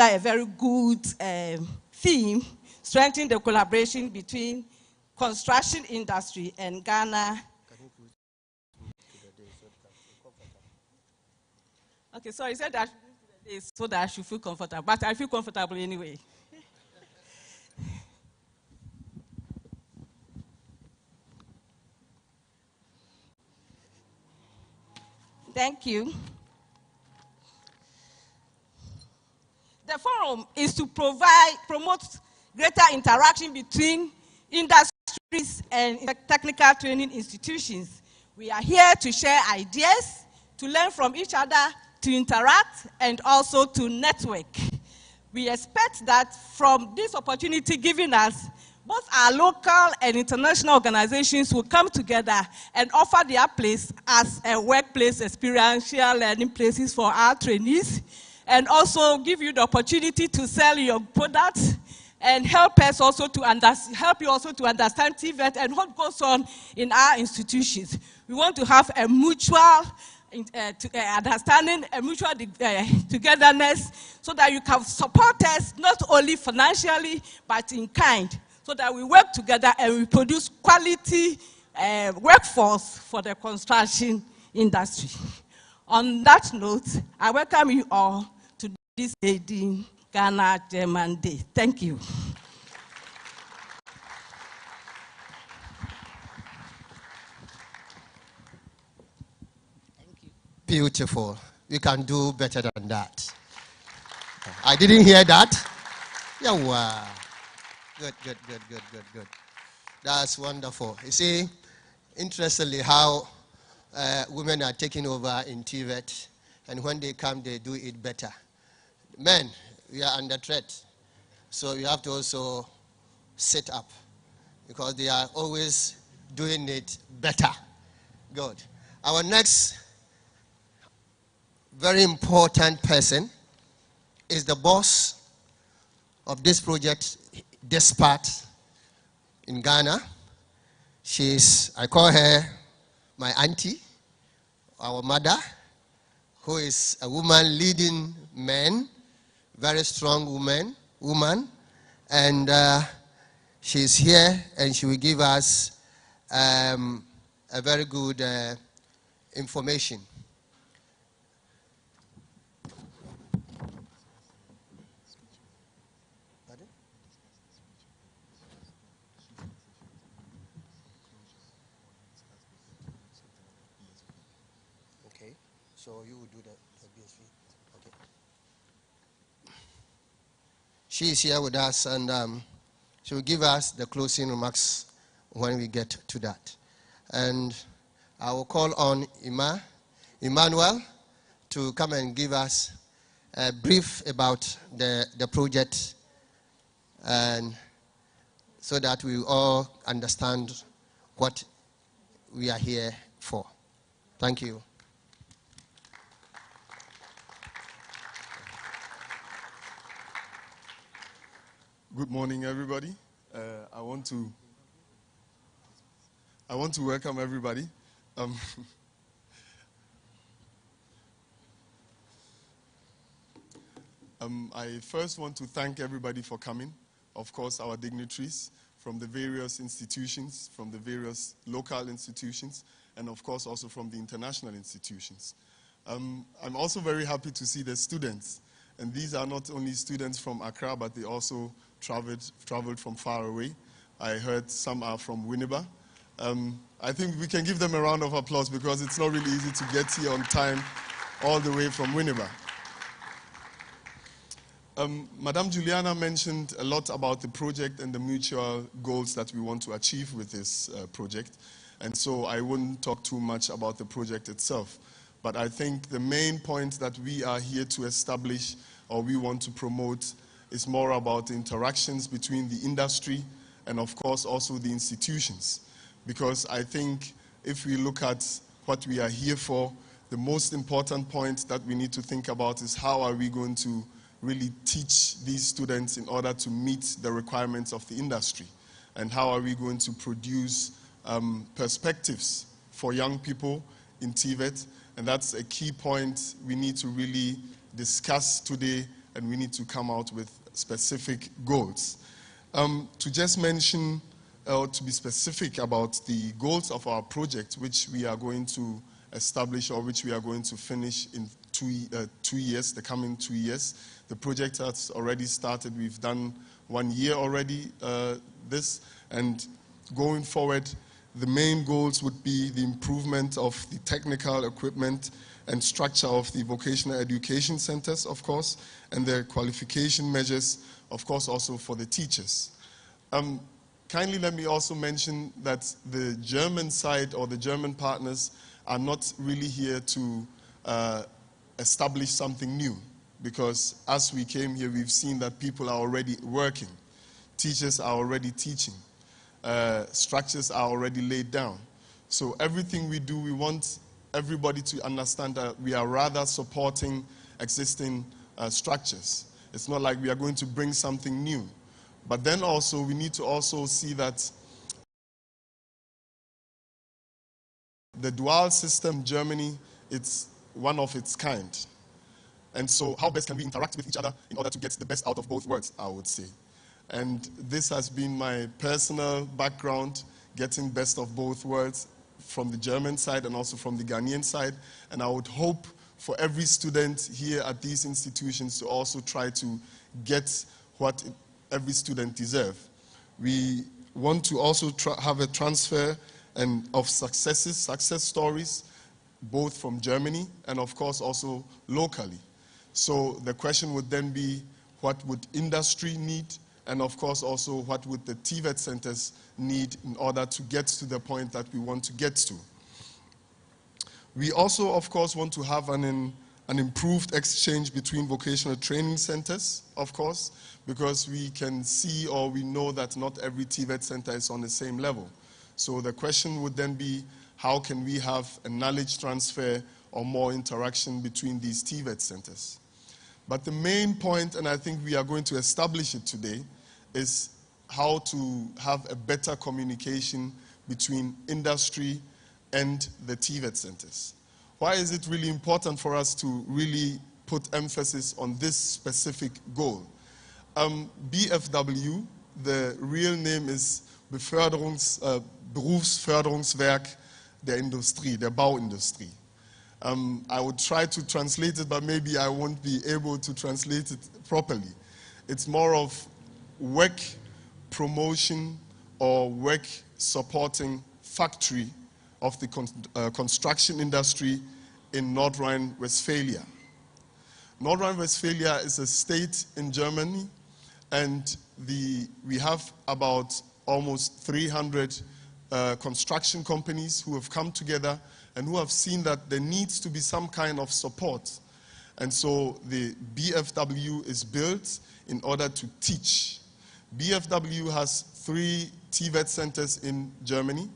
A very good theme, strengthening the collaboration between construction industry and Ghana. Okay, so I said that so that I should feel comfortable, but I feel comfortable anyway. Thank you. The forum is to promote greater interaction between industries and technical training institutions. We are here to share ideas, to learn from each other, to interact, and also to network. We expect that from this opportunity given us, both our local and international organizations will come together and offer their place as a workplace experiential learning places for our trainees, and also give you the opportunity to sell your products and help us also to help you also to understand TVET and what goes on in our institutions. We want to have a mutual understanding, a mutual togetherness, so that you can support us not only financially but in kind, so that we work together and we produce quality workforce for the construction industry. On that note, I welcome you all to this Ghana German Day. Thank you. Beautiful. We can do better than that. I didn't hear that. Yeah, wow. Good. That's wonderful. You see, interestingly, how women are taking over in TVET, and when they come, they do it better. Men, we are under threat. So you have to also sit up, because they are always doing it better. Good. Our next very important person is the boss of this project, this part in Ghana. I call her my auntie, our mother, who is a woman leading men, very strong woman, and she's here, and she will give us a very good information. Okay, so you will do the BSV. Okay. She is here with us, and she will give us the closing remarks when we get to that. And I will call on Emmanuel to come and give us a brief about the project, and so that we all understand what we are here for. Thank you. Good morning, everybody. I want to welcome everybody. I first want to thank everybody for coming. Of course, our dignitaries from the various institutions, from the various local institutions, and of course also from the international institutions. I'm also very happy to see the students. And these are not only students from Accra, but they also traveled from far away. I heard some are from Winneba. I think we can give them a round of applause, because it's not really easy to get here on time all the way from Winneba. Madame Juliana mentioned a lot about the project and the mutual goals that we want to achieve with this project. And so I wouldn't talk too much about the project itself. But I think the main point that we are here to establish, or we want to promote, is more about the interactions between the industry and of course also the institutions. Because I think if we look at what we are here for, the most important point that we need to think about is how are we going to really teach these students in order to meet the requirements of the industry, and how are we going to produce perspectives for young people in TVET. And that's a key point we need to really discuss today, and we need to come out with specific goals. To just mention, or to be specific about the goals of our project, which we are going to establish, or which we are going to finish in 2 years, the coming 2 years. The project has already started. We've done 1 year already this, and going forward, the main goals would be the improvement of the technical equipment and structure of the vocational education centers, of course, and the qualification measures, of course, also for the teachers. Kindly let me also mention that the German side, or the German partners, are not really here to establish something new. because as we came here, we've seen that people are already working. Teachers are already teaching. Structures are already laid down. So everything we do, we want everybody to understand that we are rather supporting existing structures. It's not like we are going to bring something new. But then also, we need to also see that the dual system Germany, it's one of its kind. And so how best can we interact with each other in order to get the best out of both worlds, I would say. And this has been my personal background, getting best of both worlds from the German side and also from the Ghanaian side. And I would hope for every student here at these institutions to also try to get what every student deserves. We want to also have a transfer of success stories, both from Germany and of course also locally. So the question would then be, what would industry need? And of course also, what would the TVET centers need in order to get to the point that we want to get to? We also, of course, want to have an improved exchange between vocational training centers, of course, because we can see or we know that not every TVET center is on the same level. So the question would then be, how can we have a knowledge transfer or more interaction between these TVET centers? But the main point, and I think we are going to establish it today, is how to have a better communication between industry and the TVET centers. Why is it really important for us to really put emphasis on this specific goal? BFW, the real name is Berufsförderungswerk der Industrie, der Bauindustrie. I would try to translate it, but maybe I won't be able to translate it properly. It's more of work promotion or work supporting factory of the construction industry in North Rhine-Westphalia. North Rhine-Westphalia is a state in Germany, and we have about almost 300 construction companies who have come together and who have seen that there needs to be some kind of support. And so the BFW is built in order to teach. BFW has 3 TVET centers in Germany.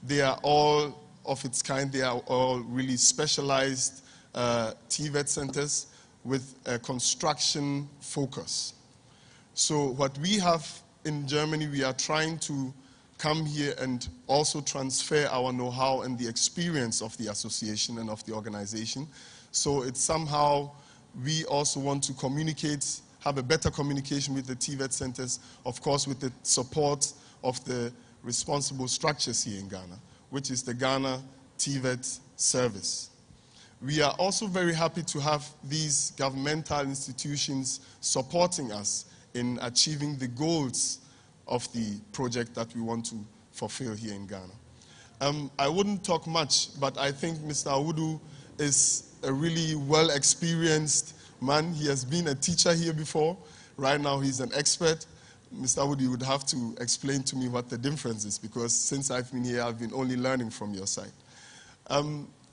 They are all of its kind. They are all really specialized TVET centers with a construction focus. So what we have in Germany, we are trying to come here and also transfer our know-how and the experience of the association and of the organization. So it's somehow we also want to communicate, have a better communication with the TVET centers, of course with the support of the responsible structures here in Ghana, which is the Ghana TVET Service. We are also very happy to have these governmental institutions supporting us in achieving the goals of the project that we want to fulfill here in Ghana. I wouldn't talk much, but I think Mr. Awudu is a really well-experienced man. He has been a teacher here before. Right now he's an expert. Mr. Awudu, you would have to explain to me what the difference is, because since I've been here, I've been only learning from your side.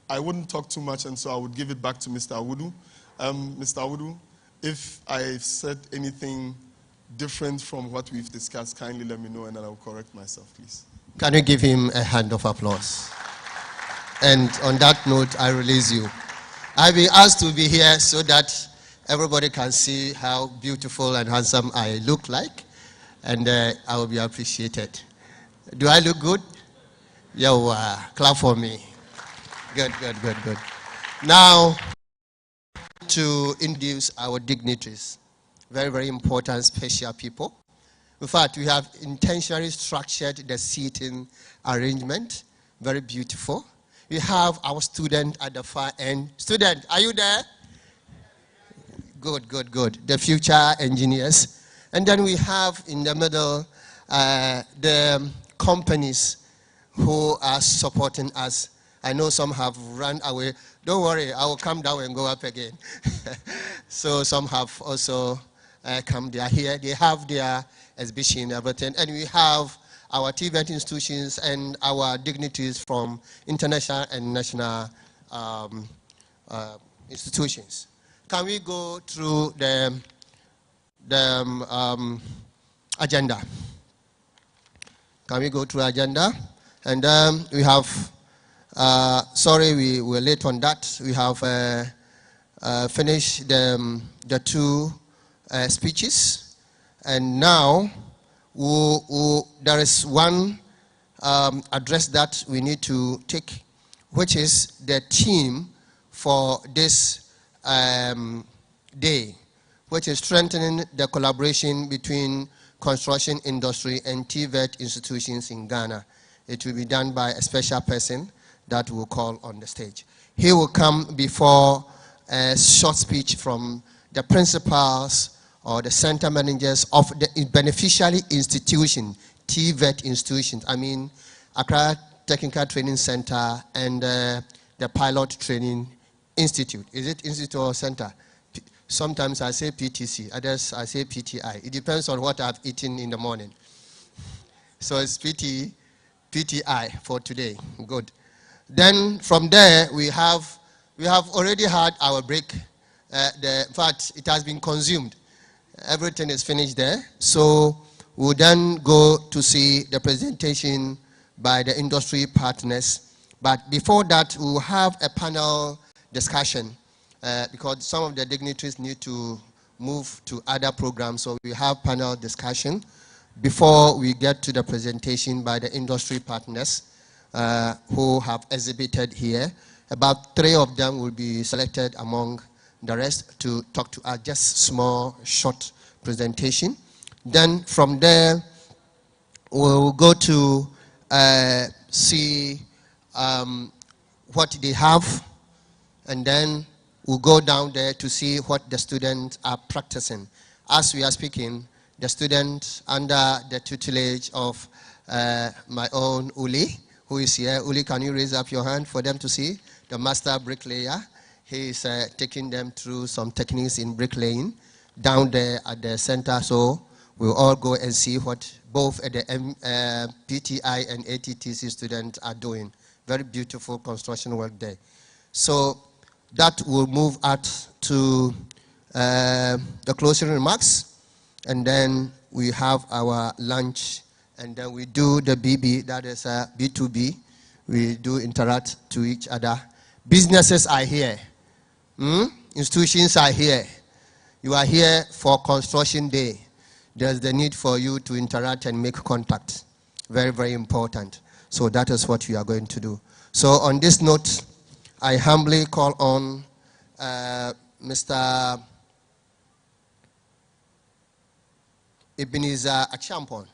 I wouldn't talk too much, and so I would give it back to Mr. Awudu. Mr. Awudu, if I've said anything different from what we've discussed, kindly let me know and then I'll correct myself, please. Can you give him a hand of applause? And on that note, I release you. I've been asked to be here so that everybody can see how beautiful and handsome I look like, and I will be appreciated. Do I look good? Yo, clap for me. Good, good, good, good. Now, to introduce our dignitaries. Very, very important, special people. In fact, we have intentionally structured the seating arrangement. Very beautiful. We have our student at the far end. Student, are you there? Good, good, good. The future engineers. And then we have in the middle the companies who are supporting us. I know some have run away. Don't worry, I will come down and go up again. So some have also come. They are here. They have their exhibition and everything. And we have our TVET institutions and our dignitaries from international and national institutions. Can we go through the agenda? Can we go through agenda? And we have, sorry we were late on that. We have finished the two speeches. And now there is one address that we need to take, which is the theme for this day, which is strengthening the collaboration between construction industry and TVET institutions in Ghana. It will be done by a special person that we'll call on the stage. He will come before a short speech from the principals or the center managers of the beneficiary institution, TVET institutions. I mean, Accra Technical Training Centre and the Pilot Training Institute. Is it institute or center? Sometimes I say PTC, others I say PTI. It depends on what I've eaten in the morning. So it's PTI for today. Good. Then from there we have already had our break. In fact, it has been consumed. Everything is finished there. So we'll then go to see the presentation by the industry partners. But before that, we'll have a panel discussion because some of the dignitaries need to move to other programs. So we have panel discussion before we get to the presentation by the industry partners who have exhibited here. About 3 of them will be selected among the rest to talk to us, just small, short presentation. Then from there, we'll go to see what they have, and then we'll go down there to see what the students are practicing. As we are speaking, the students under the tutelage of my own Uli, who is here. Uli, can you raise up your hand for them to see? The master bricklayer. He is taking them through some techniques in bricklaying down there at the center. So we'll all go and see what both the PTI and ATTC students are doing. Very beautiful construction work there. So that will move us to the closing remarks, and then we have our lunch, and then we do the BB, that is B2B. We do interact to each other. Businesses are here. Institutions are here. You are here for construction day. There's the need for you to interact and make contact. Very, very important. So that is what we are going to do. So on this note, I humbly call on Mr. Ebenezer Achampon,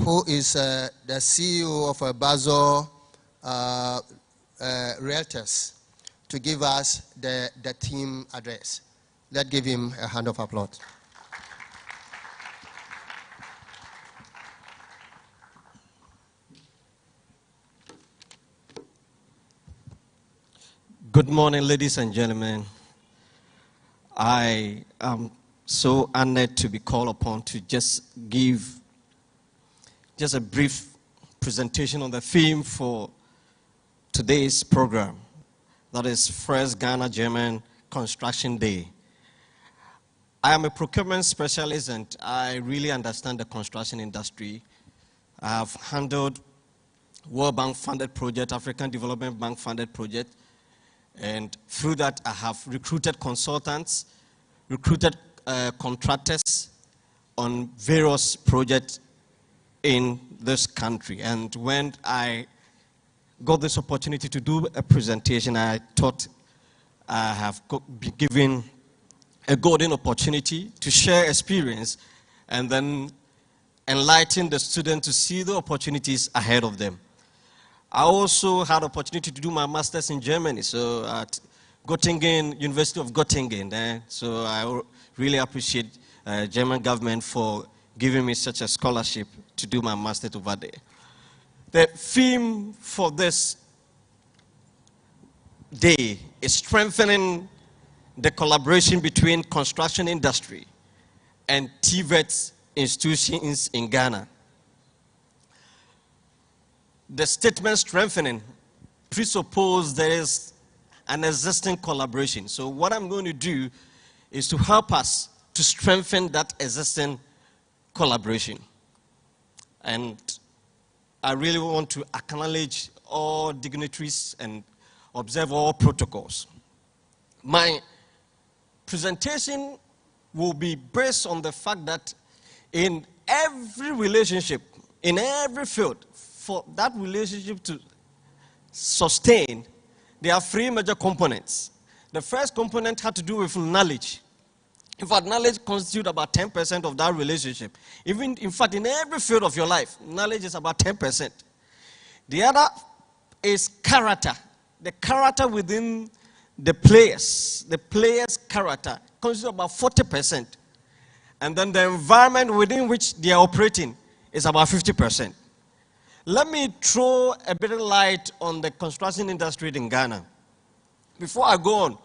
who is the CEO of Basel Realtors, to give us the team address. Let's give him a hand of applause. Good morning, ladies and gentlemen. I am so honored to be called upon to just give a brief presentation on the theme for today's program. That is First Ghana German Construction Day. I am a procurement specialist and I really understand the construction industry. I have handled World Bank funded project, African Development Bank funded project, and through that I have recruited consultants, recruited contractors on various projects in this country. And when I got this opportunity to do a presentation, I thought I have been given a golden opportunity to share experience and then enlighten the students to see the opportunities ahead of them. I also had the opportunity to do my master's in Germany, so at Göttingen, University of Göttingen. So I really appreciate German government for giving me such a scholarship to do my master's over there. The theme for this day is strengthening the collaboration between construction industry and TVET institutions in Ghana. The statement strengthening presupposes there is an existing collaboration. So what I'm going to do is to help us to strengthen that existing collaboration. And I really want to acknowledge all dignitaries and observe all protocols. My presentation will be based on the fact that in every relationship, in every field, for that relationship to sustain, there are three major components. The first component had to do with knowledge. In fact, knowledge constitutes about 10% of that relationship. Even, in fact, in every field of your life, knowledge is about 10%. The other is character. The character within the players' character constitutes about 40%. And then the environment within which they are operating is about 50%. Let me throw a bit of light on the construction industry in Ghana. Before I go on,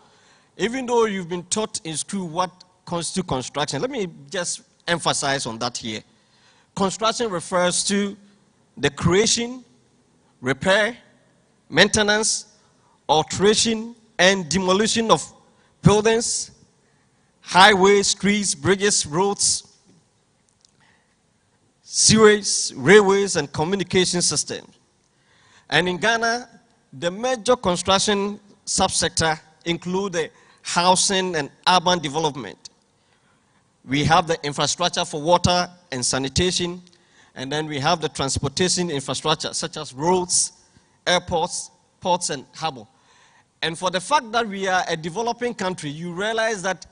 even though you've been taught in school what constitutes construction, let me just emphasize on that here. Construction refers to the creation, repair, maintenance, alteration, and demolition of buildings, highways, streets, bridges, roads, seways, railways, and communication systems. And in Ghana, the major construction subsector include the housing and urban development. We have the infrastructure for water and sanitation, and then we have the transportation infrastructure, such as roads, airports, ports, and harbor. And for the fact that we are a developing country, you realize that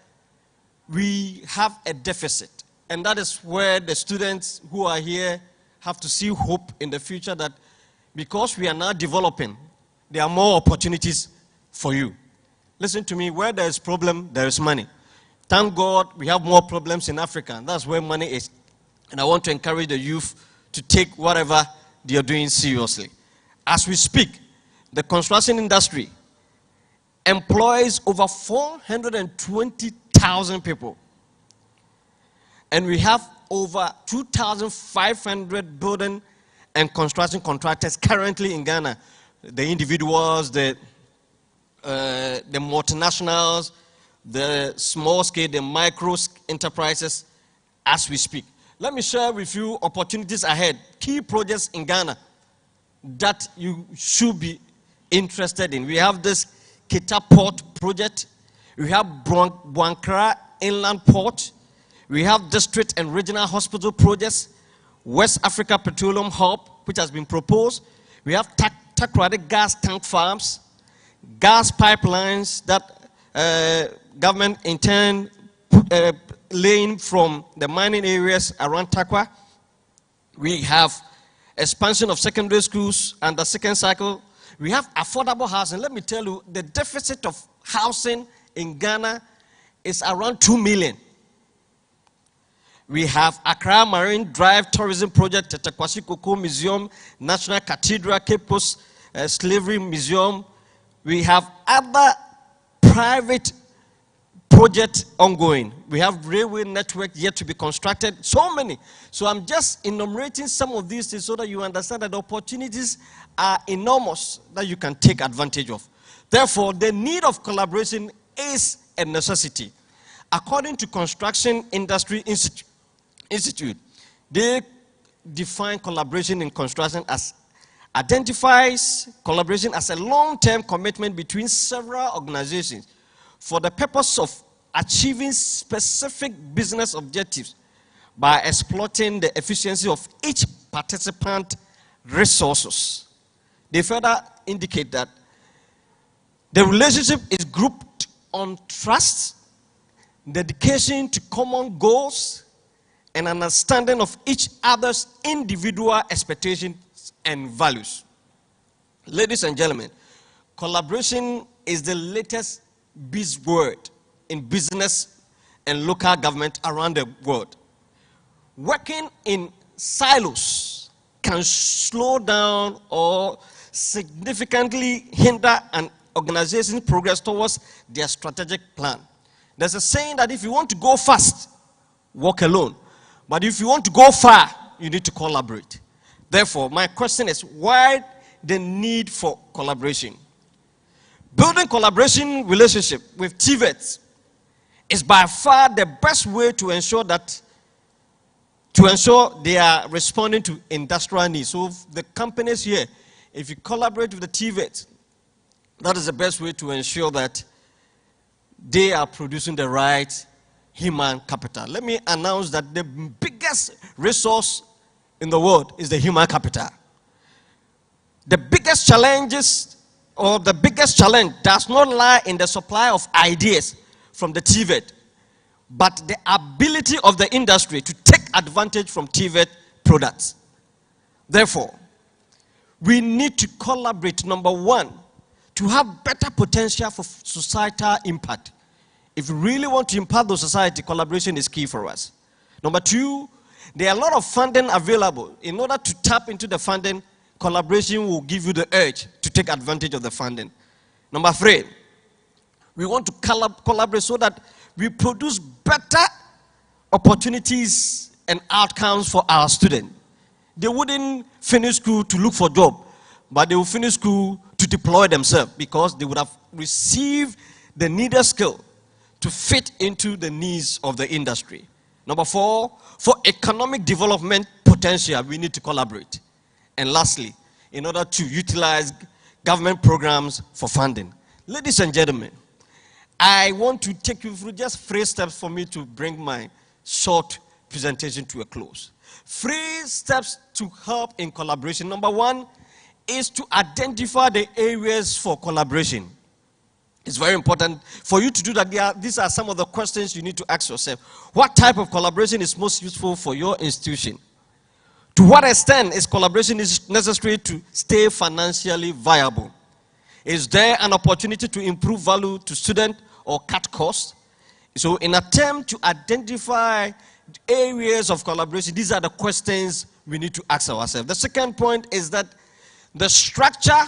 we have a deficit. And that is where the students who are here have to see hope in the future, that because we are now developing, there are more opportunities for you. Listen to me, where there is problem, there is money. Thank God we have more problems in Africa, and that's where money is. And I want to encourage the youth to take whatever they are doing seriously. As we speak, the construction industry employs over 420,000 people. And we have over 2,500 building and construction contractors currently in Ghana. The individuals, the multinationals, the small scale, the micro enterprises, as we speak. Let me share with you opportunities ahead, key projects in Ghana that you should be interested in. We have this Kita Port project. We have Buankra Inland Port. We have district and regional hospital projects, West Africa Petroleum Hub, which has been proposed. We have Takrady gas tank farms, gas pipelines that government intend laying from the mining areas around Takwa. We have expansion of secondary schools and the second cycle. We have affordable housing. Let me tell you, the deficit of housing in Ghana is around 2 million. We have Accra Marine Drive Tourism Project, Tetekwasi Koko Museum, National Cathedral, Cape Coast Slavery Museum. We have other private projects ongoing. We have railway network yet to be constructed. So many. So I'm just enumerating some of these things so that you understand that the opportunities are enormous that you can take advantage of. Therefore, the need of collaboration is a necessity. According to Construction Industry Institute, they define collaboration in construction as identifies collaboration as a long-term commitment between several organizations for the purpose of achieving specific business objectives by exploiting the efficiency of each participant resources. They further indicate that the relationship is grouped on trust, dedication to common goals, and understanding of each other's individual expectations and values. Ladies and gentlemen, collaboration is the latest buzzword in business and local government around the world. Working in silos can slow down or significantly hinder an organization's progress towards their strategic plan. There's a saying that if you want to go fast, walk alone. But if you want to go far, you need to collaborate. Therefore, my question is, why the need for collaboration? Building collaboration relationship with TVET is by far the best way to ensure they are responding to industrial needs. So the companies here, if you collaborate with the TVET, that is the best way to ensure that they are producing the right human capital. Let me announce that the biggest resource in the world is the human capital. The biggest challenges or the biggest challenge does not lie in the supply of ideas from the TVET, but the ability of the industry to take advantage from TVET products. Therefore, we need to collaborate, number one, to have better potential for societal impact. If we really want to impact the society, collaboration is key for us. Number two, there are a lot of funding available. In order to tap into the funding, collaboration will give you the urge to take advantage of the funding. Number three, we want to collaborate so that we produce better opportunities and outcomes for our students. They wouldn't finish school to look for a job, but they will finish school to deploy themselves because they would have received the needed skill to fit into the needs of the industry. Number four, for economic development potential, we need to collaborate. And lastly, in order to utilize government programs for funding. Ladies and gentlemen, I want to take you through just 3 steps for me to bring my short presentation to a close. 3 steps to help in collaboration. Number one is to identify the areas for collaboration. It's very important for you to do that. These are some of the questions you need to ask yourself. What type of collaboration is most useful for your institution? To what extent is collaboration necessary to stay financially viable? Is there an opportunity to improve value to students or cut costs? So in attempt to identify areas of collaboration, these are the questions we need to ask ourselves. The second point is that the structure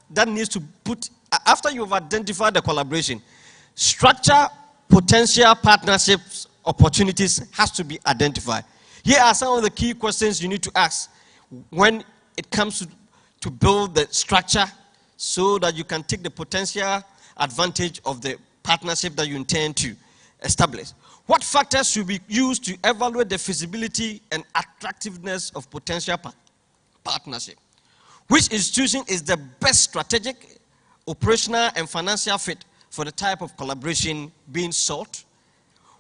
that needs to put, after you've identified the collaboration, structure, potential partnerships, opportunities has to be identified. Here are some of the key questions you need to ask when it comes to build the structure so that you can take the potential advantage of the partnership that you intend to establish. What factors should be used to evaluate the feasibility and attractiveness of potential partnership? Which institution is the best strategic, operational, and financial fit for the type of collaboration being sought?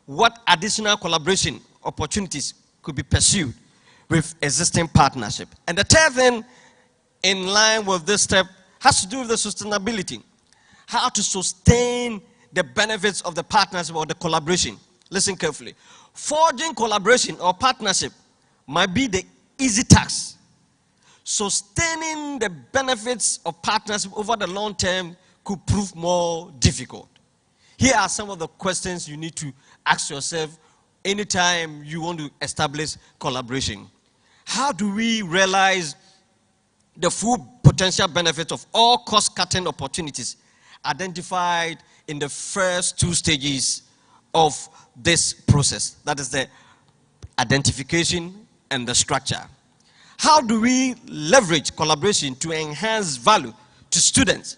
What additional collaboration opportunities could be pursued with existing partnership? And the third thing in line with this step has to do with the sustainability. How to sustain the benefits of the partnership or the collaboration. Listen carefully. Forging collaboration or partnership might be the easy task. Sustaining the benefits of partnership over the long term could prove more difficult. Here are some of the questions you need to ask yourself anytime you want to establish collaboration. How do we realize the full potential benefits of all cost-cutting opportunities identified in the first 2 stages of this process? That is the identification and the structure. How do we leverage collaboration to enhance value to students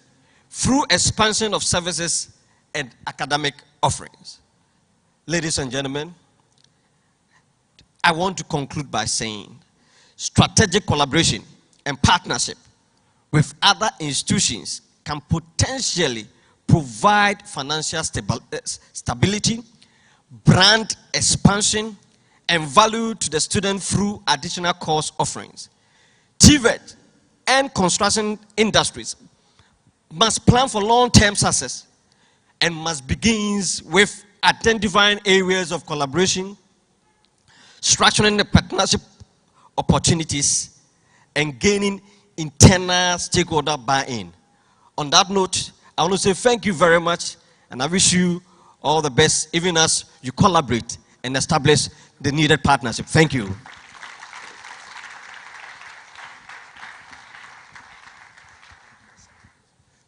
through expansion of services and academic offerings? Ladies and gentlemen, I want to conclude by saying strategic collaboration and partnership with other institutions can potentially provide financial stability, brand expansion, and value to the student through additional course offerings. TVET and construction industries must plan for long-term success and must begin with identifying areas of collaboration, structuring the partnership opportunities, and gaining internal stakeholder buy-in. On that note, I want to say thank you very much, and I wish you all the best, even as you collaborate and establish the needed partnership. Thank you.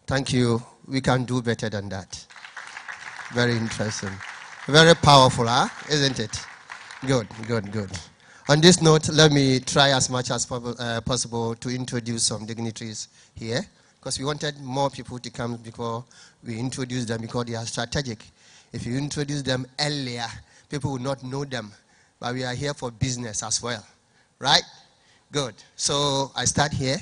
Thank you. We can do better than that. Very interesting. Very powerful, huh? Isn't it? Good, good, good. On this note, let me try as much as possible to introduce some dignitaries here. because we wanted more people to come before we introduce them, because they are strategic. If you introduce them earlier, people will not know them. But we are here for business as well, right? Good. So I start here.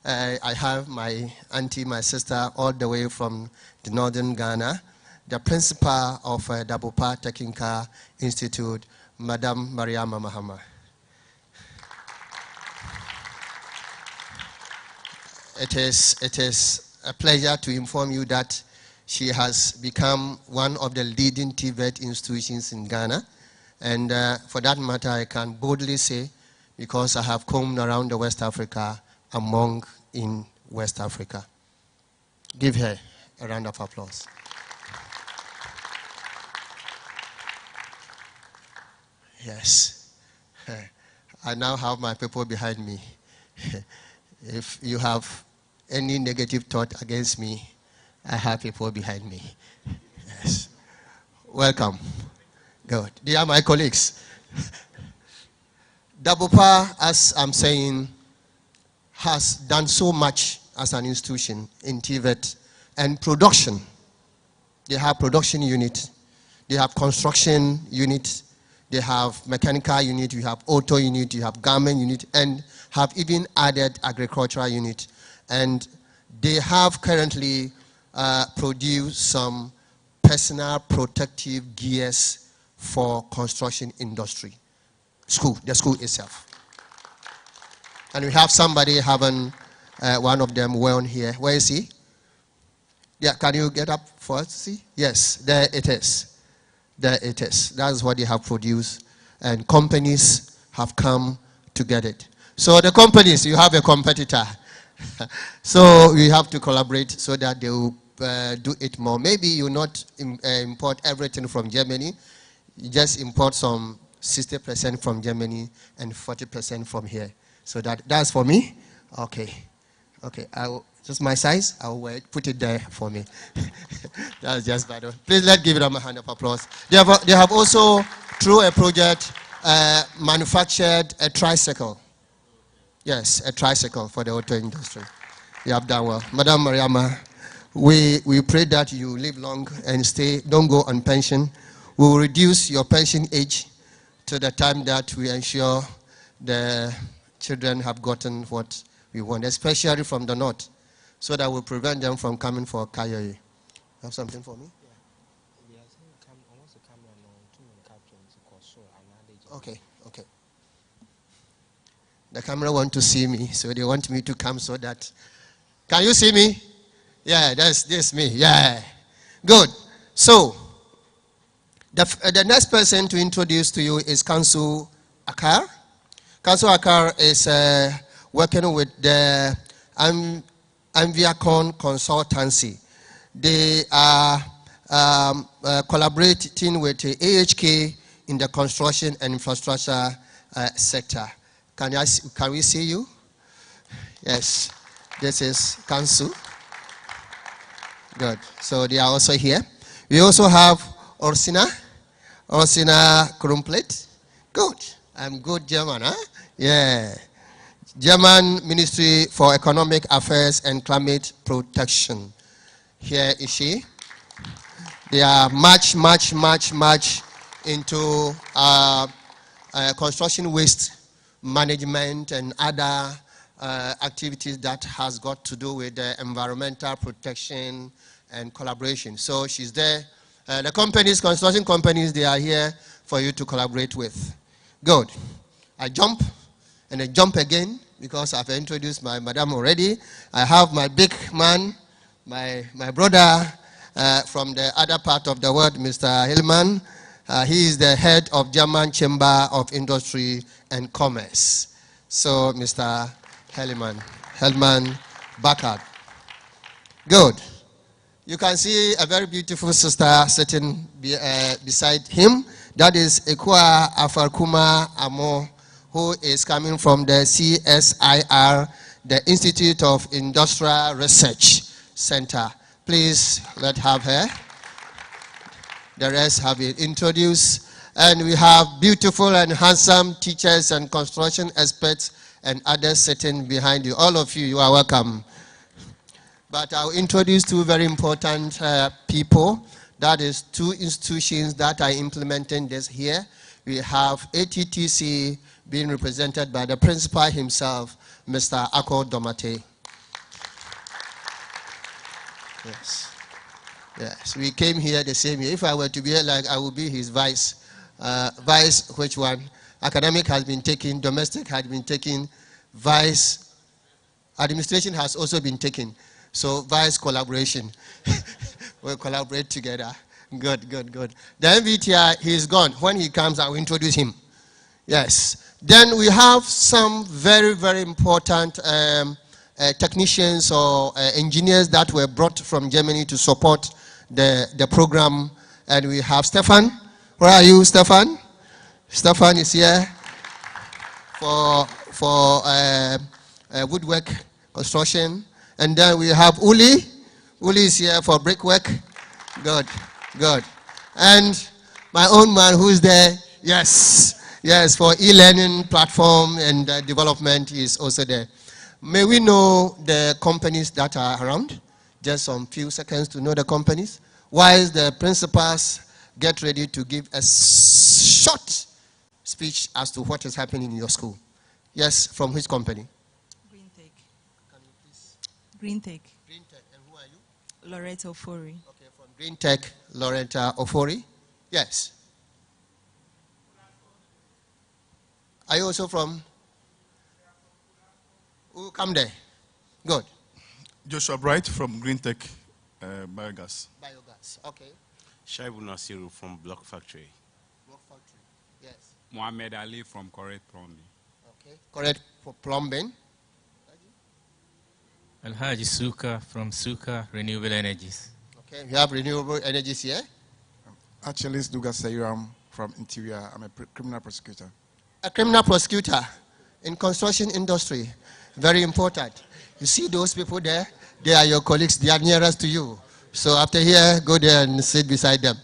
I have my auntie, my sister, all the way from the northern Ghana, the principal of Dabopa Technical Institute, Madam Mariama Mahama. It is a pleasure to inform you that she has become one of the leading TVET institutions in Ghana. And for that matter, I can boldly say, because I have come around the West Africa, among in West Africa. Give her a round of applause. Yes. I now have my people behind me. If you have any negative thought against me, I have people behind me. Yes. Welcome. Good. They are my colleagues. Dabopa, as I'm saying, has done so much as an institution in TVET and production. They have production unit, they have construction unit, they have mechanical unit, you have auto unit, you have garment unit, and have even added agricultural unit. And they have currently produced some personal protective gears for construction industry. The school itself. And we have somebody having one of them wearing here. Where is he? Yeah, can you get up for us to see? Yes, there it is. There it is. That's what they have produced. And companies have come to get it. So the companies, you have a competitor. So we have to collaborate so that they will do it more. Maybe you not import everything from Germany. You just import some 60% from Germany and 40% from here. So that's for me. Okay. Okay. Just my size. I'll put it there for me. That's just bad. Please let's give them a hand of applause. They have also, through a project, manufactured a tricycle. Yes, a tricycle for the auto industry. You have done well. Madam Mariama, we pray that you live long and stay, don't go on pension. We will reduce your pension age to the time that we ensure the children have gotten what we want, especially from the north, so that will prevent them from coming for Kayoyi. Have something for me? Okay, okay. The camera want to see me, so they want me to come so that... Can you see me? Yeah, that's me. Yeah. Good. So, the next person to introduce to you is Council Accra. Council Accra is working with the Amviacon Consultancy. They are collaborating with the AHK in the construction and infrastructure sector. Can we see you? Yes. This is Council. Good. So they are also here. We also have Orsina Krumplet. Good. I'm good German, huh? Yeah. German Ministry for Economic Affairs and Climate Protection. Here is she. They are much into construction waste management and other activities that has got to do with environmental protection and collaboration. So she's there. The companies, construction companies, they are here for you to collaborate with. Good. I jump and I jump again because I've introduced my madam already. I have my big man, my brother from the other part of the world, Mr. Hillman. He is the head of German Chamber of Industry and Commerce. So, Mr. Hellman Backard. Good. You can see a very beautiful sister sitting beside him. That is Ekwa Afarkuma Amo, who is coming from the CSIR, the Institute of Industrial Research Center. Please, let's have her. The rest have been introduced. And we have beautiful and handsome teachers and construction experts and others sitting behind you. All of you, you are welcome. but I'll introduce two very important people. That is two institutions that are implementing this here. We have ATTC being represented by the principal himself, Mr. Ako Domate. Yes. Yes, we came here the same year. If I were to be here, like, I would be his vice. Vice, which one? Academic has been taken, domestic has been taken, vice, administration has also been taken. So vice collaboration. We'll collaborate together. Good, good, good. The MVTI, he's gone. When he comes, I will introduce him. Yes. Then we have some very, very important technicians or engineers that were brought from Germany to support the program. And we have Stefan. Where are you, Stefan? Stefan is here for woodwork construction. And then we have Uli. Uli is here for brickwork. Good, good. And my own man who's there, yes, yes, for e-learning platform and development is also there. May we know the companies that are around? Just some few seconds to know the companies. While the principals get ready to give a short speech as to what is happening in your school. Yes, from which company? GreenTech. Can you please? GreenTech. GreenTech, and who are you? Loretta Ofori. Okay, from GreenTech, Loretta Ofori. Yes. Are you also from? Who come there? Good. Joshua Bright from GreenTech Biogas. Biogas, okay. Shaibu Nasiru from Block Factory. Block Factory, yes. Mohammed Ali from Correct Plumbing. Okay, correct for plumbing. Alhaji Suka from Suka Renewable Energies. Okay, we have renewable energies here. Achelis Dugas Sayuram from Interior. I'm a criminal prosecutor. A criminal prosecutor in construction industry. Very important. You see those people there? They are your colleagues. They are nearest to you. So after here, go there and sit beside them.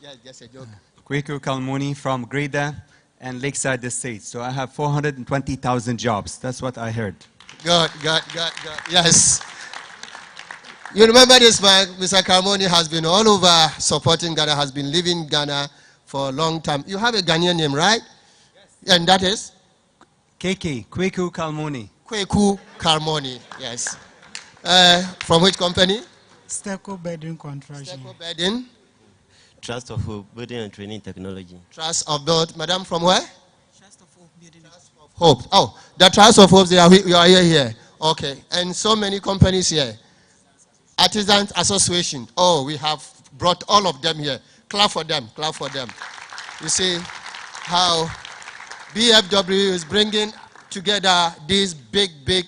Yeah, just a joke. Kweku Kalmoni from Greda and Lakeside Estate. So I have 420,000 jobs. That's what I heard. Good, good, good, good. Yes. You remember this man, Mr. Kalmoni has been all over supporting Ghana, has been living in Ghana for a long time. You have a Ghanaian name, right? Yes. And that is? KK, Kweku Kalmoni. Kweku Kalmoni, yes. From which company? Steco Bedding Contraction. Steco Bedding. Trust of Hope, Building and Training Technology. Trust of Build. Madam, from where? Trust of Hope Building. Trust of Hope. Oh, the Trust of Hope, you are here. Okay. And so many companies here. Artisans Association. Oh, we have brought all of them here. Clap for them. Clap for them. You see how BFW is bringing together these big, big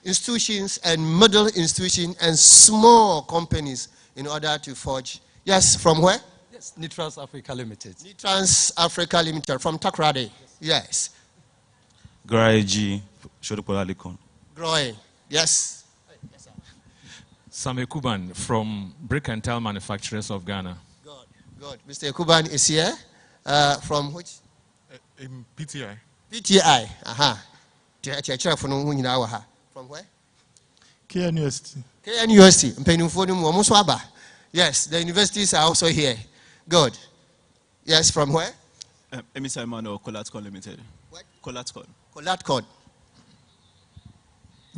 institutions and middle institutions and small companies in order to forge. Yes, from where? Yes, Nitrans Africa Limited. Nitrans Africa Limited, from Takrade. Yes. Graiji, Shodopola Likon. Growing. Yes. Sam Kuban from Brick and Tile Manufacturers of Ghana. Good, good. Mr. Kuban is here. From which? PTI. PTI. Aha. From where? KNUST. KNUST. Yes, the universities are also here. Good. Yes, from where? Emisa Emmanuel, Colatcon Limited. What? Colatcon. Colatcon.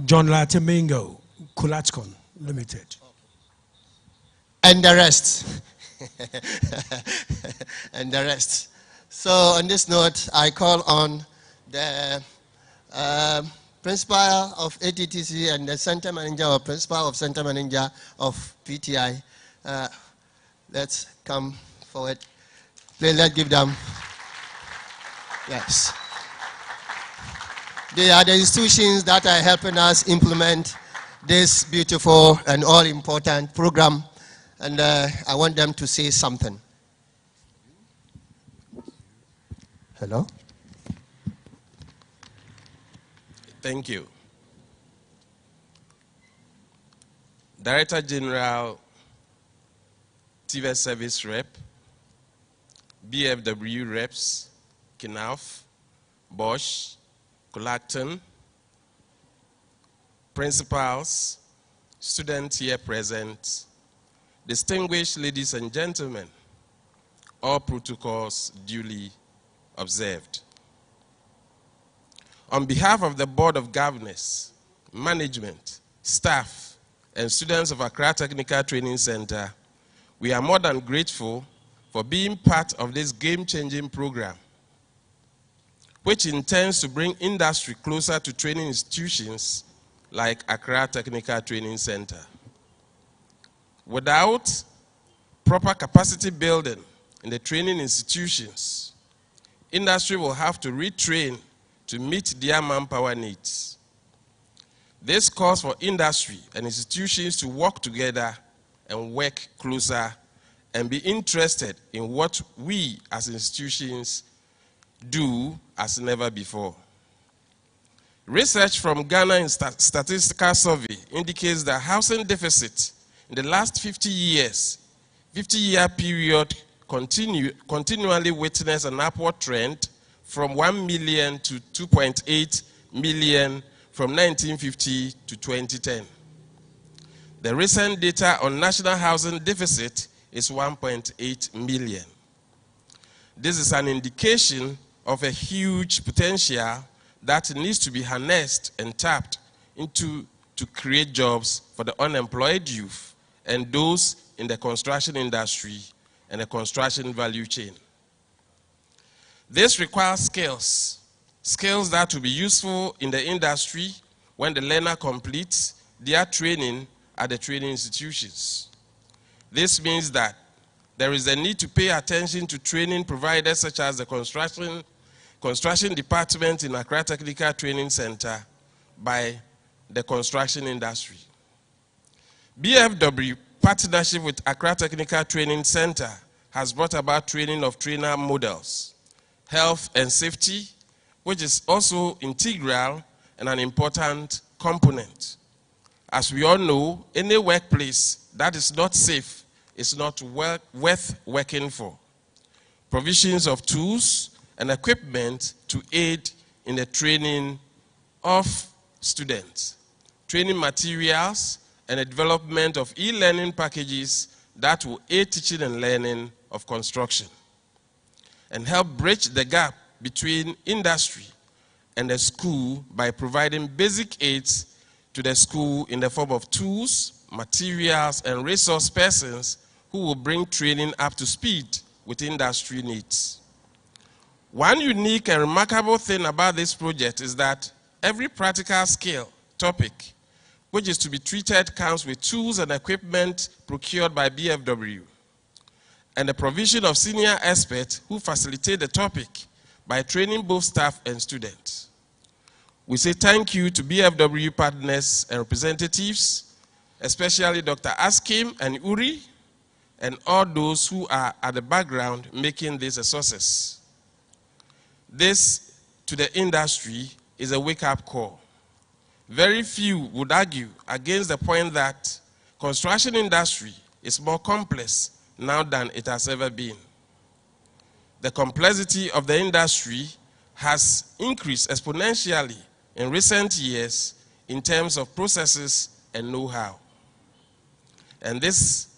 John Latimingo, Colatcon Limited. Okay. And the rest. And the rest. So on this note, I call on the principal of ATTC and the center manager or principal of center manager of PTI. Let's come forward. Let's give them. Yes. They are the institutions that are helping us implement this beautiful and all-important program. And I want them to say something. Hello? Thank you. Director General, TVET Service Rep, BFW Reps, KNAF, Bosch, Colacton, principals, students here present, distinguished ladies and gentlemen, all protocols duly observed. On behalf of the Board of Governors, management, staff, and students of Accra Technical Training Centre, we are more than grateful for being part of this game-changing program, which intends to bring industry closer to training institutions like Accra Technical Training Centre. Without proper capacity building in the training institutions, industry will have to retrain to meet their manpower needs. This calls for industry and institutions to work together and work closer and be interested in what we as institutions do as never before. Research from Ghana Statistical Survey indicates that housing deficit in the last 50-year period continually witnessed an upward trend from 1 million to 2.8 million from 1950 to 2010. The recent data on national housing deficit is 1.8 million. This is an indication of a huge potential that needs to be harnessed and tapped into to create jobs for the unemployed youth and those in the construction industry and the construction value chain. This requires skills that will be useful in the industry when the learner completes their training at the training institutions. This means that there is a need to pay attention to training providers such as the construction department in Accra Technical Training Centre by the construction industry. BFW partnership with Accra Technical Training Centre has brought about training of trainer models, health and safety, which is also integral and an important component. As we all know, any workplace that is not safe is not worth working for. Provisions of tools and equipment to aid in the training of students, training materials, and the development of e-learning packages that will aid teaching and learning of construction and help bridge the gap between industry and the school by providing basic aids to the school in the form of tools, materials, and resource persons who will bring training up to speed with industry needs. One unique and remarkable thing about this project is that every practical skill topic which is to be treated comes with tools and equipment procured by BFW and the provision of senior experts who facilitate the topic by training both staff and students. We say thank you to BFW partners and representatives, especially Dr. Askim and Uri, and all those who are at the background making this a success. This, to the industry, is a wake-up call. Very few would argue against the point that construction industry is more complex now than it has ever been. The complexity of the industry has increased exponentially in recent years in terms of processes and know-how. And this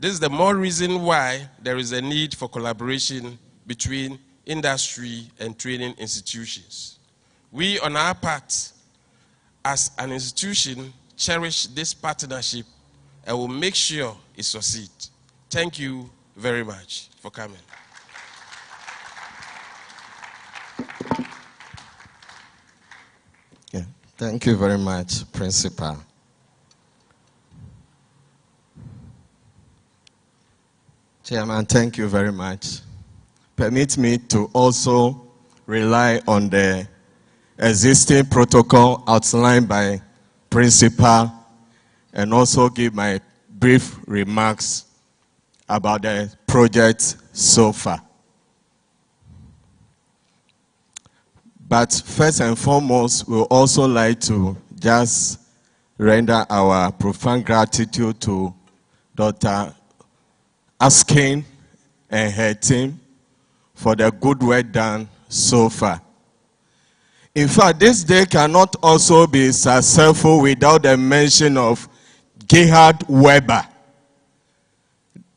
is the more reason why there is a need for collaboration between industry and training institutions. We, on our part, as an institution, cherish this partnership and will make sure it succeeds. Thank you very much for coming. Yeah. Thank you very much, Principal. Chairman, thank you very much. Permit me to also rely on the existing protocol outlined by Principal and also give my brief remarks about the project so far. But first and foremost, we would also like to just render our profound gratitude to Dr. Askin and her team for the good work done so far. In fact, this day cannot also be successful without the mention of Gerhard Weber.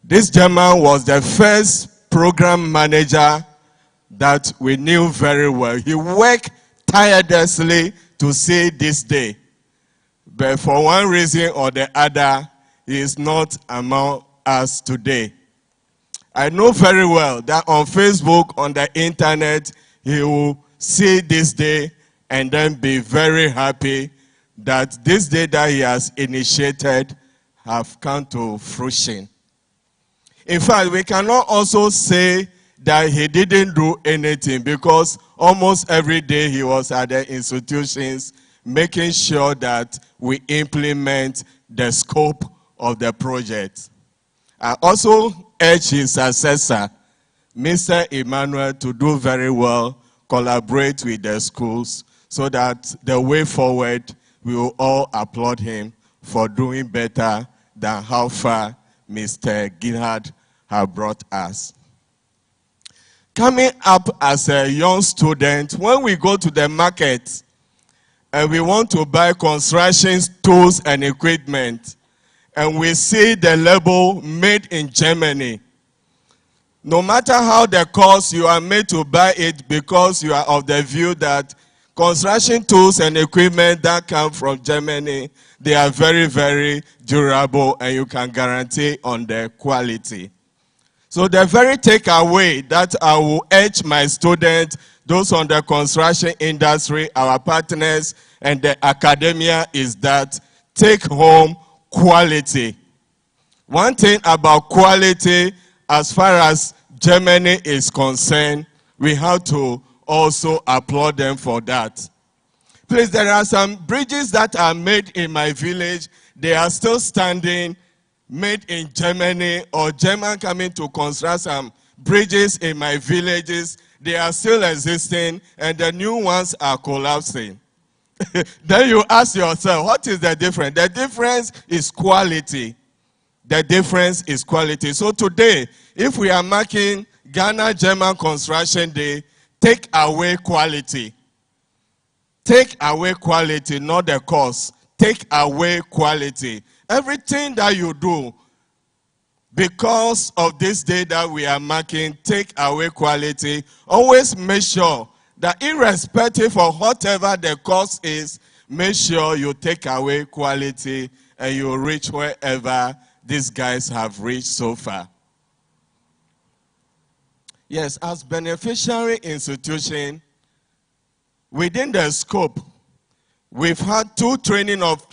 This German was the first program manager that we knew very well. He worked tirelessly to see this day. But for one reason or the other, he is not among us today. I know very well that on Facebook, on the internet, he will see this day and then be very happy that this day that he has initiated have come to fruition. In fact, we cannot also say that he didn't do anything, because almost every day he was at the institutions making sure that we implement the scope of the project. I also urge his successor, Mr. Emmanuel, to do very well, collaborate with the schools, so that the way forward, we will all applaud him for doing better than how far Mr. Gerhard has brought us. Coming up as a young student, when we go to the market and we want to buy construction tools and equipment, and we see the label made in Germany, no matter how the cost, you are made to buy it because you are of the view that construction tools and equipment that come from Germany, they are very, very durable and you can guarantee on their quality. So the very takeaway that I will urge my students, those on the construction industry, our partners, and the academia is that take home quality. One thing about quality, as far as Germany is concerned, we have to also applaud them for that. Please, there are some bridges that are made in my village. They are still standing, made in Germany, or German coming to construct some bridges in my villages. They are still existing, and the new ones are collapsing. Then you ask yourself, what is the difference? The difference is quality. The difference is quality. So today, if we are marking Ghana German Construction Day, take away quality. Take away quality, not the cost. Take away quality. Everything that you do, because of this day that we are marking, take away quality. Always make sure that irrespective of whatever the cost is, make sure you take away quality and you reach wherever these guys have reached so far. Yes, as beneficiary institution, within the scope, we've had 2 training of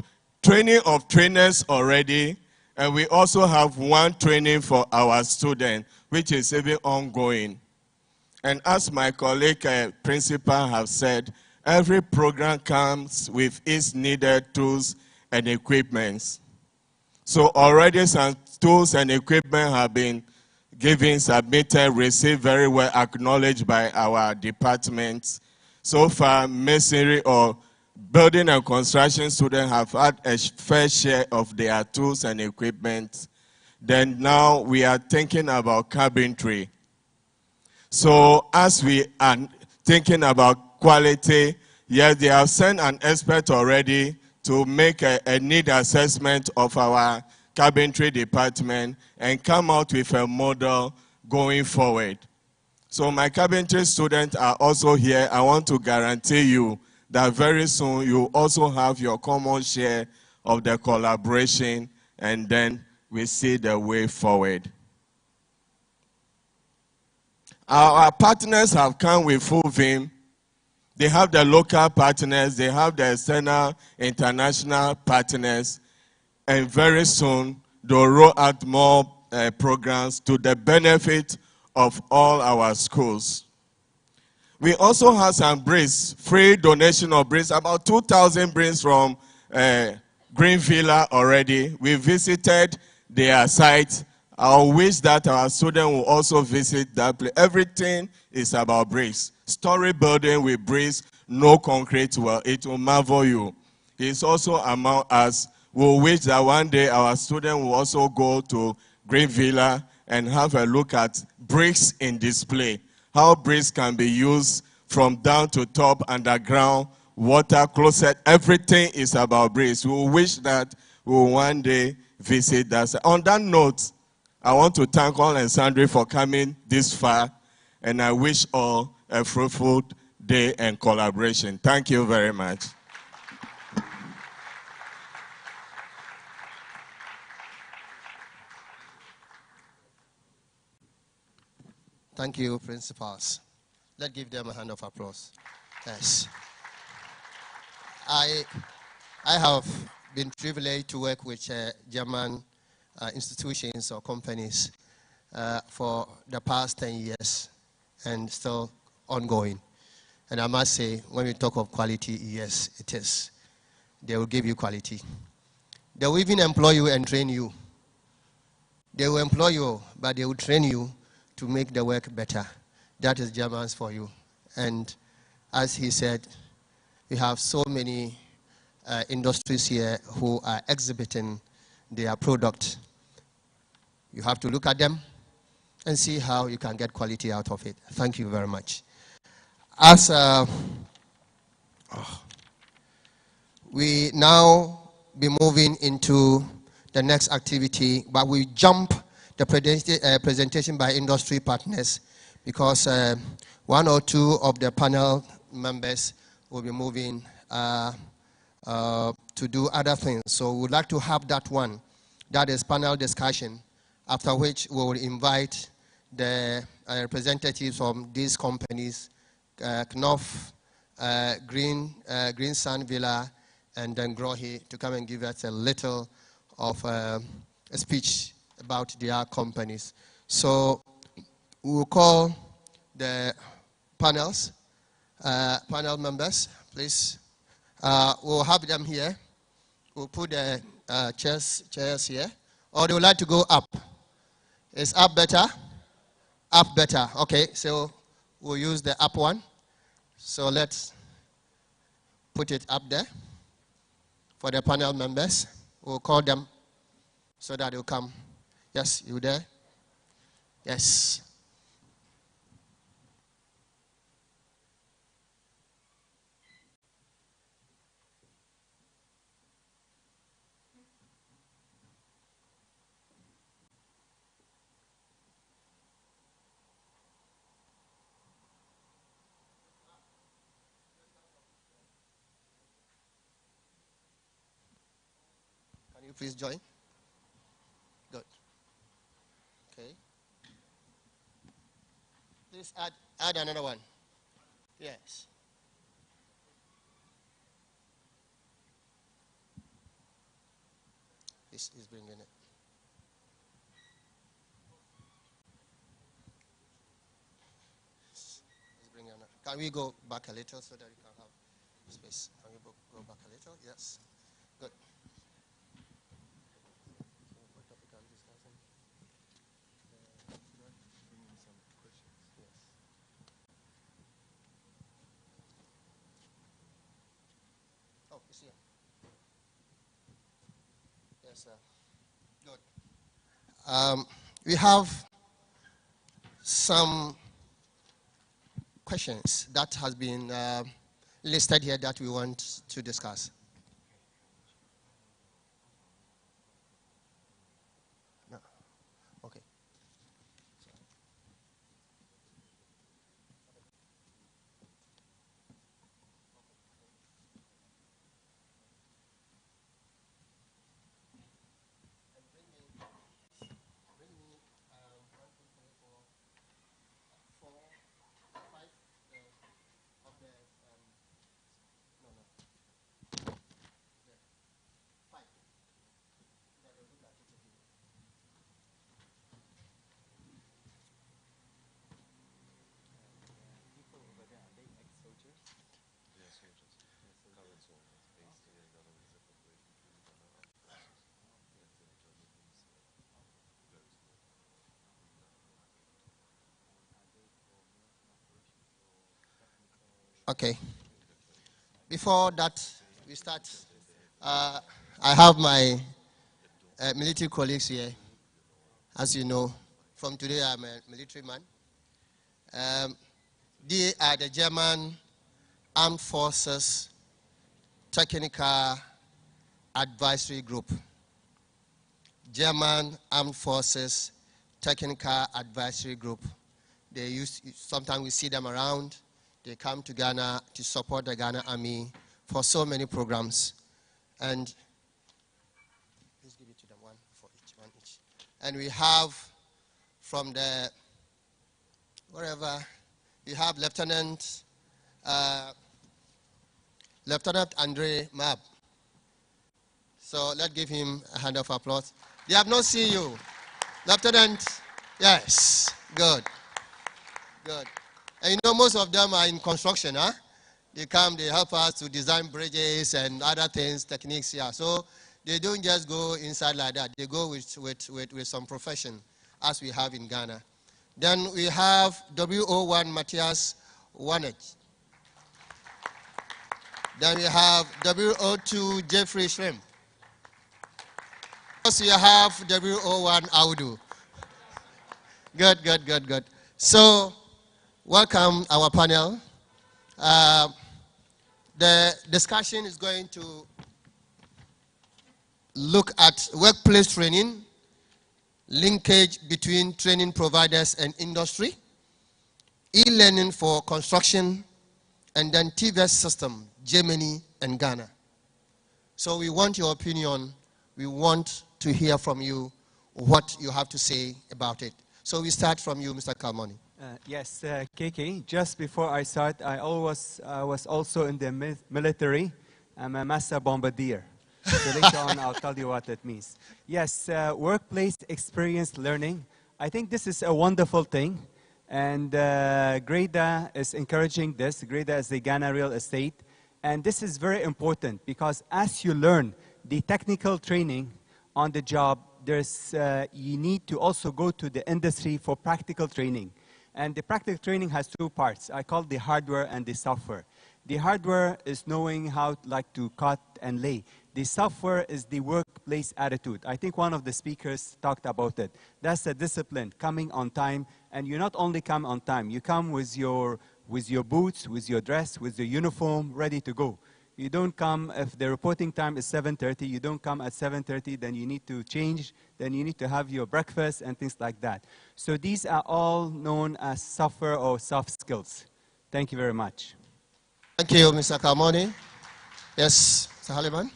trainers already, and we also have 1 training for our students, which is even ongoing. And as my colleague principal have said, every program comes with its needed tools and equipments. So already some tools and equipment have been given, submitted, received, very well acknowledged by our departments. So far, masonry or building and construction students have had a fair share of their tools and equipment. Then now we are thinking about carpentry. So as we are thinking about quality, yes, they have sent an expert already to make a need assessment of our carpentry department and come out with a model going forward. So my carpentry students are also here. I want to guarantee you that very soon you also have your common share of the collaboration, and then we see the way forward. Our partners have come with full vim. They have the local partners, they have the external international partners, and very soon they'll roll out more programs to the benefit of all our schools. We also have some bricks, free donation of bricks, about 2,000 bricks from Green Villa already. We visited their site. I wish that our students will also visit that place. Everything is about bricks. Story building with bricks, no concrete well. It will marvel you. It's also among us. We wish that one day our students will also go to Green Villa and have a look at bricks in display. How bricks can be used from down to top, underground, water, closet, everything is about breeze. We wish that we will one day visit that. On that note, I want to thank all and sundry for coming this far, and I wish all a fruitful day and collaboration. Thank you very much. Thank you, principals. Let's give them a hand of applause. Yes. I have been privileged to work with German institutions or companies for the past 10 years and still ongoing. And I must say, when we talk of quality, yes, it is. They will give you quality. They will even employ you and train you. They will employ you, but they will train you to make the work better. That is Germans for you. And as he said, we have so many industries here who are exhibiting their product. You have to look at them and see how you can get quality out of it. Thank you very much. As we now be moving into the next activity, but we jump the presentation by industry partners because one or two of the panel members will be moving to do other things. So we would like to have that one, that is panel discussion, after which we will invite the representatives from these companies, Knopf, Green Sun Villa, and then Grohe, to come and give us a little of a speech about their companies. So we will call the panel members, please. We'll have them here. We'll put the chairs here. Or they would like to go up. Is up better? Up better. Okay, so we'll use the up one. So let's put it up there for the panel members. We'll call them so that they'll come. Yes, you there? Yes. Can you please join? Good. Okay. Please add another one. Yes. This is bringing it. Can we go back a little so that we can have space? Can we go back a little? Yes. Good. Oh, it's here. Yes, sir. Good. We have some questions that has been listed here that we want to discuss. No. Okay. Okay. Before that, we start. I have my military colleagues here. As you know, from today I'm a military man. They are the German Armed Forces Technical Advisory Group. German Armed Forces Technical Advisory Group. Sometimes we see them around. They come to Ghana to support the Ghana Army for so many programs. And please give it to them one each. And we have from the, wherever, we have Lieutenant Andre Mab. So let's give him a hand of applause. They have not seen you. Lieutenant, yes, good. Good. And you know, most of them are in construction, huh? They come, they help us to design bridges and other things, techniques, yeah. So they don't just go inside like that. They go with some profession, as we have in Ghana. Then we have WO1 Matthias Wanet. Then we have WO2 Jeffrey Shrimp. Also, you have WO1 Audu. Good. So, welcome our panel. The discussion is going to look at workplace training, linkage between training providers and industry, e-learning for construction, and then TVET system, Germany and Ghana. So we want your opinion. We want to hear from you what you have to say about it. So we start from you, Mr. Kalmoni. Yes, KK, just before I start, I was also in the military. I'm a master bombardier. So later on, I'll tell you what that means. Yes, workplace experience learning. I think this is a wonderful thing. And GREDA is encouraging this. GREDA is the Ghana Real Estate. And this is very important because as you learn the technical training on the job, you need to also go to the industry for practical training. And the practical training has two parts. I call the hardware and the software. The hardware is knowing how to cut and lay. The software is the workplace attitude. I think one of the speakers talked about it. That's the discipline, coming on time. And you not only come on time, you come with your boots, with your dress, with your uniform, ready to go. You don't come, if the reporting time is 7:30, you don't come at 7:30, then you need to change, then you need to have your breakfast and things like that. So these are all known as software or soft skills. Thank you very much. Thank you, Mr. Kalmoni. Yes, Mr. Halliman.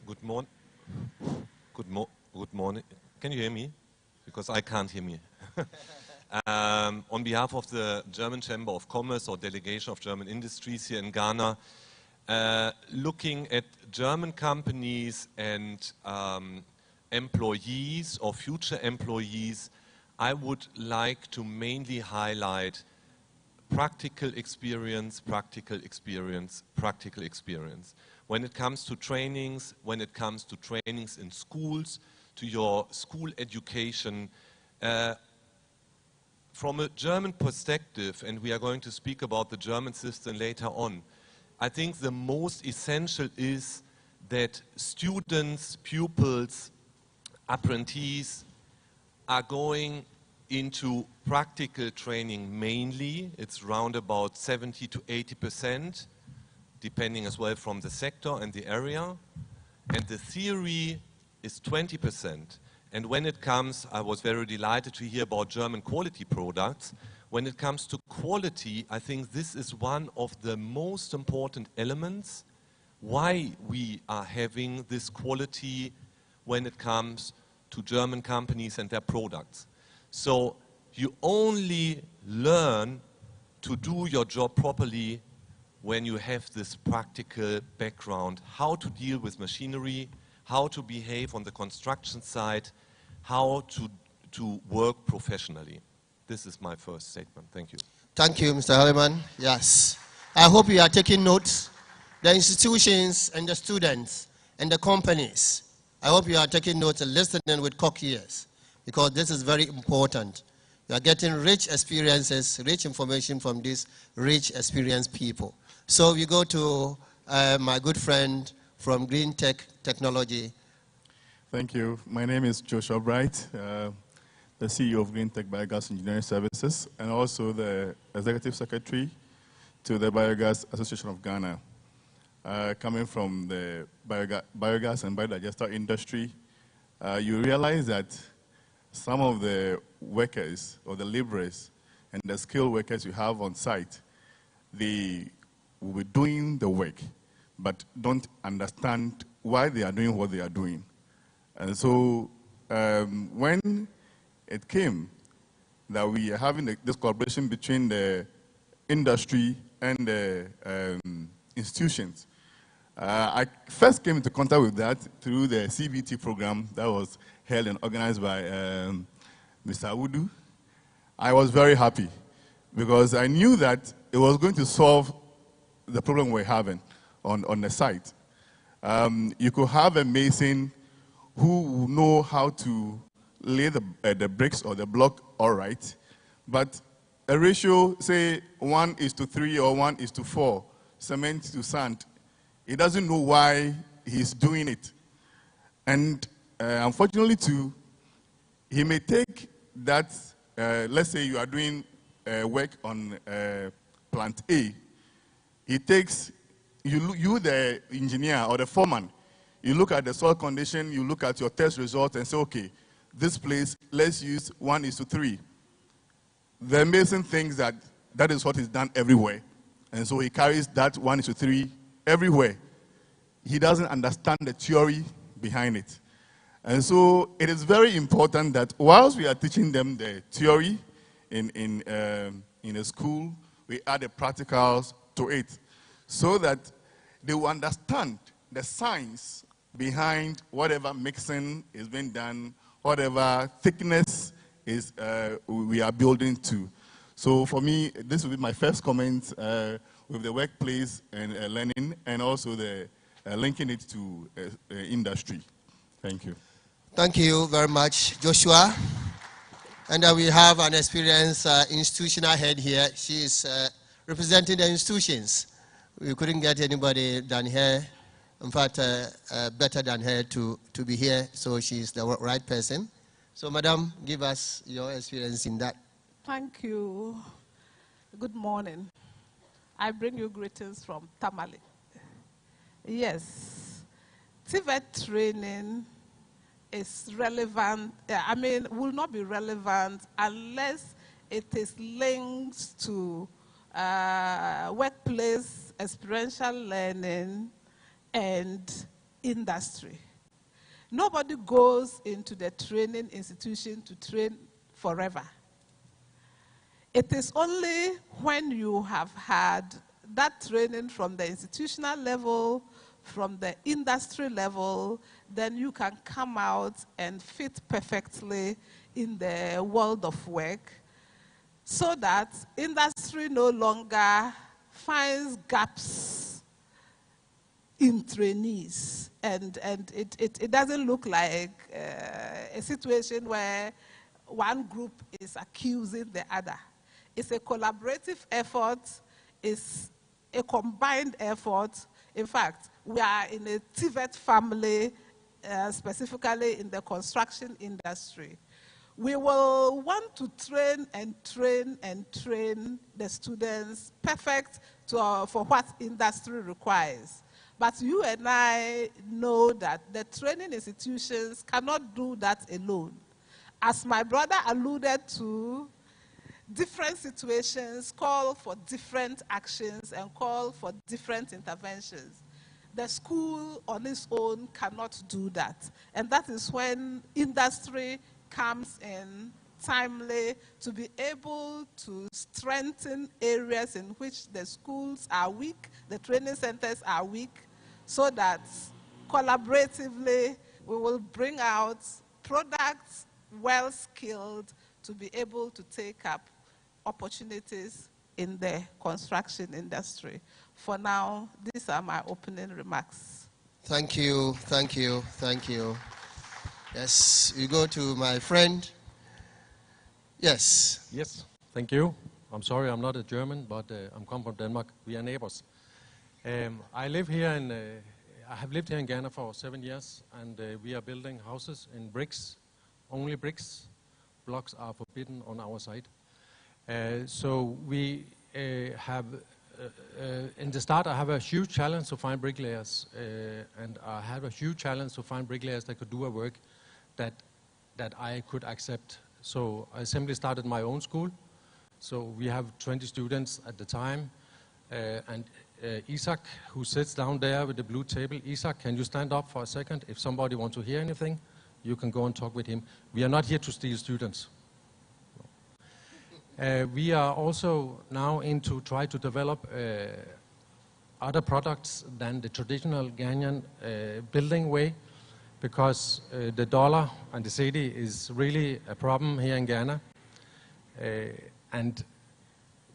Good morning. Good morning. Can you hear me? Because I can't hear me. On behalf of the German Chamber of Commerce or Delegation of German Industries here in Ghana, looking at German companies and employees or future employees, I would like to mainly highlight practical experience, practical experience, practical experience. When it comes to trainings, when it comes to trainings in schools, to your school education, from a German perspective, and we are going to speak about the German system later on, I think the most essential is that students, pupils, apprentices are going into practical training mainly. It's round about 70 to 80%, depending as well from the sector and the area. And the theory is 20%. And when it comes, I was very delighted to hear about German quality products. When it comes to quality, I think this is one of the most important elements why we are having this quality when it comes to German companies and their products. So you only learn to do your job properly when you have this practical background, how to deal with machinery, how to behave on the construction site, how to work professionally. This is my first statement. Thank you. Thank you, Mr. Halliman. Yes. I hope you are taking notes. The institutions and the students and the companies, I hope you are taking notes and listening with cock ears, because this is very important. You are getting rich experiences, rich information from these rich, experienced people. So we go to my good friend from Green Tech Technology. Thank you. My name is Joshua Bright. the CEO of Green Tech Biogas Engineering Services, and also the Executive Secretary to the Biogas Association of Ghana. Coming from the biogas and biodigester industry, you realize that some of the workers or the laborers and the skilled workers you have on site, they will be doing the work, but don't understand why they are doing what they are doing. And so when it came that we are having this collaboration between the industry and the institutions, I first came into contact with that through the CVT program that was held and organized by Mr. Awudu. I was very happy because I knew that it was going to solve the problem we're having on the site. You could have a mason who know how to lay the bricks or the block all right, but a ratio, say 1:3 or 1:4, cement to sand, he doesn't know why he's doing it. And unfortunately too, he may take that, let's say you are doing work on plant A. He takes, you the engineer or the foreman, you look at the soil condition, you look at your test result and say, okay, this place, let's use 1:3. The mason thinks that that is what is done everywhere. And so he carries that 1:3 everywhere. He doesn't understand the theory behind it. And so it is very important that whilst we are teaching them the theory in a school, we add the practicals to it so that they will understand the science behind whatever mixing is being done, whatever thickness is we are building to. So for me, this will be my first comment with the workplace and learning, and also the linking it to industry. Thank you. Thank you very much, Joshua. And we have an experienced institutional head here. She is representing the institutions. We couldn't get anybody than her, in fact, better than her to be here, so she's the right person. So, Madam, give us your experience in that. Thank you. Good morning. I bring you greetings from Tamale. Yes, TVET training is relevant, will not be relevant unless it is linked to workplace experiential learning and industry. Nobody goes into the training institution to train forever. It is only when you have had that training from the institutional level, from the industry level, then you can come out and fit perfectly in the world of work so that industry no longer finds gaps in trainees. And it doesn't look like a situation where one group is accusing the other. It's a collaborative effort, it's a combined effort. In fact, we are in a TVET family, specifically in the construction industry. We will want to train and train and train the students perfect for what industry requires. But you and I know that the training institutions cannot do that alone. As my brother alluded to, different situations call for different actions and call for different interventions. The school on its own cannot do that. And that is when industry comes in timely to be able to strengthen areas in which the schools are weak, the training centers are weak, so that collaboratively we will bring out products well-skilled to be able to take up opportunities in the construction industry. For now, these are my opening remarks. Thank you, thank you, thank you. Yes, we go to my friend. Yes. Yes, thank you. I'm sorry, I'm not a German, but I'm come from Denmark. We are neighbors. I live here in, I have lived here in Ghana for 7 years, and we are building houses in bricks, only bricks, blocks are forbidden on our site. So we have, in the start, I have a huge challenge to find bricklayers, and I have a huge challenge to find bricklayers that could do a work that I could accept. So I simply started my own school. So we have 20 students at the time, and Isaac, who sits down there with the blue table. Isaac, can you stand up for a second? If somebody wants to hear anything, you can go and talk with him. We are not here to steal students. We are also now into try to develop other products than the traditional Ghanaian building way, because the dollar and the cedi is really a problem here in Ghana. And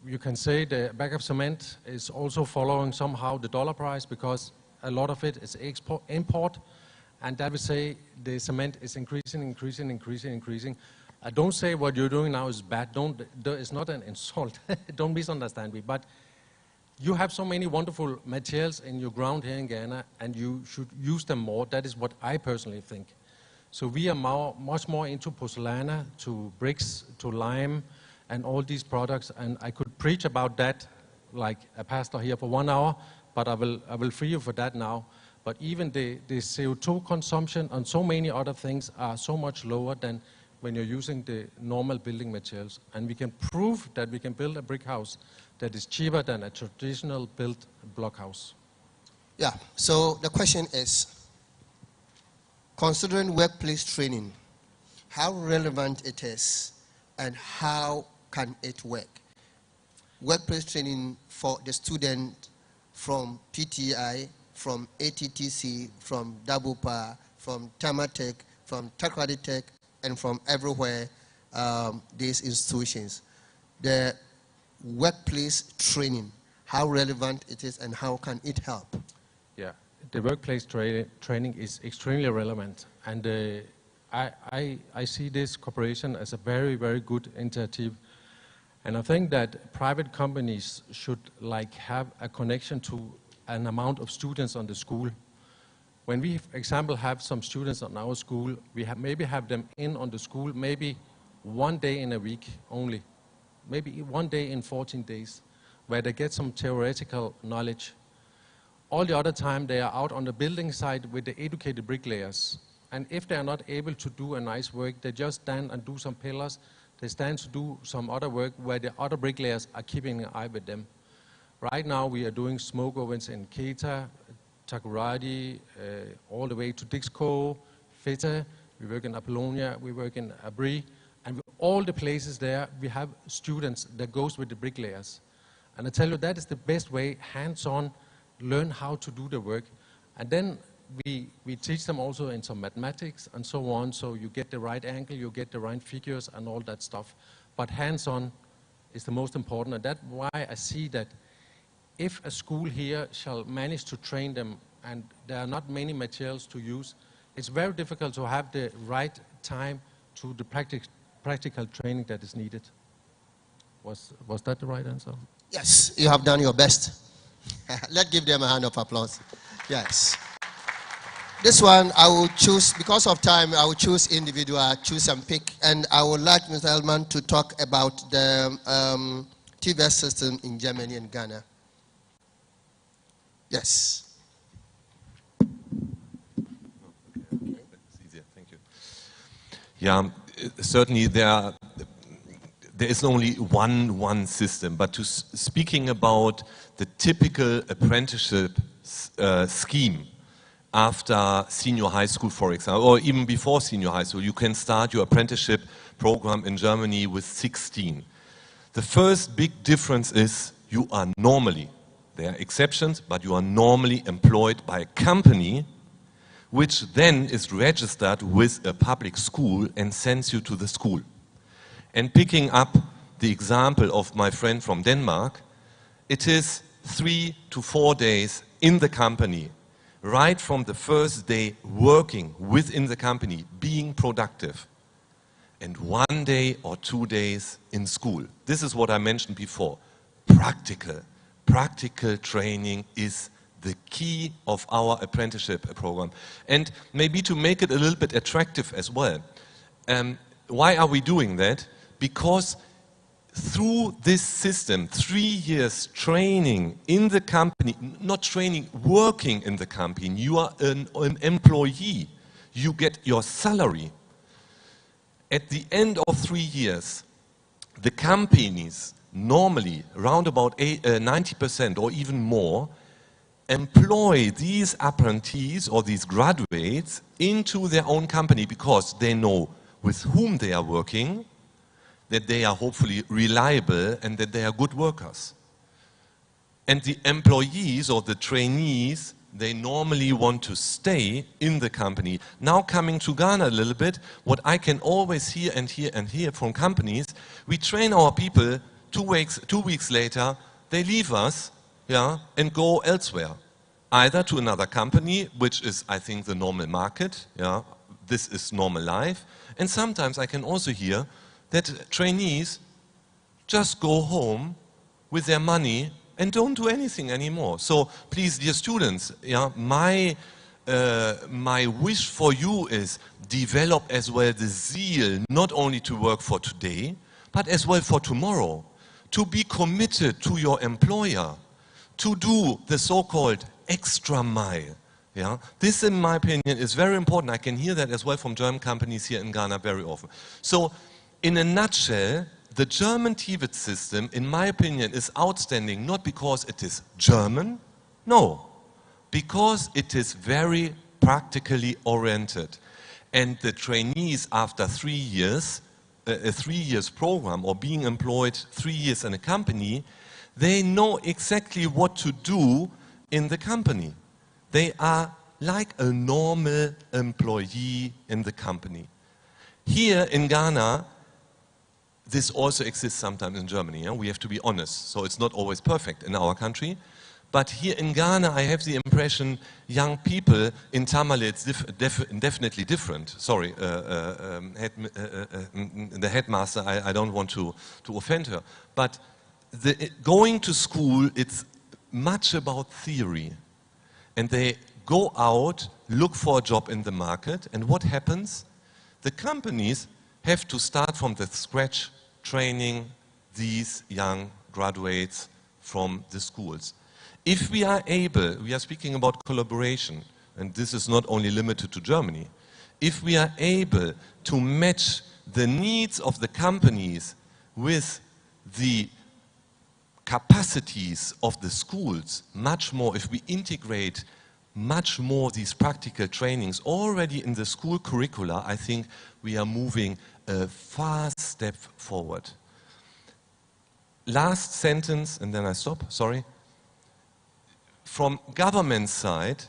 you can say the bag of cement is also following somehow the dollar price, because a lot of it is import, and that would say the cement is increasing. I don't say what you're doing now is bad. It's not an insult. Don't misunderstand me. But you have so many wonderful materials in your ground here in Ghana, and you should use them more. That is what I personally think. So we are much more into porcelana, to bricks, to lime, and all these products. And I could preach about that like a pastor here for 1 hour, but I will free you for that now. But even the CO2 consumption and so many other things are so much lower than when you're using the normal building materials. And we can prove that we can build a brick house that is cheaper than a traditional built block house. Yeah, so the question is, considering workplace training, how relevant it is and how can it work? Workplace training for the student from PTI, from ATTC, from Dabupa, from Tamatech, from Takraditech, and from everywhere, these institutions. The workplace training, how relevant it is and how can it help? Yeah, the workplace training is extremely relevant, and I see this cooperation as a very, very good initiative. And I think that private companies should have a connection to an amount of students on the school. When we, for example, have some students on our school, we maybe have them in on the school maybe 1 day in a week only, maybe 1 day in 14 days, where they get some theoretical knowledge. All the other time they are out on the building site with the educated bricklayers. And if they are not able to do a nice work, they just stand and do some pillars. They stand to do some other work where the other bricklayers are keeping an eye with them. Right now we are doing smoke ovens in Keita, Takoradi, all the way to Dixco, Feta. We work in Apollonia, we work in Abri, and all the places there we have students that goes with the bricklayers. And I tell you, that is the best way, hands-on, learn how to do the work. And then we teach them also in some mathematics and so on, so you get the right angle, you get the right figures and all that stuff. But hands-on is the most important, and that's why I see that if a school here shall manage to train them, and there are not many materials to use, it's very difficult to have the right time to the practical training that is needed. Was that the right answer? Yes, you have done your best. Let's give them a hand of applause. Yes. This one I will choose, because of time, I will choose individual, choose and pick, and I would like Mr. Elman to talk about the TVET system in Germany and Ghana. Yes. Thank you. Yeah, certainly there is only one system, but speaking about the typical apprenticeship scheme after senior high school, for example, or even before senior high school, you can start your apprenticeship program in Germany with 16. The first big difference is you are normally, there are exceptions, but you are normally employed by a company which then is registered with a public school and sends you to the school. And picking up the example of my friend from Denmark, it is 3 to 4 days in the company, right from the first day working within the company, being productive, and 1 day or 2 days in school. This is what I mentioned before, practical. Practical training is the key of our apprenticeship program. And maybe to make it a little bit attractive as well, Why are we doing that? Because through this system, 3 years training in the company, not training, working in the company, you are an employee, you get your salary. At the end of 3 years, the companies normally, around about 90% or even more, employ these apprentices or these graduates into their own company because they know with whom they are working, that they are hopefully reliable and that they are good workers. And the employees or the trainees, they normally want to stay in the company. Now coming to Ghana a little bit, what I can always hear and hear and hear from companies, we train our people, 2 weeks later, they leave us, yeah, and go elsewhere. Either to another company, which is, I think, the normal market, yeah, this is normal life. And sometimes I can also hear that trainees just go home with their money and don't do anything anymore. So please, dear students, yeah, my wish for you is develop as well the zeal, not only to work for today, but as well for tomorrow. To be committed to your employer, to do the so-called extra mile. Yeah? This, in my opinion, is very important. I can hear that as well from German companies here in Ghana very often. So, in a nutshell, the German TVET system, in my opinion, is outstanding, not because it is German, no, because it is very practically oriented. And the trainees, after 3 years, a 3 years program, or being employed 3 years in a company, they know exactly what to do in the company. They are like a normal employee in the company. Here in Ghana, this also exists sometimes in Germany. Yeah? We have to be honest. So it's not always perfect in our country. But here in Ghana, I have the impression young people, in Tamale it's definitely different. Sorry, the headmaster, I don't want to offend her. But going to school, it's much about theory. And they go out, look for a job in the market, and what happens? The companies have to start from the scratch training these young graduates from the schools. If we are able, we are speaking about collaboration, and this is not only limited to Germany, if we are able to match the needs of the companies with the capacities of the schools much more, if we integrate much more these practical trainings already in the school curricula, I think we are moving a fast step forward. Last sentence, and then I stop, sorry. From government side,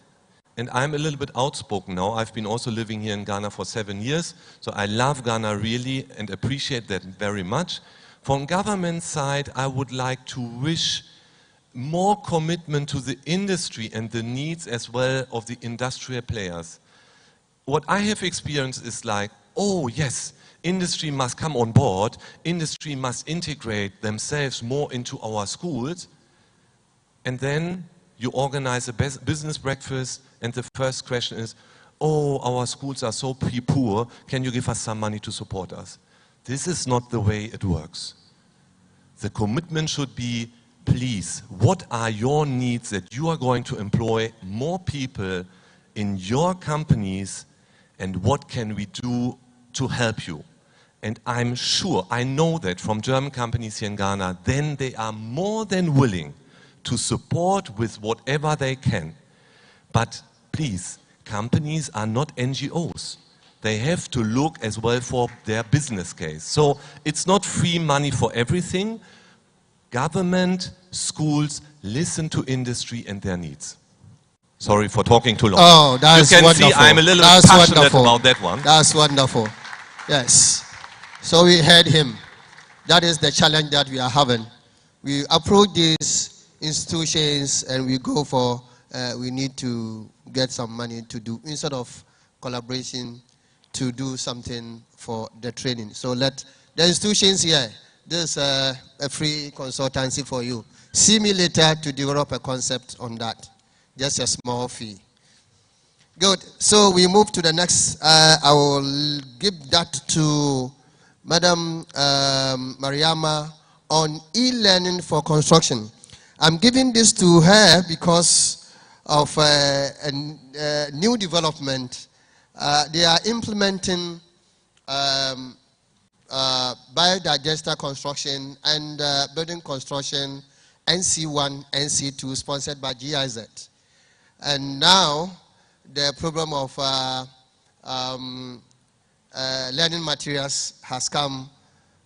and I'm a little bit outspoken now, I've been also living here in Ghana for 7 years, so I love Ghana really and appreciate that very much. From government side, I would like to wish more commitment to the industry and the needs as well of the industrial players. What I have experienced is like, oh yes, industry must come on board, industry must integrate themselves more into our schools, and then you organize a business breakfast and the first question is, oh, our schools are so poor, can you give us some money to support us? This is not the way it works. The commitment should be, please, what are your needs that you are going to employ more people in your companies, and what can we do to help you? And I'm sure, I know that from German companies here in Ghana, then they are more than willing to support with whatever they can. But please, companies are not NGOs. They have to look as well for their business case. So it's not free money for everything. Government, schools, listen to industry and their needs. Sorry for talking too long. Oh, that's you can wonderful. see I'm a little passionate about that one. That's wonderful. Yes. So we heard him. That is the challenge that we are having. We approach these institutions and we go for, we need to get some money to do, instead of collaboration, to do something for the training. So let the institutions here, there's a free consultancy for you. See me later to develop a concept on that. Just a small fee. Good. So we move to the next. I will give that to Madam Mariama, on e-learning for construction. I'm giving this to her because of a new development. They are implementing biodigester construction and building construction NC1, NC2, sponsored by GIZ. And now the problem of learning materials has come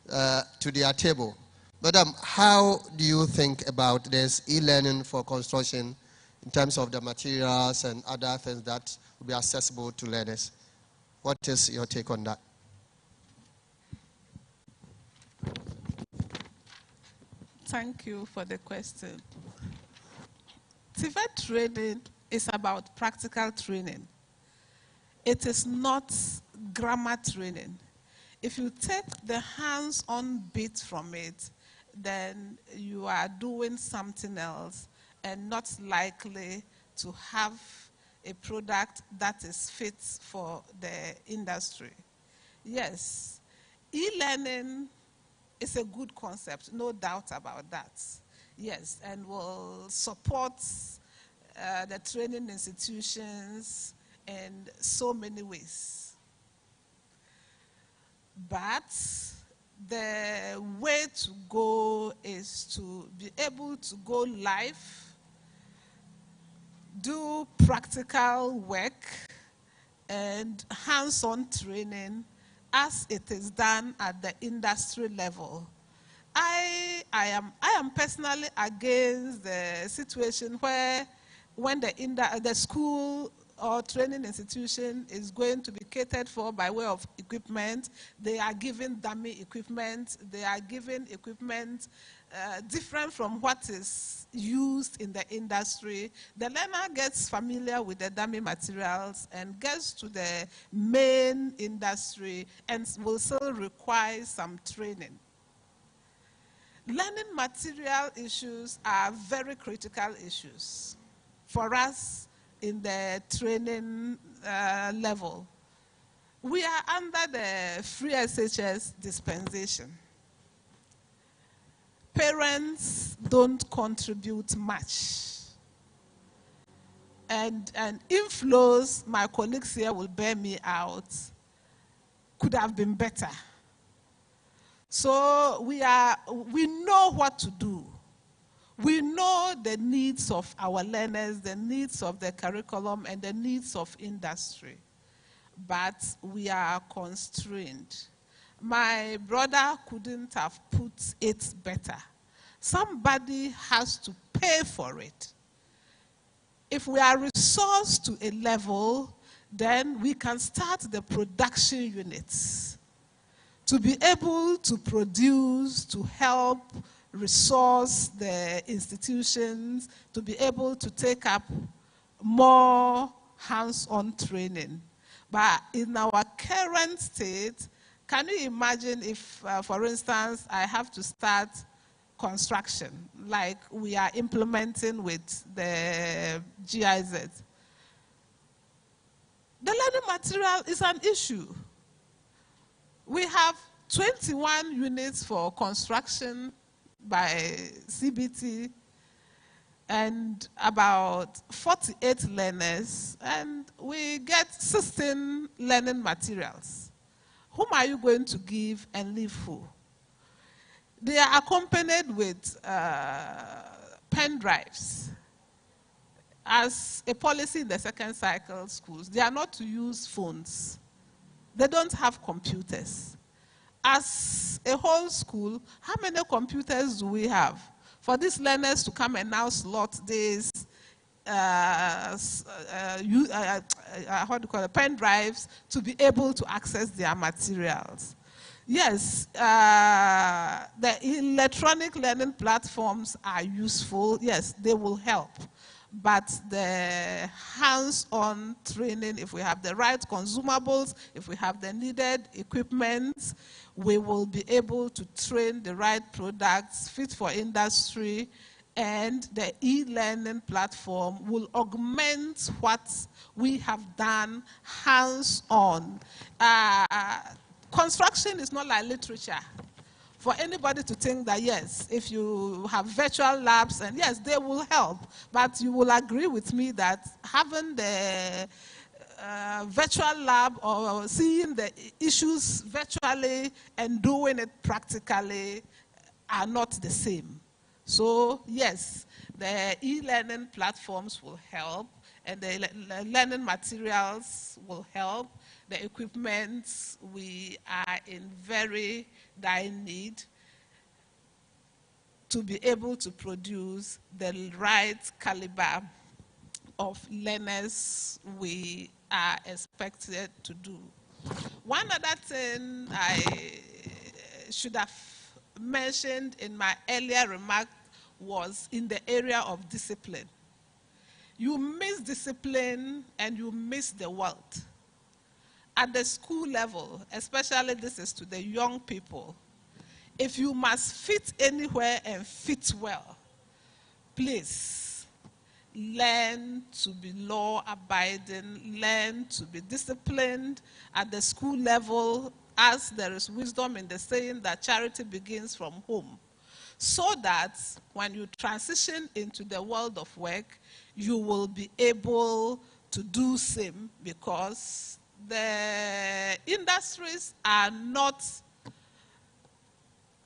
to their table. Madam, how do you think about this e-learning for construction in terms of the materials and other things that will be accessible to learners? What is your take on that? Thank you for the question. TVET training is about practical training. It is not grammar training. If you take the hands-on bit from it, then you are doing something else and not likely to have a product that is fit for the industry. Yes, e-learning is a good concept, no doubt about that. Yes, and will support the training institutions in so many ways. But the way to go is to be able to go live, do practical work and hands-on training as it is done at the industry level. I am personally against the situation where when the school or training institution is going to be catered for by way of equipment, they are given dummy equipment, they are given equipment different from what is used in the industry. The learner gets familiar with the dummy materials and gets to the main industry and will still require some training. Learning material issues are very critical issues for us in the training level. We are under the free SHS dispensation. Parents don't contribute much. And inflows, my colleagues here will bear me out, could have been better. So we know what to do. We know the needs of our learners, the needs of the curriculum, and the needs of industry. But we are constrained. My brother couldn't have put it better. Somebody has to pay for it. If we are resourced to a level, then we can start the production units to be able to produce, to help resource the institutions, to be able to take up more hands-on training. But in our current state, can you imagine if, for instance, I have to start construction, like we are implementing with the GIZ? The learning material is an issue. We have 21 units for construction by CBT and about 48 learners, and we get 16 learning materials. Whom are you going to give and leave who? They are accompanied with pen drives. As a policy in the second cycle schools, they are not to use phones. They don't have computers. As a whole school, how many computers do we have? For these learners to come and now slot these pen drives to be able to access their materials. Yes, the electronic learning platforms are useful. Yes, they will help. But the hands-on training, if we have the right consumables, if we have the needed equipment, we will be able to train the right products fit for industry, and the e-learning platform will augment what we have done hands-on. construction is not like literature. For anybody to think that, yes, if you have virtual labs, and yes, they will help, but you will agree with me that having the virtual lab or seeing the issues virtually and doing it practically are not the same. So yes, the e-learning platforms will help, and the learning materials will help. The equipment, we are in very dire need to be able to produce the right caliber of learners we are expected to do. One other thing I should have mentioned in my earlier remark was in the area of discipline. You miss discipline and you miss the world. At the school level, especially this is to the young people, if you must fit anywhere and fit well, please learn to be law-abiding, learn to be disciplined at the school level, as there is wisdom in the saying that charity begins from home, so that when you transition into the world of work, you will be able to do same, because the industries are not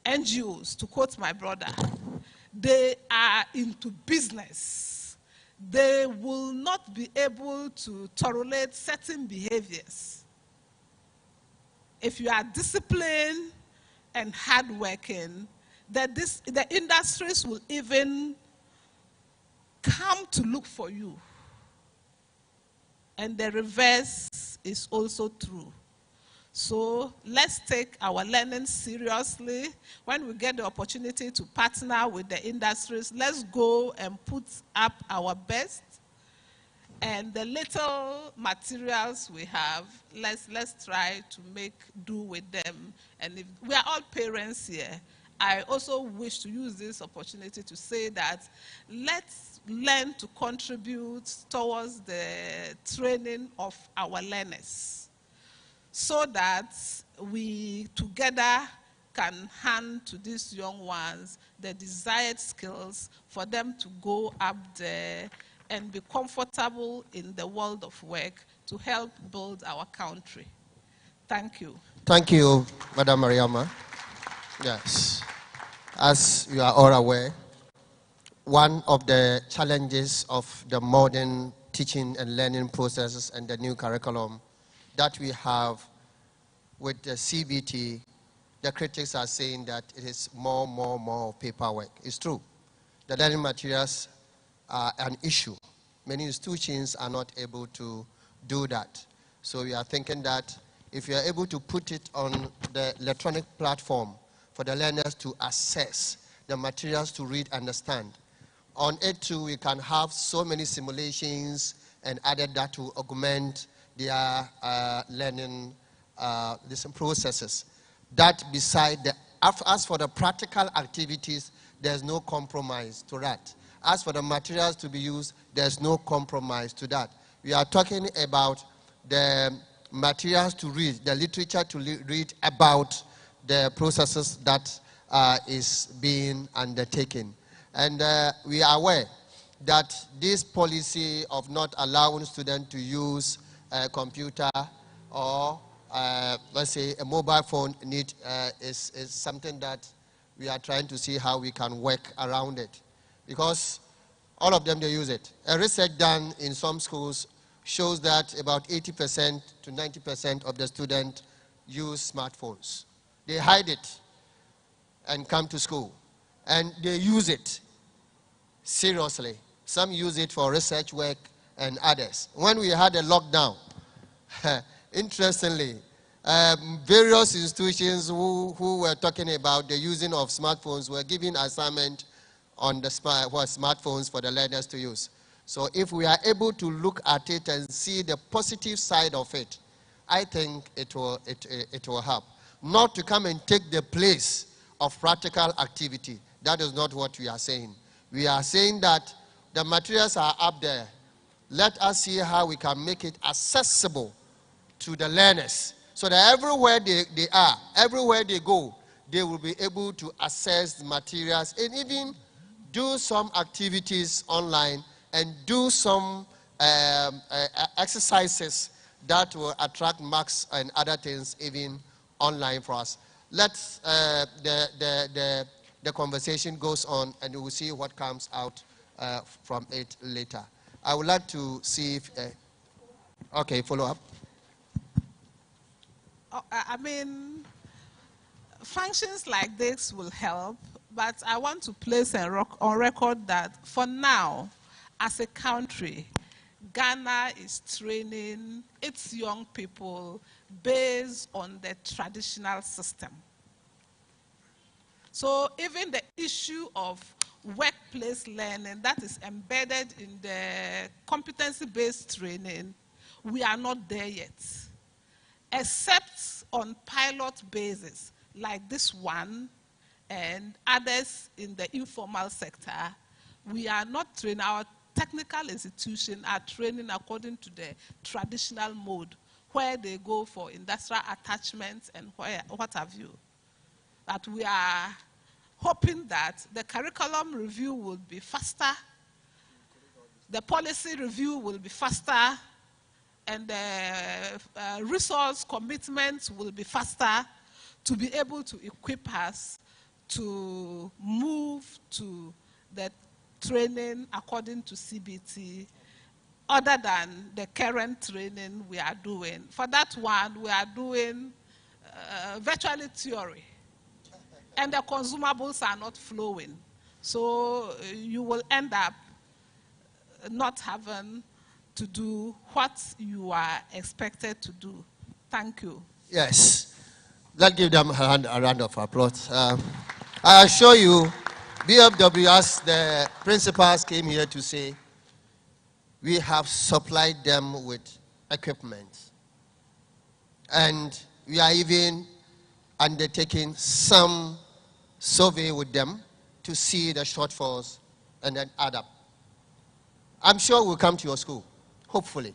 NGOs, to quote my brother. They are into business. They will not be able to tolerate certain behaviors. If you are disciplined and hardworking, the industries will even come to look for you. And the reverse is also true. So let's take our learning seriously. When we get the opportunity to partner with the industries, let's go and put up our best. And the little materials we have, let's try to make do with them. And if we are all parents here, I also wish to use this opportunity to say that let's learn to contribute towards the training of our learners, so that we together can hand to these young ones the desired skills for them to go up there and be comfortable in the world of work to help build our country. Thank you. Thank you, Madam Mariama. Yes. As you are all aware, one of the challenges of the modern teaching and learning processes and the new curriculum that we have with the CBT, the critics are saying that it is more paperwork. It's true. The learning materials are an issue. Many institutions are not able to do that. So we are thinking that if you are able to put it on the electronic platform for the learners to access the materials to read, understand. On it too, we can have so many simulations and added that to augment their learning processes. That beside as for the practical activities, there's no compromise to that. As for the materials to be used, there's no compromise to that. We are talking about the materials to read, the literature to read about the processes that is being undertaken. And we are aware that this policy of not allowing students to use a computer or let's say a mobile phone is something that we are trying to see how we can work around it, because all of them, they use it. A research done in some schools shows that about 80% to 90% of the students use smartphones. They hide it and come to school, and they use it seriously. Some use it for research work and others. When we had a lockdown, interestingly, various institutions who were talking about the using of smartphones were giving assignment on the smartphones for the learners to use. So if we are able to look at it and see the positive side of it, I think it will help. Not to come and take the place of practical activity. That is not what we are saying. We are saying that the materials are up there. Let us see how we can make it accessible to the learners, so so that everywhere they are, everywhere they go, they will be able to access the materials and even do some activities online and do some exercises that will attract marks and other things even online for us. Let's the conversation goes on, and we will see what comes out from it later. I would like to see if okay, follow up. I mean, functions like this will help, but I want to place on record that for now, as a country, Ghana is training its young people based on the traditional system. So even the issue of workplace learning that is embedded in the competency-based training, we are not there yet. Except on pilot basis, like this one and others in the informal sector, we are not training. Our technical institutions are training according to the traditional mode, where they go for industrial attachments and what have you. That we are hoping that the curriculum review will be faster, the policy review will be faster, and the resource commitments will be faster to be able to equip us to move to the training according to CBT, other than the current training we are doing. For that one, we are doing virtually theory, and the consumables are not flowing. So you will end up not having to do what you are expected to do. Thank you. Yes. Let's give them a round of applause. I assure you, BFW, as the principals came here to say, we have supplied them with equipment. And we are even undertaking some survey with them to see the shortfalls and then add up. I'm sure we'll come to your school, hopefully.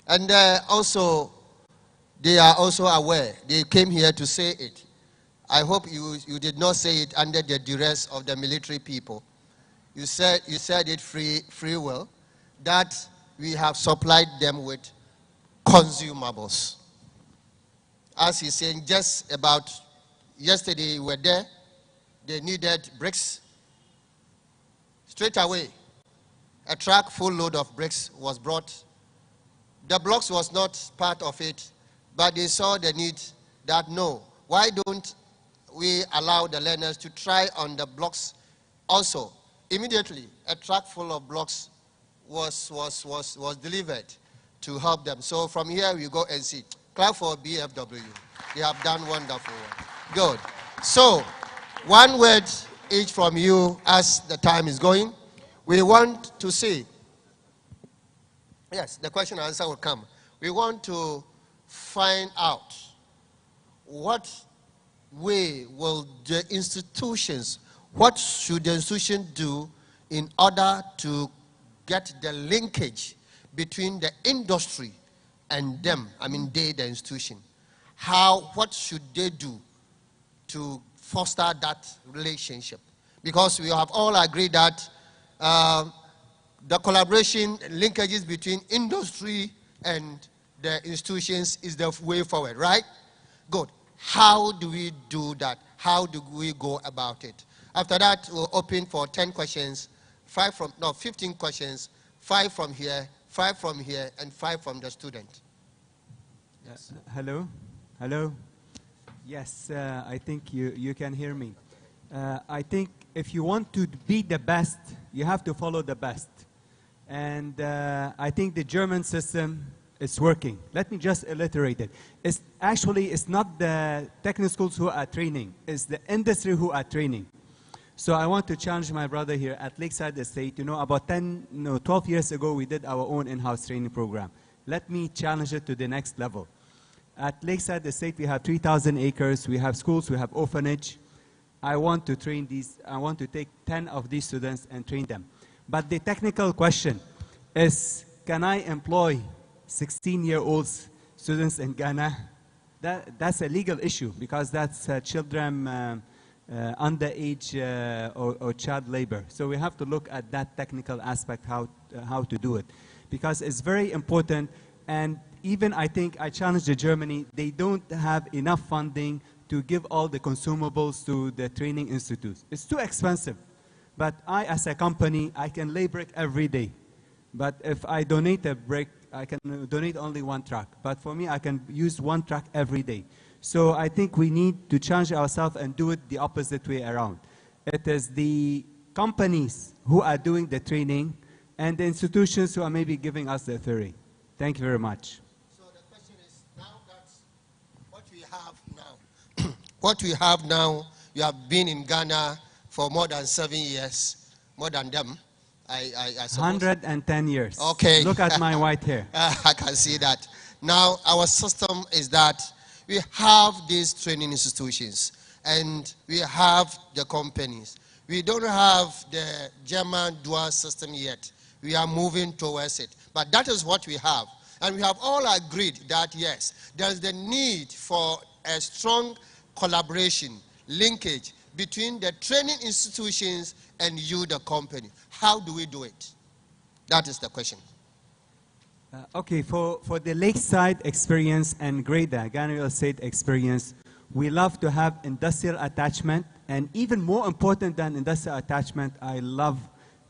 And also, they are also aware. They came here to say it. I hope you did not say it under the duress of the military people. You said it free will, that we have supplied them with consumables. As he's saying, just about yesterday we were there, they needed bricks. Straight away, a truck full load of bricks was brought. The blocks was not part of it, but they saw the need that no, why don't we allow the learners to try on the blocks also? Immediately, a truck full of blocks was delivered to help them. So from here we go and see. Clap for BFW. They have done wonderful work. Good. So, one word each from you as the time is going. We want to see. Yes, the question and answer will come. We want to find out what way will the institutions, what should the institution do in order to get the linkage between the industry and them, I mean they, the institution. What should they do to foster that relationship? Because we have all agreed that the collaboration linkages between industry and the institutions is the way forward, right? Good. How do we do that? How do we go about it? After that, we'll open for 10 questions, 15 questions, 5 from here, 5 from here, and 5 from the student. Yes. Hello? Hello? Yes, I think you can hear me. I think if you want to be the best, you have to follow the best. And I think the German system is working. Let me just iterate it. It's not the technical schools who are training. It's the industry who are training. So I want to challenge my brother here at Lakeside Estate. You know, about 12 years ago, we did our own in-house training program. Let me challenge it to the next level. At Lakeside Estate, we have 3,000 acres. We have schools. We have orphanage. I want to train these. I want to take 10 of these students and train them. But the technical question is, can I employ 16-year-old students in Ghana that's a legal issue because that's children underage or child labor. So we have to look at that technical aspect, how to do it, because it's very important. And even I think I challenge Germany, they don't have enough funding to give all the consumables to the training institutes. It's too expensive. But I, as a company, I can lay brick every day. But if I donate a brick, I can donate only one truck. But for me, I can use one truck every day. So I think we need to challenge ourselves and do it the opposite way around. It is the companies who are doing the training and the institutions who are maybe giving us the theory. Thank you very much. So the question is, now that's what we have now. What we have now, you have been in Ghana for more than 7 years, more than them. I suppose. 110 years. Okay. Look at my white hair. I can see that. Now, our system is that we have these training institutions and we have the companies. We don't have the German dual system yet. We are moving towards it. But that is what we have. And we have all agreed that, yes, there is the need for a strong collaboration, linkage between the training institutions and you, the company. How do we do it? That is the question. Okay, for the lakeside experience and Ghana Real Estate experience, we love to have industrial attachment, and even more important than industrial attachment, I love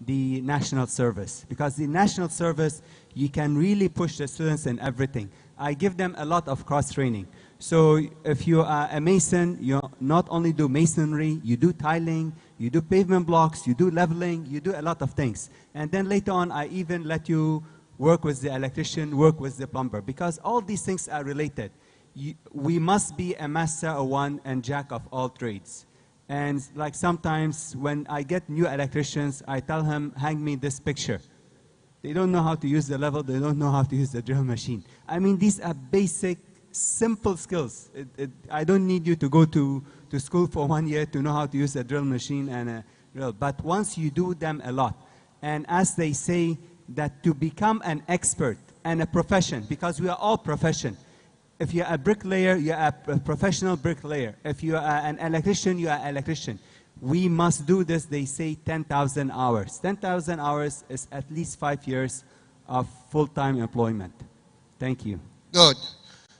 the national service, because the national service, you can really push the students in everything. I give them a lot of cross-training. So if you are a mason, you not only do masonry, you do tiling, you do pavement blocks, you do leveling, you do a lot of things. And then later on, I even let you work with the electrician, work with the plumber, because all these things are related. We must be a master of one and jack of all trades. And like sometimes when I get new electricians, I tell him, hang me this picture. They don't know how to use the level, they don't know how to use the drill machine. I mean, these are basic, simple skills. I don't need you to go to school for 1 year to know how to use a drill machine and a drill. But once you do them a lot, and as they say, that to become an expert and a profession, because we are all profession. If you're a bricklayer, you're a professional bricklayer. If you are an electrician, you are an electrician. We must do this, they say 10,000 hours. 10,000 hours is at least 5 years of full-time employment. Thank you. Good.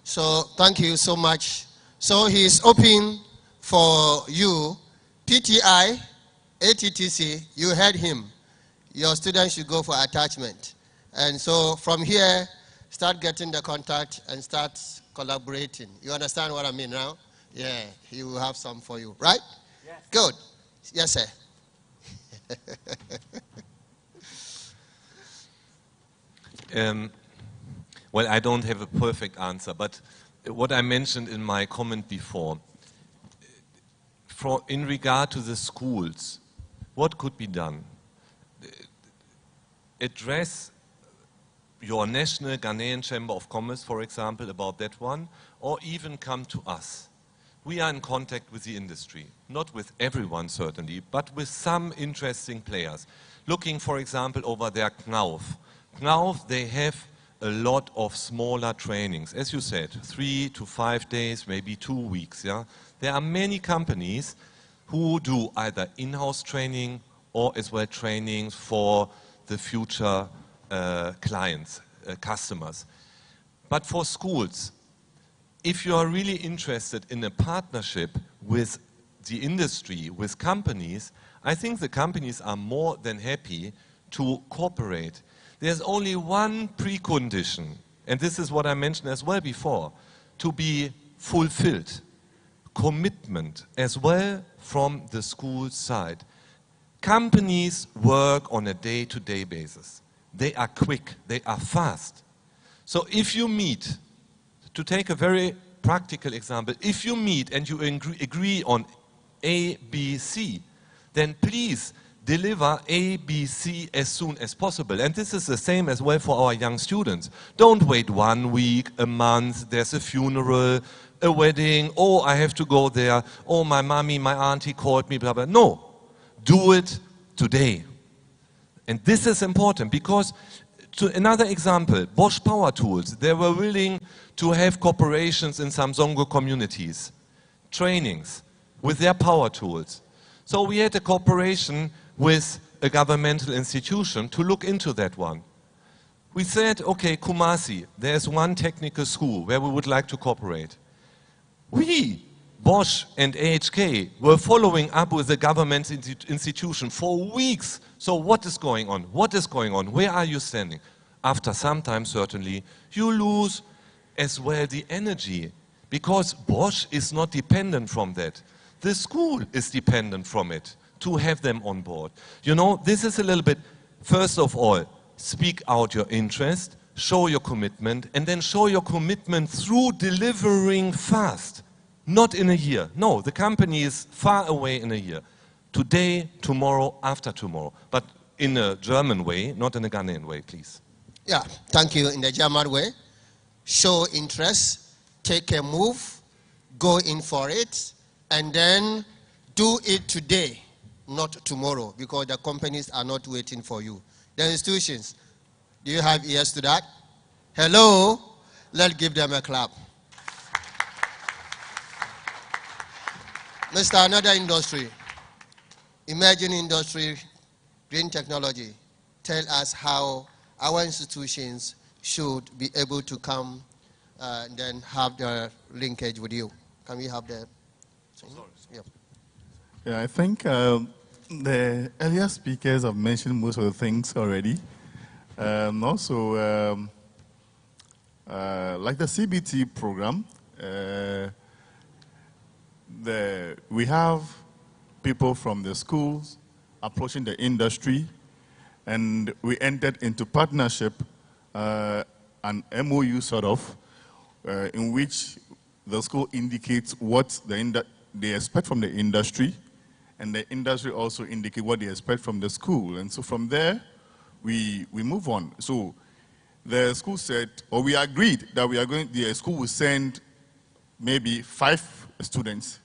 So thank you so much. So he's open for you. PTI, ATTC, you heard him. Your students should go for attachment. And so from here, start getting the contact and start collaborating. You understand what I mean now? Yeah, he will have some for you, right? Yes. Good. Yes, sir. Well, I don't have a perfect answer, but what I mentioned in my comment before, in regard to the schools, what could be done? Address your national Ghanaian Chamber of Commerce, for example, about that one, or even come to us. We are in contact with the industry, not with everyone certainly, but with some interesting players. Looking, for example, over there, Knauf. Knauf, they have a lot of smaller trainings. As you said, 3 to 5 days, maybe 2 weeks. Yeah? There are many companies who do either in-house training or as well trainings for the future clients, customers. But for schools, if you are really interested in a partnership with the industry, with companies, I think the companies are more than happy to cooperate. There's only one precondition, and this is what I mentioned as well before, to be fulfilled. Commitment as well from the school side. Companies work on a day-to-day basis. They are quick, they are fast. So if you meet, to take a very practical example, if you meet and you agree on A, B, C, then please deliver A, B, C as soon as possible. And this is the same as well for our young students. Don't wait 1 week, a month, there's a funeral, a wedding, oh, I have to go there, oh, my mommy, my auntie called me, blah, blah. No, do it today. And this is important because another example, Bosch Power Tools. They were willing to have corporations in Samsongo communities, trainings with their power tools. So we had a cooperation with a governmental institution to look into that one. We said, okay, Kumasi, there's one technical school where we would like to cooperate. We, Bosch and AHK, were following up with the government institution for weeks. So what is going on? What is going on? Where are you standing? After some time, certainly, you lose as well the energy, because Bosch is not dependent from that. The school is dependent from it to have them on board. You know, this is a little bit, first of all, speak out your interest, show your commitment, and then show your commitment through delivering fast. Not in a year. No, the company is far away in a year. Today, tomorrow, after tomorrow. But in a German way, not in a Ghanaian way, please. Yeah, thank you. In the German way, show interest, take a move, go in for it, and then do it today, not tomorrow, because the companies are not waiting for you. The institutions, do you have ears to that? Hello? Let's give them a clap. Mr. Another industry, emerging industry, green technology. Tell us how our institutions should be able to come and then have the linkage with you. Can we have the... Yeah. Yeah, I think the earlier speakers have mentioned most of the things already. Also, like the CBT program, we have people from the schools approaching the industry, and we entered into partnership, an MOU sort of, in which the school indicates what they expect from the industry, and the industry also indicate what they expect from the school. And so from there, we move on. So the school said, or we agreed that the school will send maybe 5 students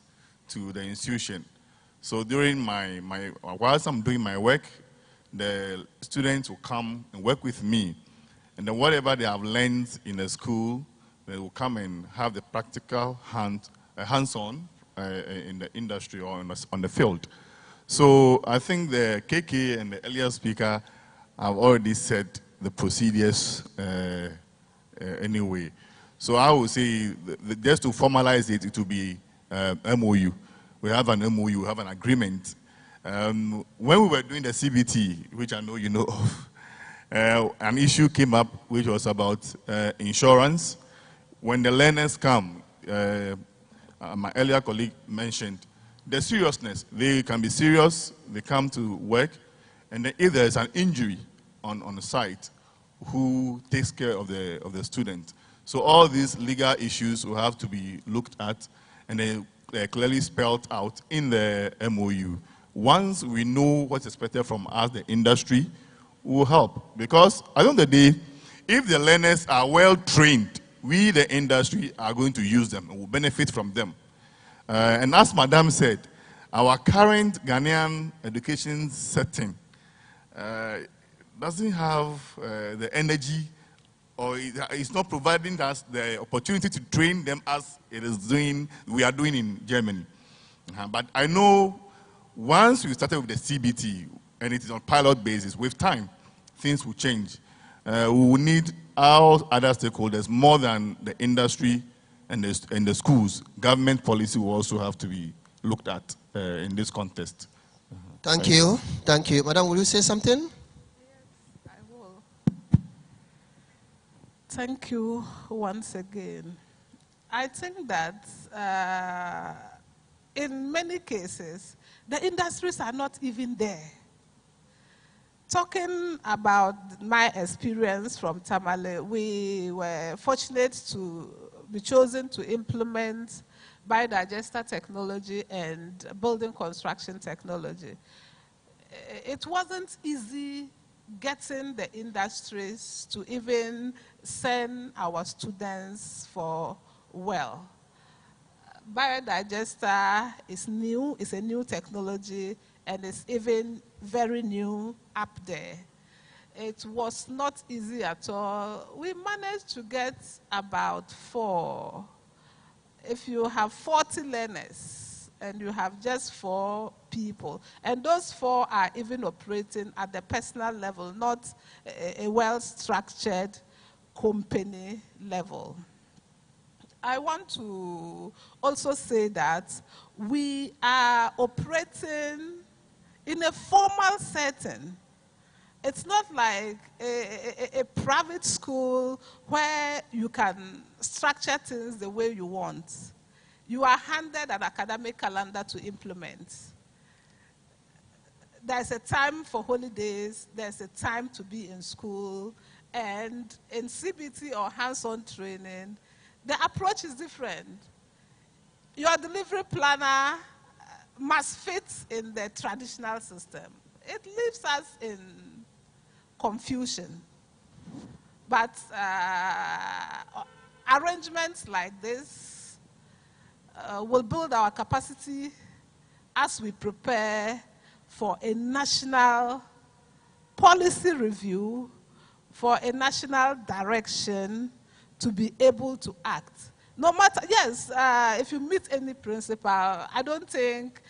to the institution. So during whilst I'm doing my work, the students will come and work with me. And then whatever they have learned in the school, they will come and have the practical hands-on in the industry or on the field. So I think the KK and the earlier speaker have already said the procedures anyway. So I would say, just to formalize it, it will be MOU. We have an MOU, we have an agreement. When we were doing the CBT, which I know you know of, an issue came up which was about insurance. When the learners come, my earlier colleague mentioned, the seriousness. They can be serious, they come to work, and then if there's an injury on the site, who takes care of the student? So all these legal issues will have to be looked at, and they're clearly spelled out in the MOU. Once we know what's expected from us, the industry will help. Because at the end of the day, if the learners are well trained, we, the industry, are going to use them and will benefit from them. And as Madam said, our current Ghanaian education setting doesn't have the energy, or it's not providing us the opportunity to train them as we are doing in Germany. But I know once we started with the CBT, and it is on pilot basis, with time, things will change. We will need our other stakeholders more than the industry and the schools. Government policy will also have to be looked at in this context. Thank you. Thank you. Madam, will you say something? Yes, I will. Thank you once again. I think that in many cases, the industries are not even there. Talking about my experience from Tamale, we were fortunate to be chosen to implement biodigester technology and building construction technology. It wasn't easy getting the industries to even send our students for well. Biodigester is new, it's a new technology, and it's even very new up there. it was not easy at all. We managed to get about 4. If you have 40 learners and you have just 4 people, and those 4 are even operating at the personal level, not a well-structured company level. I want to also say that we are operating in a formal setting. It's not like a private school where you can structure things the way you want. You are handed an academic calendar to implement. There's a time for holidays, there's a time to be in school, and in CBT or hands-on training, the approach is different. Your delivery planner must fit in the traditional system. It leaves us in confusion. But arrangements like this will build our capacity as we prepare for a national policy review, for a national direction to be able to act. No matter, yes, if you meet any principal, I don't think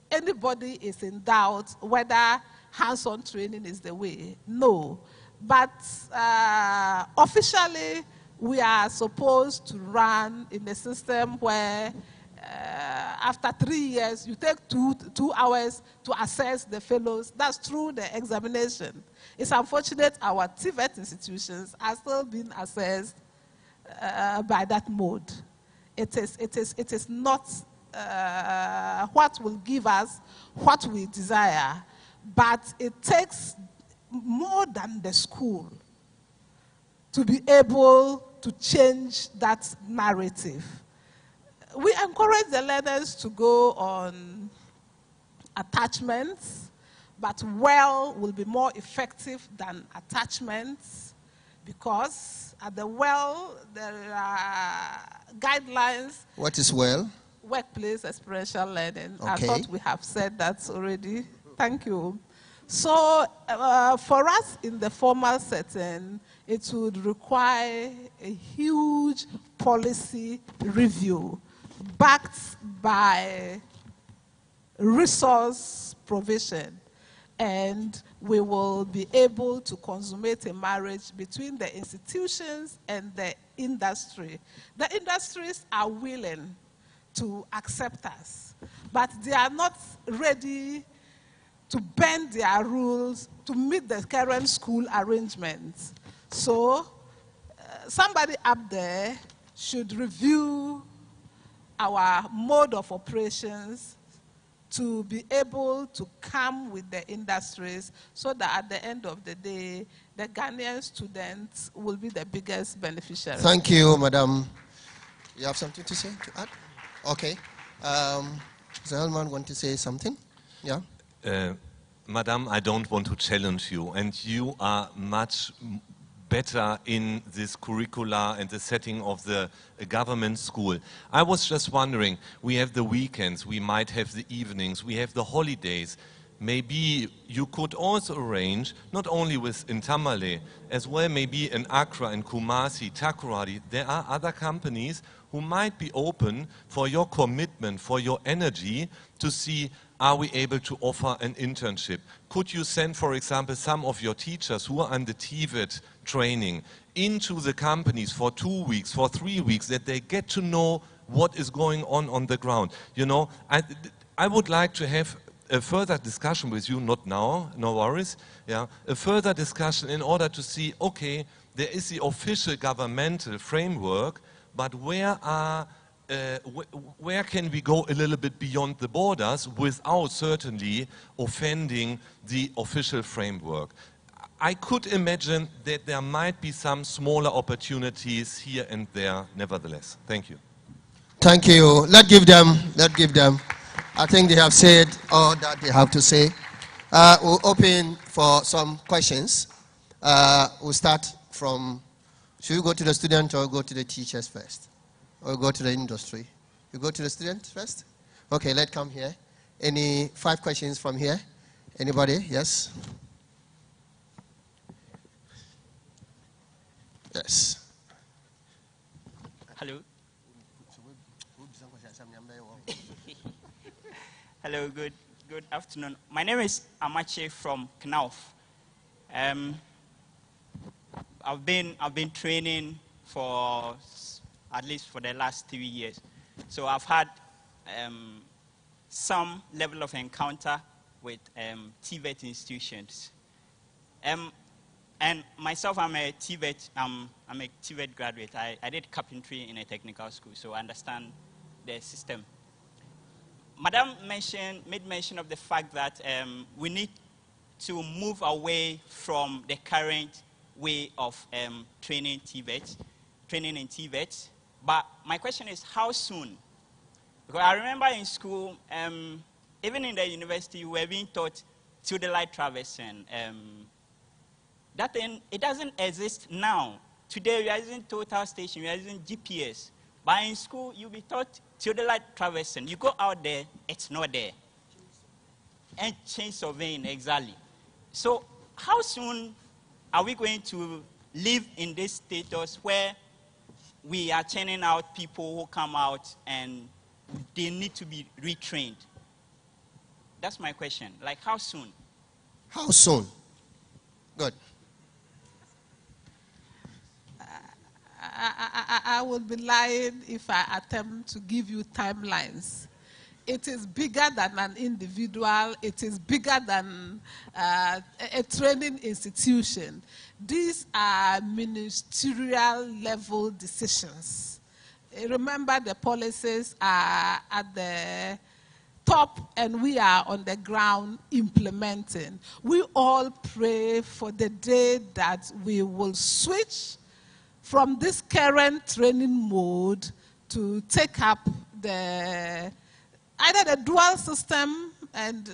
anybody is in doubt whether hands-on training is the way. No. But officially, we are supposed to run in a system where after 3 years, you take two hours to assess the fellows. That's through the examination. It's unfortunate our TVET institutions are still being assessed by that mode. It is not what will give us what we desire, but it takes more than the school to be able to change that narrative. We encourage the learners to go on attachments, but well will be more effective than attachments, because at the well there are guidelines. What is well? Workplace experiential learning. Okay. I thought we have said that already. Thank you. So for us in the formal setting, it would require a huge policy review backed by resource provision. And we will be able to consummate a marriage between the institutions and the industry. The industries are willing to accept us, but they are not ready to bend their rules to meet the current school arrangements. So somebody up there should review our mode of operations to be able to come with the industries, so that at the end of the day, the Ghanaian students will be the biggest beneficiaries. Thank you, Madam. You have something to say, to add? Okay. Mr. Hellman want to say something? Yeah? Madam, I don't want to challenge you, and you are much better in this curricula and the setting of the government school. I was just wondering, we have the weekends, we might have the evenings, we have the holidays. Maybe you could also arrange, not only in Tamale, as well maybe in Accra and Kumasi, Takoradi, there are other companies who might be open for your commitment, for your energy, to see, are we able to offer an internship? Could you send, for example, some of your teachers who are on the TVET training into the companies for 2 weeks, for 3 weeks, that they get to know what is going on the ground? You know, I would like to have a further discussion with you, not now, no worries, yeah, a further discussion in order to see, okay, there is the official governmental framework, but where can we go a little bit beyond the borders without certainly offending the official framework? I could imagine that there might be some smaller opportunities here and there, nevertheless. Thank you. Thank you. Let's give them. I think they have said all that they have to say. We'll open for some questions. We'll start from, should we go to the student or go to the teachers first? Or go to the industry? You go to the student first? Okay, let's come here. Any 5 questions from here? Anybody? Yes? Yes. Hello. Hello, good afternoon. My name is Amache from Knauf. I've been training for at least for the last 3 years. So I've had some level of encounter with TVET institutions. And myself, I'm a TVET graduate. I did carpentry in a technical school, so I understand the system. Madam made mention of the fact that we need to move away from the current way of training in TVET. But my question is, how soon? Because I remember in school, even in the university, we were being taught theodolite traversing. That thing, it doesn't exist now. Today, we are using total station, we are using GPS. But in school, you'll be taught theodolite traversing. You go out there, it's not there. And chain surveying, exactly. So how soon are we going to live in this status where we are churning out people who come out and they need to be retrained? That's my question. Like, how soon? How soon? Good. I would be lying if I attempt to give you timelines. It is bigger than an individual. It is bigger than a training institution. These are ministerial level decisions. Remember, the policies are at the top and we are on the ground implementing. We all pray for the day that we will switch from this current training mode to take up either the dual system, and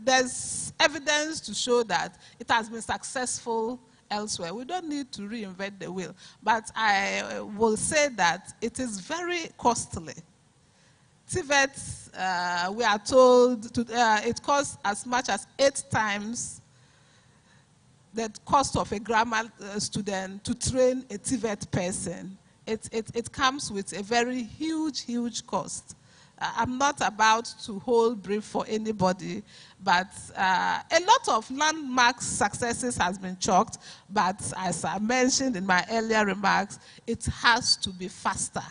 there's evidence to show that it has been successful elsewhere. We don't need to reinvent the wheel. But I will say that it is very costly. TVET, we are told, it costs as much as 8 times the cost of a grammar student to train a TVET person. It comes with a very huge cost. I'm not about to hold brief for anybody, but a lot of landmark successes has been chalked, but as I mentioned in my earlier remarks, it has to be faster.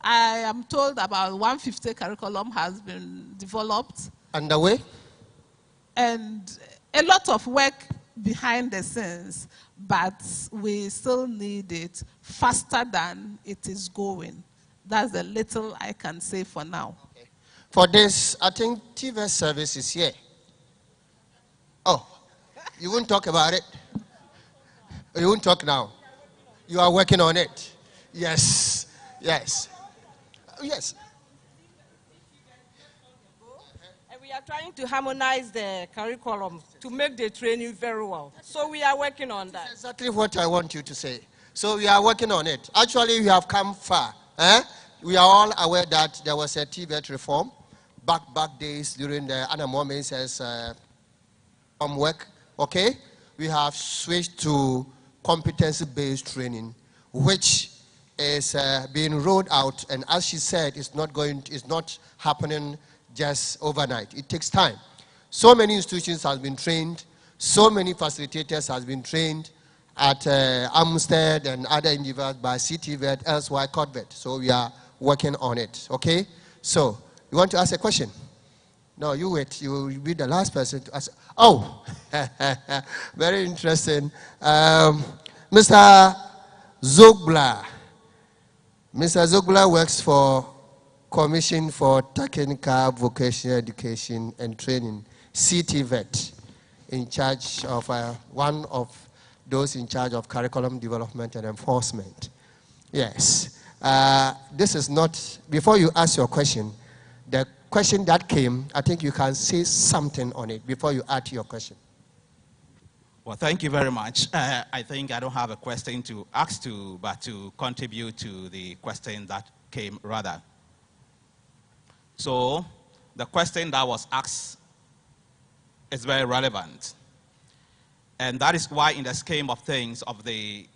I am told about 150 curriculum has been developed. Underway? And a lot of work behind the scenes, but we still need it faster than it is going. That's the little I can say for now. Okay. For this, I think TVET service is here. Oh, you won't talk about it? You won't talk now? You are working on it? Yes, yes. Yes. And we are trying to harmonize the curriculum to make the training very well. So we are working on that. That's exactly what I want you to say. So we are working on it. Actually, we have come far. We are all aware that there was a TVET reform back days during the Anna Momen's work. Okay? We have switched to competency-based training, which is being rolled out, and as she said, it's not happening just overnight. It takes time. So many institutions have been trained, so many facilitators have been trained at Amstead and other individuals by CTVET, elsewhere COTVET. So we are working on it. Okay? So you want to ask a question? No, you wait. You will be the last person to ask. Oh, very interesting. Mr. Zogla. Mr. Zogla works for Commission for Technical Vocational Education and Training, CTVET, in charge of one of those in charge of curriculum development and enforcement. Yes. This is not, before you ask your question, the question that came, I think you can say something on it before you add your question. Well, thank you very much. I think I don't have a question to ask to, but to contribute to the question that came rather. So the question that was asked is very relevant. And that is why in the scheme of things of the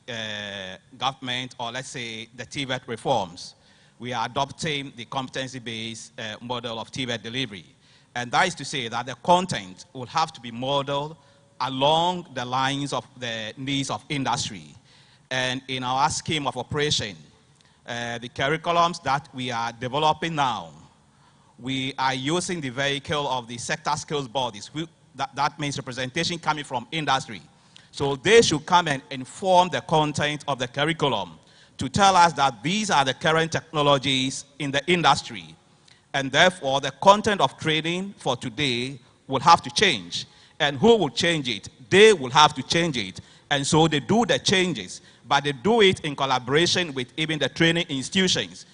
government, or let's say the TVET reforms, we are adopting the competency-based model of TVET delivery. And that is to say that the content will have to be modeled along the lines of the needs of industry. And in our scheme of operation, the curriculums that we are developing now, we are using the vehicle of the sector skills bodies. That means representation coming from industry. So they should come and inform the content of the curriculum to tell us that these are the current technologies in the industry. And therefore, the content of training for today will have to change. And who will change it? They will have to change it. And so they do the changes, but they do it in collaboration with even the training institutions,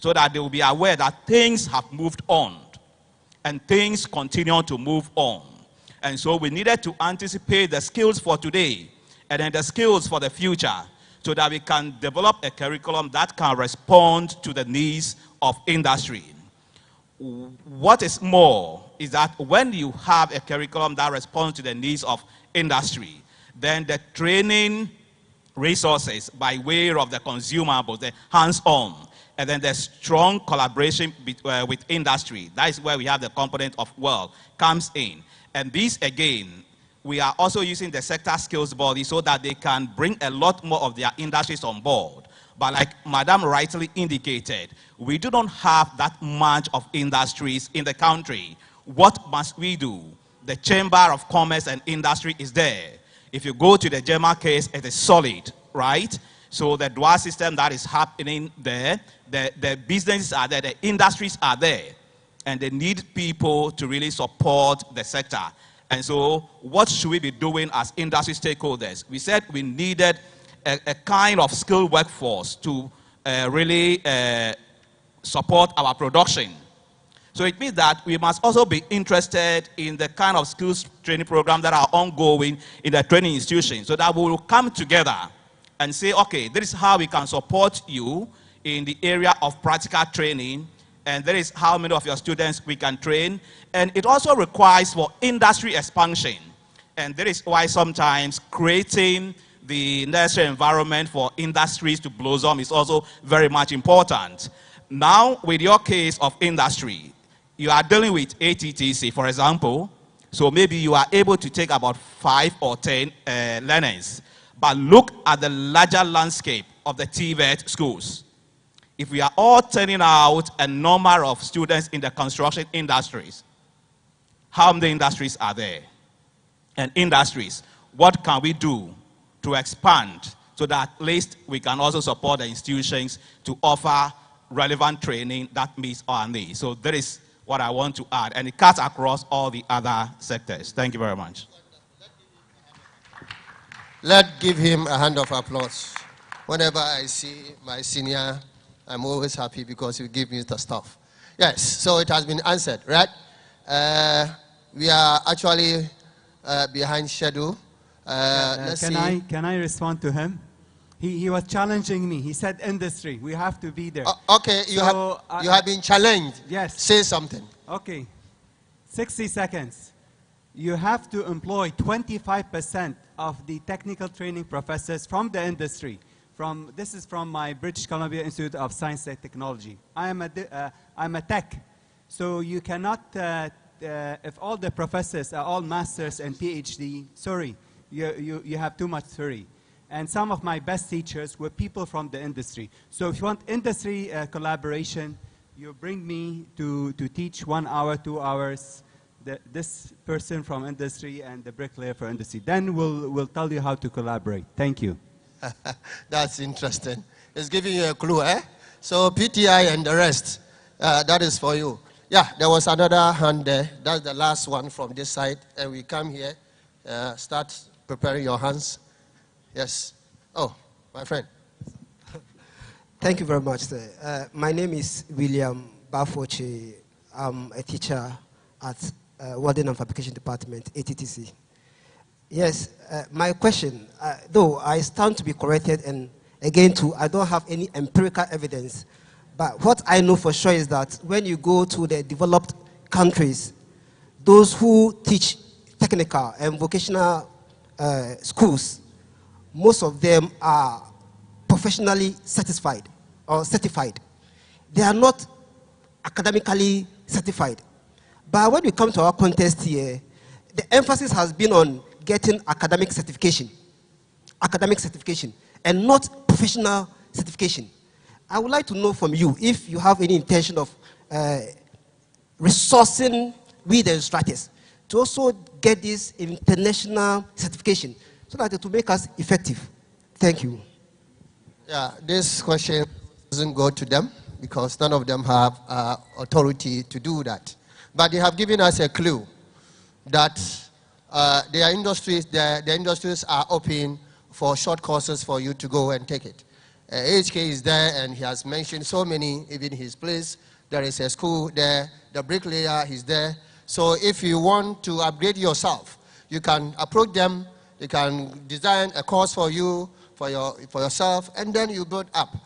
so that they will be aware that things have moved on and things continue to move on. And so we needed to anticipate the skills for today and then the skills for the future, so that we can develop a curriculum that can respond to the needs of industry. What is more is that when you have a curriculum that responds to the needs of industry, then the training resources by way of the consumables, the hands-on, and then the strong collaboration with industry, that is where we have the component of work, comes in. And this, again, we are also using the sector skills body so that they can bring a lot more of their industries on board. But like Madam rightly indicated, we do not have that much of industries in the country. What must we do? The Chamber of Commerce and Industry is there. If you go to the German case, it is solid, right? So the dual system that is happening there, the businesses are there, the industries are there, and they need people to really support the sector. And so what should we be doing as industry stakeholders? We said we needed a kind of skilled workforce to really support our production. So it means that we must also be interested in the kind of skills training programs that are ongoing in the training institutions, so that we will come together and say, okay, this is how we can support you in the area of practical training, and there is how many of your students we can train. And it also requires for industry expansion. And that is why sometimes creating the necessary environment for industries to blossom is also very much important. Now, with your case of industry, you are dealing with ATTC, for example, so maybe you are able to take about 5 or 10 learners. But look at the larger landscape of the TVET schools. If we are all turning out a number of students in the construction industries, how many industries are there? And industries, what can we do to expand so that at least we can also support the institutions to offer relevant training that meets our needs? So that is what I want to add, and it cuts across all the other sectors. Thank you very much. Let's give him a hand of applause. Whenever I see my senior, I'm always happy because he give me the stuff. Yes, so it has been answered, right? We are actually behind schedule. Can I respond to him? He was challenging me. He said industry, we have to be there. Okay, you have been challenged. Yes. Say something. Okay, 60 seconds. You have to employ 25% of the technical training professors from the industry. This is from my British Columbia Institute of Science and Technology. I'm a tech, so you cannot, if all the professors are all masters and PhD, sorry, you have too much theory. And some of my best teachers were people from the industry. So if you want industry collaboration, you bring me to teach 1 hour, 2 hours, this person from industry and the bricklayer for industry. Then we'll tell you how to collaborate. Thank you. That's interesting. It's giving you a clue, eh? So PTI and the rest, that is for you. Yeah, there was another hand there. That's the last one from this side. And we come here, start preparing your hands. Yes. Oh, my friend. Thank you very much, sir. My name is William Bafoche. I'm a teacher at Welding and Fabrication Department, ATTC. Yes, my question, though I stand to be corrected, and again, too, I don't have any empirical evidence, but what I know for sure is that when you go to the developed countries, those who teach technical and vocational schools, most of them are professionally satisfied or certified. They are not academically certified. But when we come to our contest here, the emphasis has been on getting academic certification, and not professional certification. I would like to know from you if you have any intention of resourcing we the instructors to also get this international certification so that it will make us effective. Thank you. Yeah, this question doesn't go to them because none of them have authority to do that. But they have given us a clue that their industries are open for short courses for you to go and take it. HK is there and he has mentioned so many, even his place. There is a school there, the bricklayer is there. So if you want to upgrade yourself, you can approach them, they can design a course for you, for yourself, and then you build up.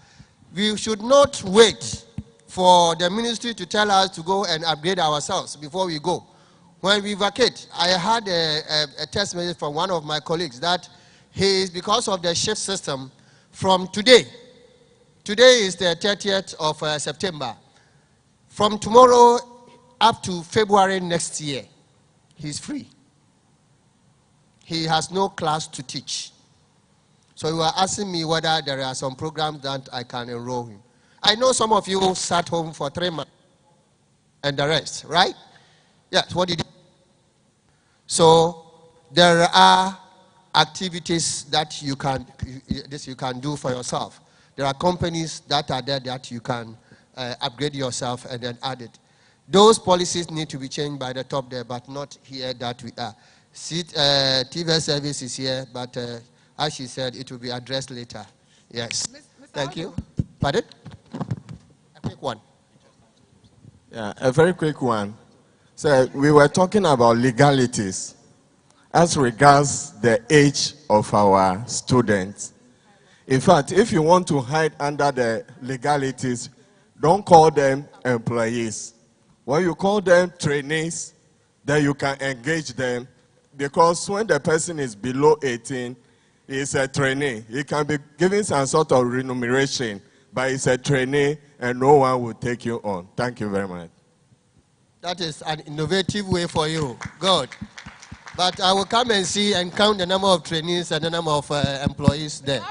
We should not wait for the ministry to tell us to go and upgrade ourselves before we go. When we vacate, I had a text message from one of my colleagues that he is, because of the shift system, from today is the 30th of September, from tomorrow up to February next year, he's free. He has no class to teach. So you were asking me whether there are some programs that I can enroll him. I know some of you sat home for 3 months and the rest, right? Yes, what did you do? So there are activities that you can do for yourself. There are companies that are there that you can upgrade yourself and then add it. Those policies need to be changed by the top there, but not here that we are. TVET service is here, but as she said, it will be addressed later. Yes. Thank you. Pardon? A quick one. Yeah, a very quick one. So we were talking about legalities as regards the age of our students. In fact, if you want to hide under the legalities, don't call them employees. When you call them trainees, then you can engage them, because when the person is below 18, he's a trainee. He can be given some sort of remuneration, but he's a trainee and no one will take you on. Thank you very much. That is an innovative way for you. Good. But I will come and see and count the number of trainees and the number of employees there.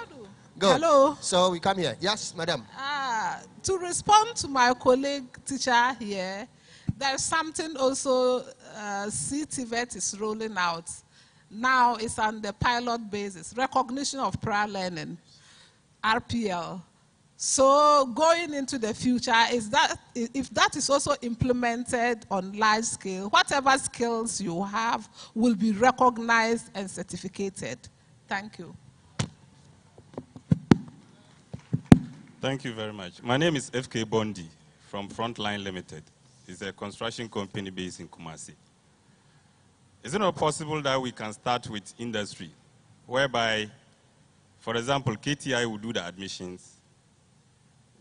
Good. Hello. So we come here. Yes, madam. To respond to my colleague teacher here, there's something also TVET is rolling out. Now it's on the pilot basis, recognition of prior learning, RPL. So going into the future, if that is also implemented on large scale, whatever skills you have will be recognized and certificated. Thank you. Thank you very much. My name is FK Bondi from Frontline Limited. It's a construction company based in Kumasi. Is it not possible that we can start with industry, whereby, for example, KTI will do the admissions,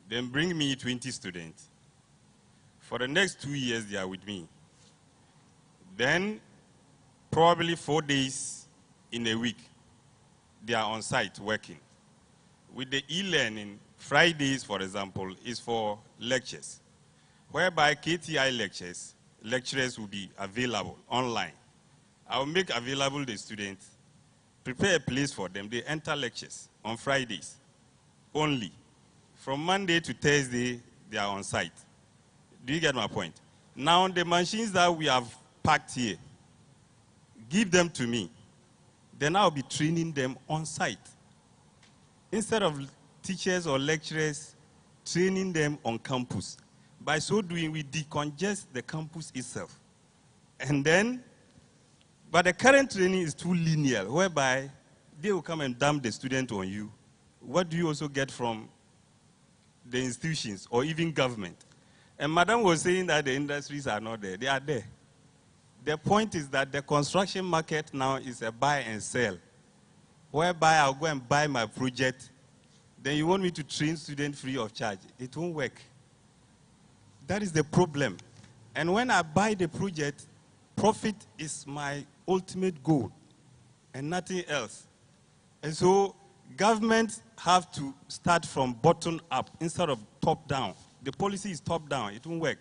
then bring me 20 students. For the next 2 years, they are with me. Then, probably 4 days in a week, they are on site working. With the e-learning, Fridays, for example, is for lectures, whereby KTI lecturers will be available online. I will make available the students, prepare a place for them. They enter lectures on Fridays only. From Monday to Thursday, they are on site. Do you get my point? Now, the machines that we have packed here, give them to me. Then I'll be training them on site. Instead of teachers or lecturers training them on campus. By so doing, we decongest the campus itself. And then, but the current training is too linear, whereby they will come and dump the student on you. What do you also get from the institutions or even government? And Madam was saying that the industries are not there. They are there. The point is that the construction market now is a buy and sell, whereby I'll go and buy my project. Then you want me to train students free of charge. It won't work. That is the problem. And when I buy the project, profit is my ultimate goal. and nothing else. And so government have to start from bottom up instead of top down. The policy is top down, it won't work.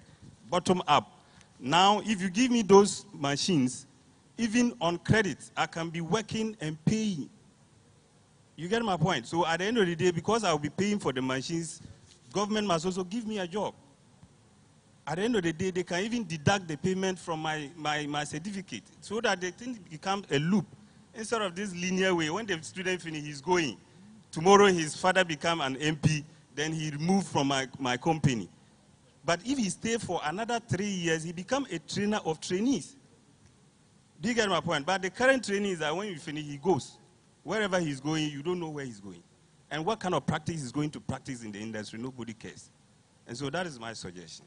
Bottom up. Now, if you give me those machines, even on credit, I can be working and paying. You get my point? So at the end of the day, because I'll be paying for the machines, government must also give me a job. At the end of the day, they can even deduct the payment from my certificate so that the thing becomes a loop instead of this linear way. When the student finishes, he's going. Tomorrow his father become an MP, then he removed from my company. But if he stays for another 3 years, he becomes a trainer of trainees. Do you get my point? But the current trainees are when you finish, he goes. Wherever he's going, you don't know where he's going. And what kind of practice he's going to practice in the industry, nobody cares. And so that is my suggestion.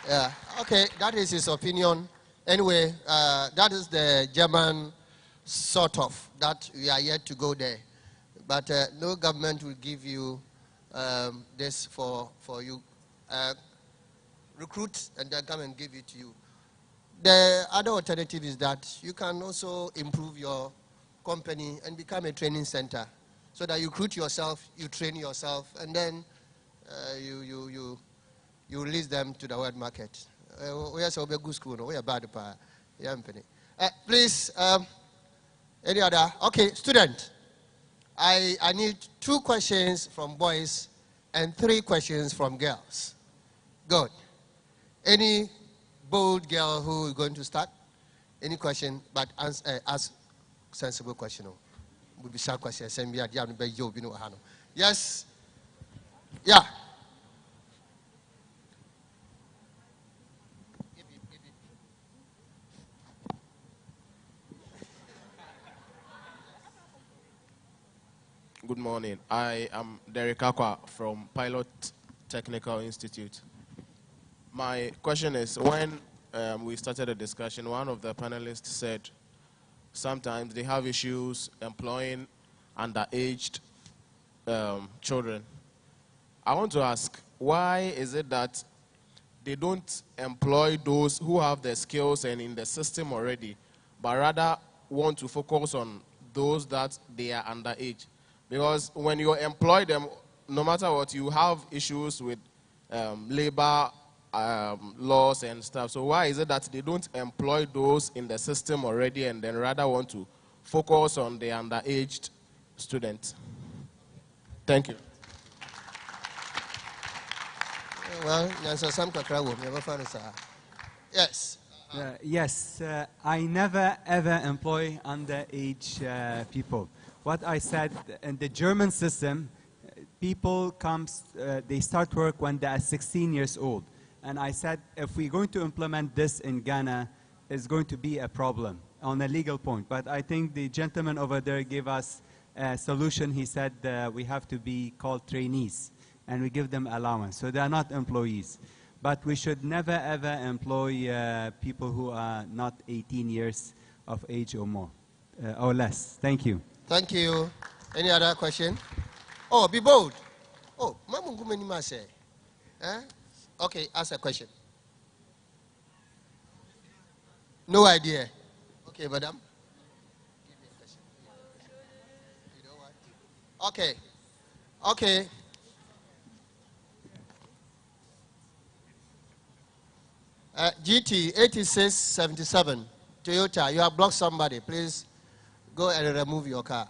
Yeah, okay, that is his opinion. Anyway, that is the German sort of, that we are yet to go there. But no government will give you this for you. Recruit and then come and give it to you. The other alternative is that you can also improve your company and become a training center so that you recruit yourself, you train yourself, and then you release them to the world market. We are so good school, we are bad. Please, any other? Okay, student. I need 2 questions from boys and 3 questions from girls. Good. Any bold girl who is going to start? Any question, but ask sensible question. Yes. Yeah. Good morning. I am Derek Akwa from Pilot Technical Institute. My question is, when we started the discussion, one of the panelists said sometimes they have issues employing underaged children. I want to ask, why is it that they don't employ those who have the skills and in the system already, but rather want to focus on those that they are underage? Because when you employ them, no matter what, you have issues with labor laws and stuff. So why is it that they don't employ those in the system already and then rather want to focus on the underaged students? Thank you. Well, yes. Yes, I never ever employ underage people. What I said, in the German system, people they start work when they are 16 years old. And I said, if we're going to implement this in Ghana, it's going to be a problem on a legal point. But I think the gentleman over there gave us a solution. He said we have to be called trainees, and we give them allowance. So they are not employees. But we should never ever employ people who are not 18 years of age or more, or less. Thank you. Thank you. Any other question? Oh, be bold. Oh, okay, ask a question. No idea. Okay, madam. Give me a question. You know what? Okay. Okay. GT 8677 Toyota. You have blocked somebody. Please go and remove your car.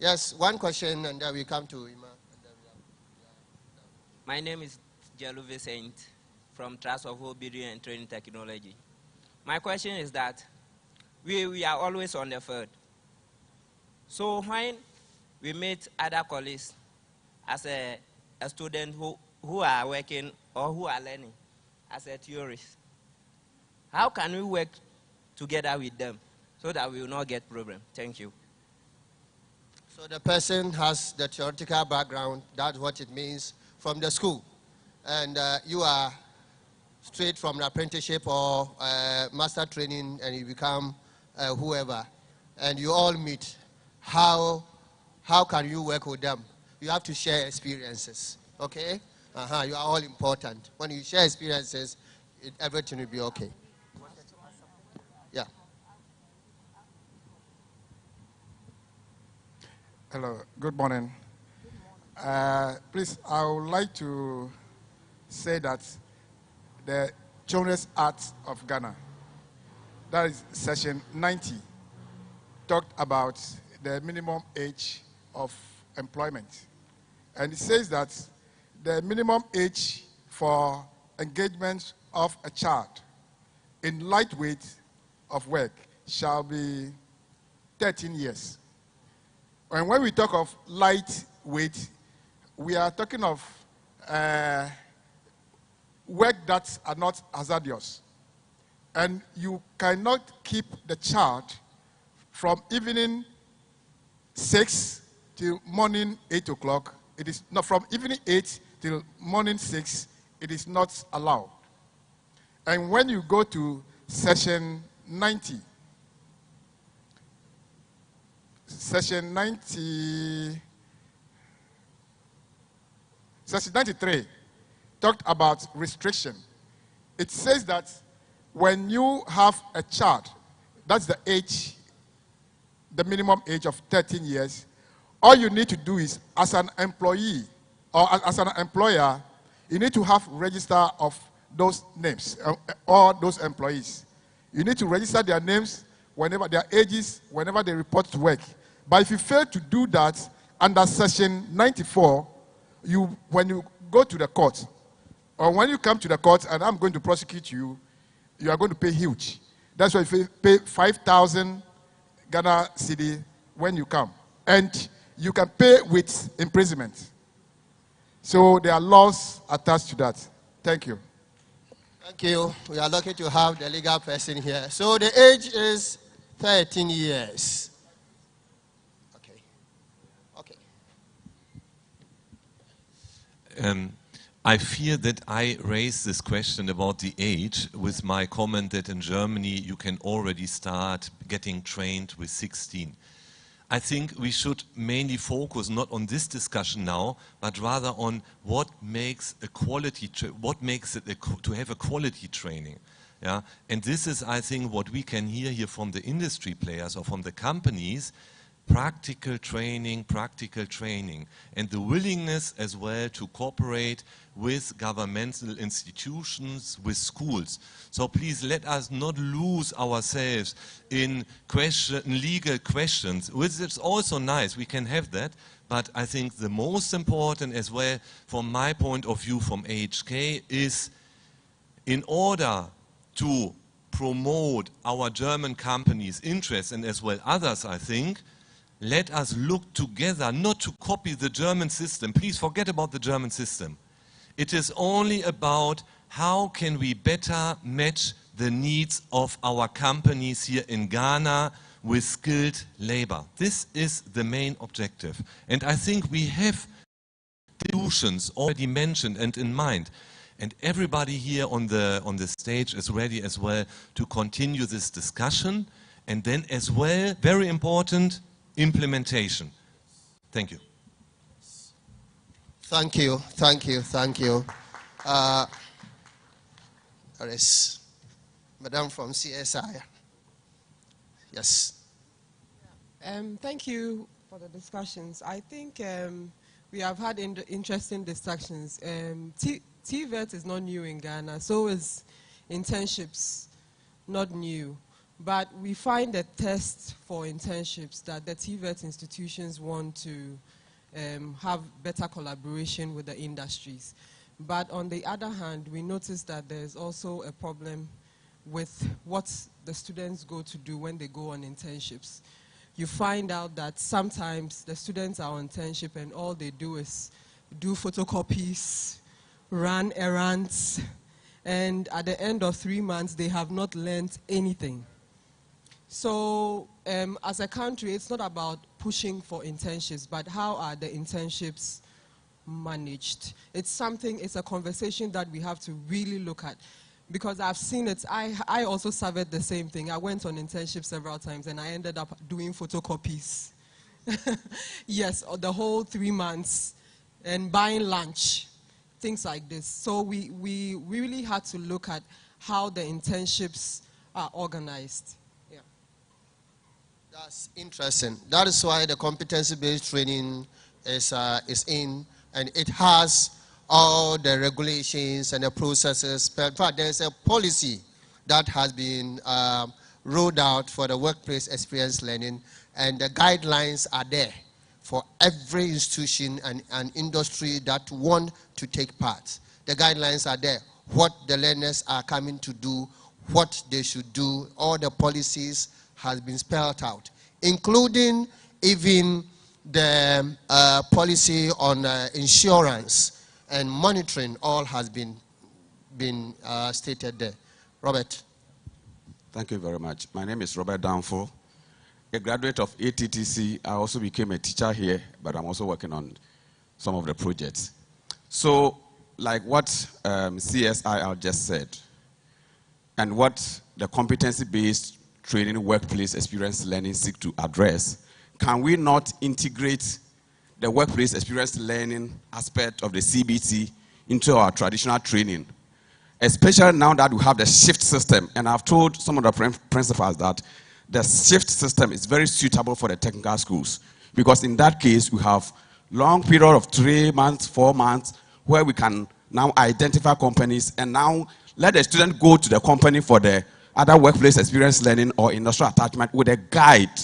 Yes, one question, and then we come to Ima. My name is Jelu Vicent from Trust of Hope Building and Training Technology. My question is that we are always on the field. So when we meet other colleagues as a student who are working or who are learning as a theorist, how can we work together with them so that we will not get problems? Thank you. So the person has the theoretical background, that's what it means, from the school. And you are straight from the apprenticeship or master training and you become whoever. And you all meet. How can you work with them? You have to share experiences, okay? You are all important. When you share experiences, everything will be okay. Hello, good morning. Please, I would like to say that the Children's Arts of Ghana, that is session 90, talked about the minimum age of employment. And it says that the minimum age for engagement of a child in lightweight of work shall be 13 years. And when we talk of lightweight, we are talking of work that are not hazardous. And you cannot keep the child from evening 6 till morning 8 o'clock. It is not from evening 8 till morning 6. It is not allowed. And when you go to session 90, session 93 talked about restriction. It says that when you have a child, that's the age, the minimum age of 13 years, all you need to do is, as an employee or as an employer, you need to have register of those names, all those employees. You need to register their names, whenever their ages, whenever they report to work. But if you fail to do that, under section 94, when you go to the court, or when you come to the court and I'm going to prosecute you, you are going to pay huge. That's why you pay 5,000 Ghana cedi when you come. And you can pay with imprisonment. So there are laws attached to that. Thank you. Thank you. We are lucky to have the legal person here. So the age is 13 years. I fear that I raised this question about the age with my comment that in Germany you can already start getting trained with 16. I think we should mainly focus not on this discussion now, but rather on what makes a quality, to have a quality training. Yeah? And this is, I think, what we can hear here from the industry players or from the companies. Practical training, and the willingness as well to cooperate with governmental institutions, with schools. So please let us not lose ourselves in legal questions, which is also nice, we can have that, but I think the most important as well, from my point of view from AHK, is in order to promote our German companies' interests, and as well others, I think, let us look together, not to copy the German system. Please forget about the German system. It is only about how can we better match the needs of our companies here in Ghana with skilled labor. This is the main objective. And I think we have solutions already mentioned and in mind. And everybody here on the stage is ready as well to continue this discussion. And then as well, very important, implementation. Thank you. Thank you, thank you, thank you. There is Madam from CSI. Yes. Thank you for the discussions. I think we have had interesting discussions. TVET is not new in Ghana, so is internships not new. But we find a test for internships that the TVET institutions want to have better collaboration with the industries. But on the other hand, we notice that there's also a problem with what the students go to do when they go on internships. You find out that sometimes the students are on internship and all they do is do photocopies, run errands, and at the end of 3 months, they have not learned anything. So as a country, it's not about pushing for internships, but how are the internships managed? It's a conversation that we have to really look at. Because I've seen it, I also suffered the same thing. I went on internship several times and I ended up doing photocopies. Yes, the whole 3 months, and buying lunch, things like this. So we really had to look at how the internships are organized. That's interesting. That is why the competency-based training is in, and it has all the regulations and the processes. In fact, there's a policy that has been rolled out for the workplace experience learning, and the guidelines are there for every institution and industry that want to take part. The guidelines are there. What the learners are coming to do, what they should do, all the policies has been spelled out, including even the policy on insurance and monitoring. All has been stated there. Robert. Thank you very much. My name is Robert Danfo, a graduate of ATTC. I also became a teacher here, but I'm also working on some of the projects. So, like what CSIR just said, and what the competency-based training workplace experience learning seek to address, can we not integrate the workplace experience learning aspect of the CBT into our traditional training? Especially now that we have the shift system, and I've told some of the principals that the shift system is very suitable for the technical schools, because in that case we have long period of 3 months, 4 months, where we can now identify companies and now let the student go to the company for the other workplace experience learning or industrial attachment with a guide,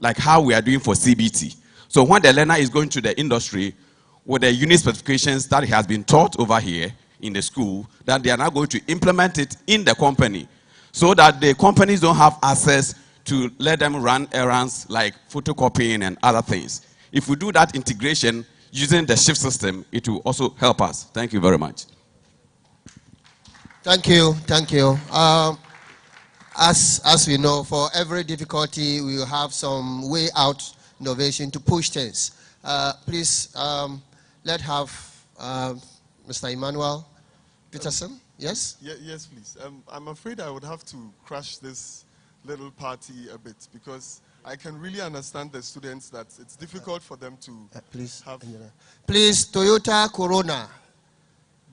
like how we are doing for CBT. So when the learner is going to the industry with the unit specifications that he has been taught over here in the school, that they are now going to implement it in the company, so that the companies don't have access to let them run errands like photocopying and other things. If we do that integration using the shift system, it will also help us. Thank you very much. Thank you, thank you. As we know, for every difficulty, we will have some way out innovation to push things. Please, let's have Mr. Emmanuel Peterson. Yes? Yes, please. I'm afraid I would have to crash this little party a bit, because I can really understand the students that it's difficult for them to have... Please, Toyota Corona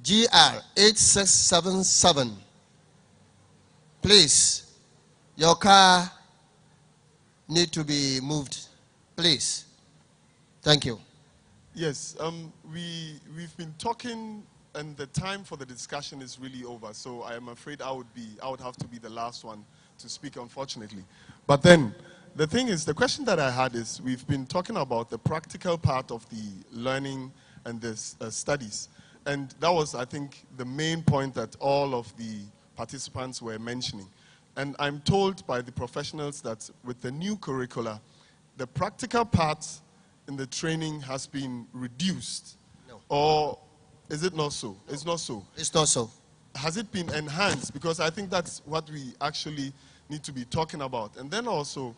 GR 8677. Please, your car need to be moved. Please. Thank you. Yes, we've been talking, and the time for the discussion is really over. So I am afraid I would have to be the last one to speak, unfortunately. But then, the thing is, the question that I had is, we've been talking about the practical part of the learning and the studies. And that was, I think, the main point that all of the participants were mentioning. And I'm told by the professionals that with the new curricula, the practical part in the training has been reduced. No. Or is it not so? No. It's not so. It's not so. Has it been enhanced? Because I think that's what we actually need to be talking about. And then also,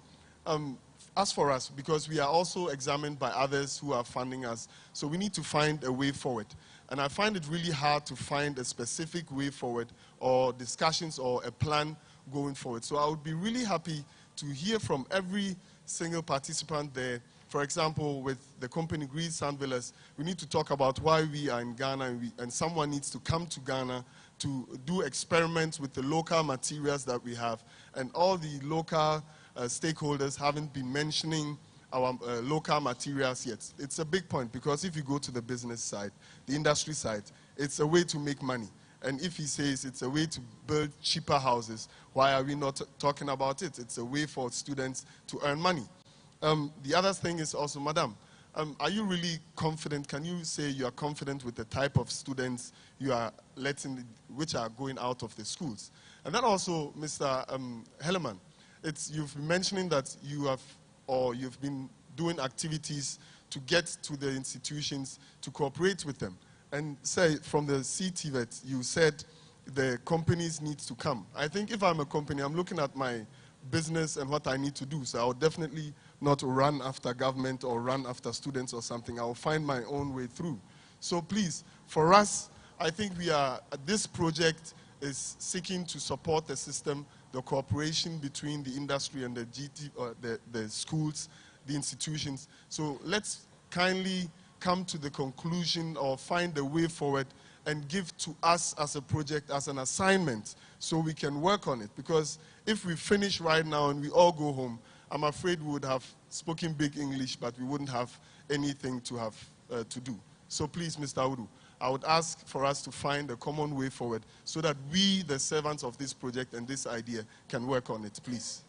as for us, because we are also examined by others who are funding us, so we need to find a way forward. And I find it really hard to find a specific way forward or discussions or a plan going forward. So I would be really happy to hear from every single participant there. For example, with the company Green Sand Villas, we need to talk about why we are in Ghana, and someone needs to come to Ghana to do experiments with the local materials that we have. And all the local stakeholders haven't been mentioning our local materials yet. It's a big point, because if you go to the business side, the industry side, it's a way to make money. And if he says it's a way to build cheaper houses, why are we not talking about it? It's a way for students to earn money. The other thing is also, Madam, are you really confident? Can you say you are confident with the type of students you are letting, which are going out of the schools? And then also, Mr. Hellerman, you've been mentioning that you have, or you've been doing activities to get to the institutions to cooperate with them. And say, from the TVET, you said the companies need to come. I think if I'm a company, I'm looking at my business and what I need to do. So I will definitely not run after government or run after students or something. I will find my own way through. So please, for us, I think this project is seeking to support the system, the cooperation between the industry and the GT, or the schools, the institutions. So let's kindly come to the conclusion or find a way forward and give to us as a project, as an assignment, so we can work on it. Because if we finish right now and we all go home, I'm afraid we would have spoken big English, but we wouldn't have anything to have to do. So please, Mr. Audu, I would ask for us to find a common way forward so that we, the servants of this project and this idea, can work on it, please.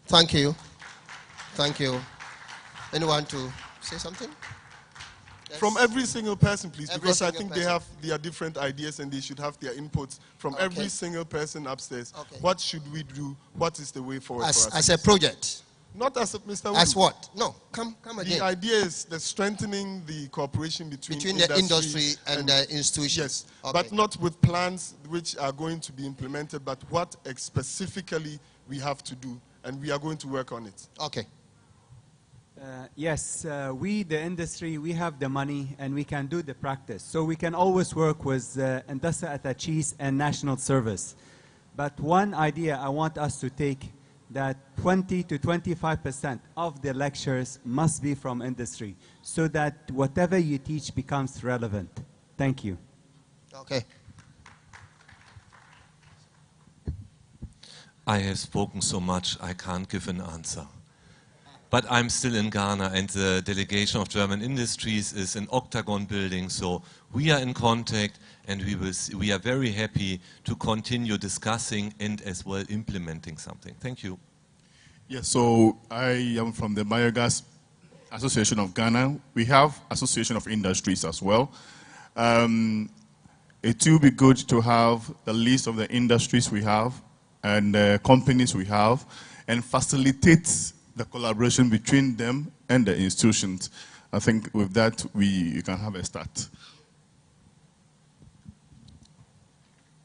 Thank you. Thank you. Anyone to say something? Yes. From every single person, please, because I think person. they have different ideas and they should have their inputs from every single person upstairs. Okay. What should we do? What is the way forward for us? As a project? Not as a, Mr. As Udu. what? No, come again. The idea is the strengthening the cooperation between the industry and the institutions. Yes, Okay. but not with plans which are going to be implemented, but what specifically we have to do, and we are going to work on it. Okay. Yes, we, the industry, we have the money and we can do the practice. So we can always work with industrial attaches and national service. But one idea I want us to take, that 20 to 25% of the lectures must be from industry so that whatever you teach becomes relevant. Thank you. Okay. I have spoken so much, I can't give an answer. But I'm still in Ghana, and the delegation of German industries is in Octagon building, so we are in contact, and we are very happy to continue discussing and as well implementing something. Thank you. Yes, so I am from the Biogas Association of Ghana. We have Association of Industries as well. It will be good to have the list of the industries we have and companies we have, and facilitate the collaboration between them and the institutions. I think with that, you can have a start.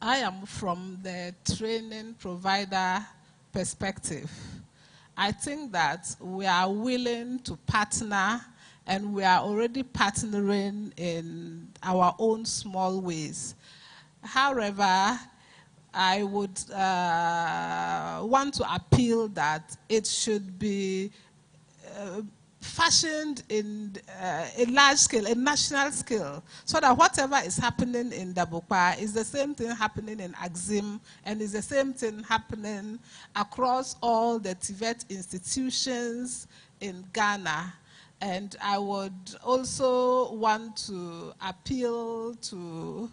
I am from the training provider perspective. I think that we are willing to partner, and we are already partnering in our own small ways. However, I would want to appeal that it should be fashioned in a large scale, a national scale, so that whatever is happening in Dabokpa is the same thing happening in Axim, and is the same thing happening across all the TVET institutions in Ghana. And I would also want to appeal to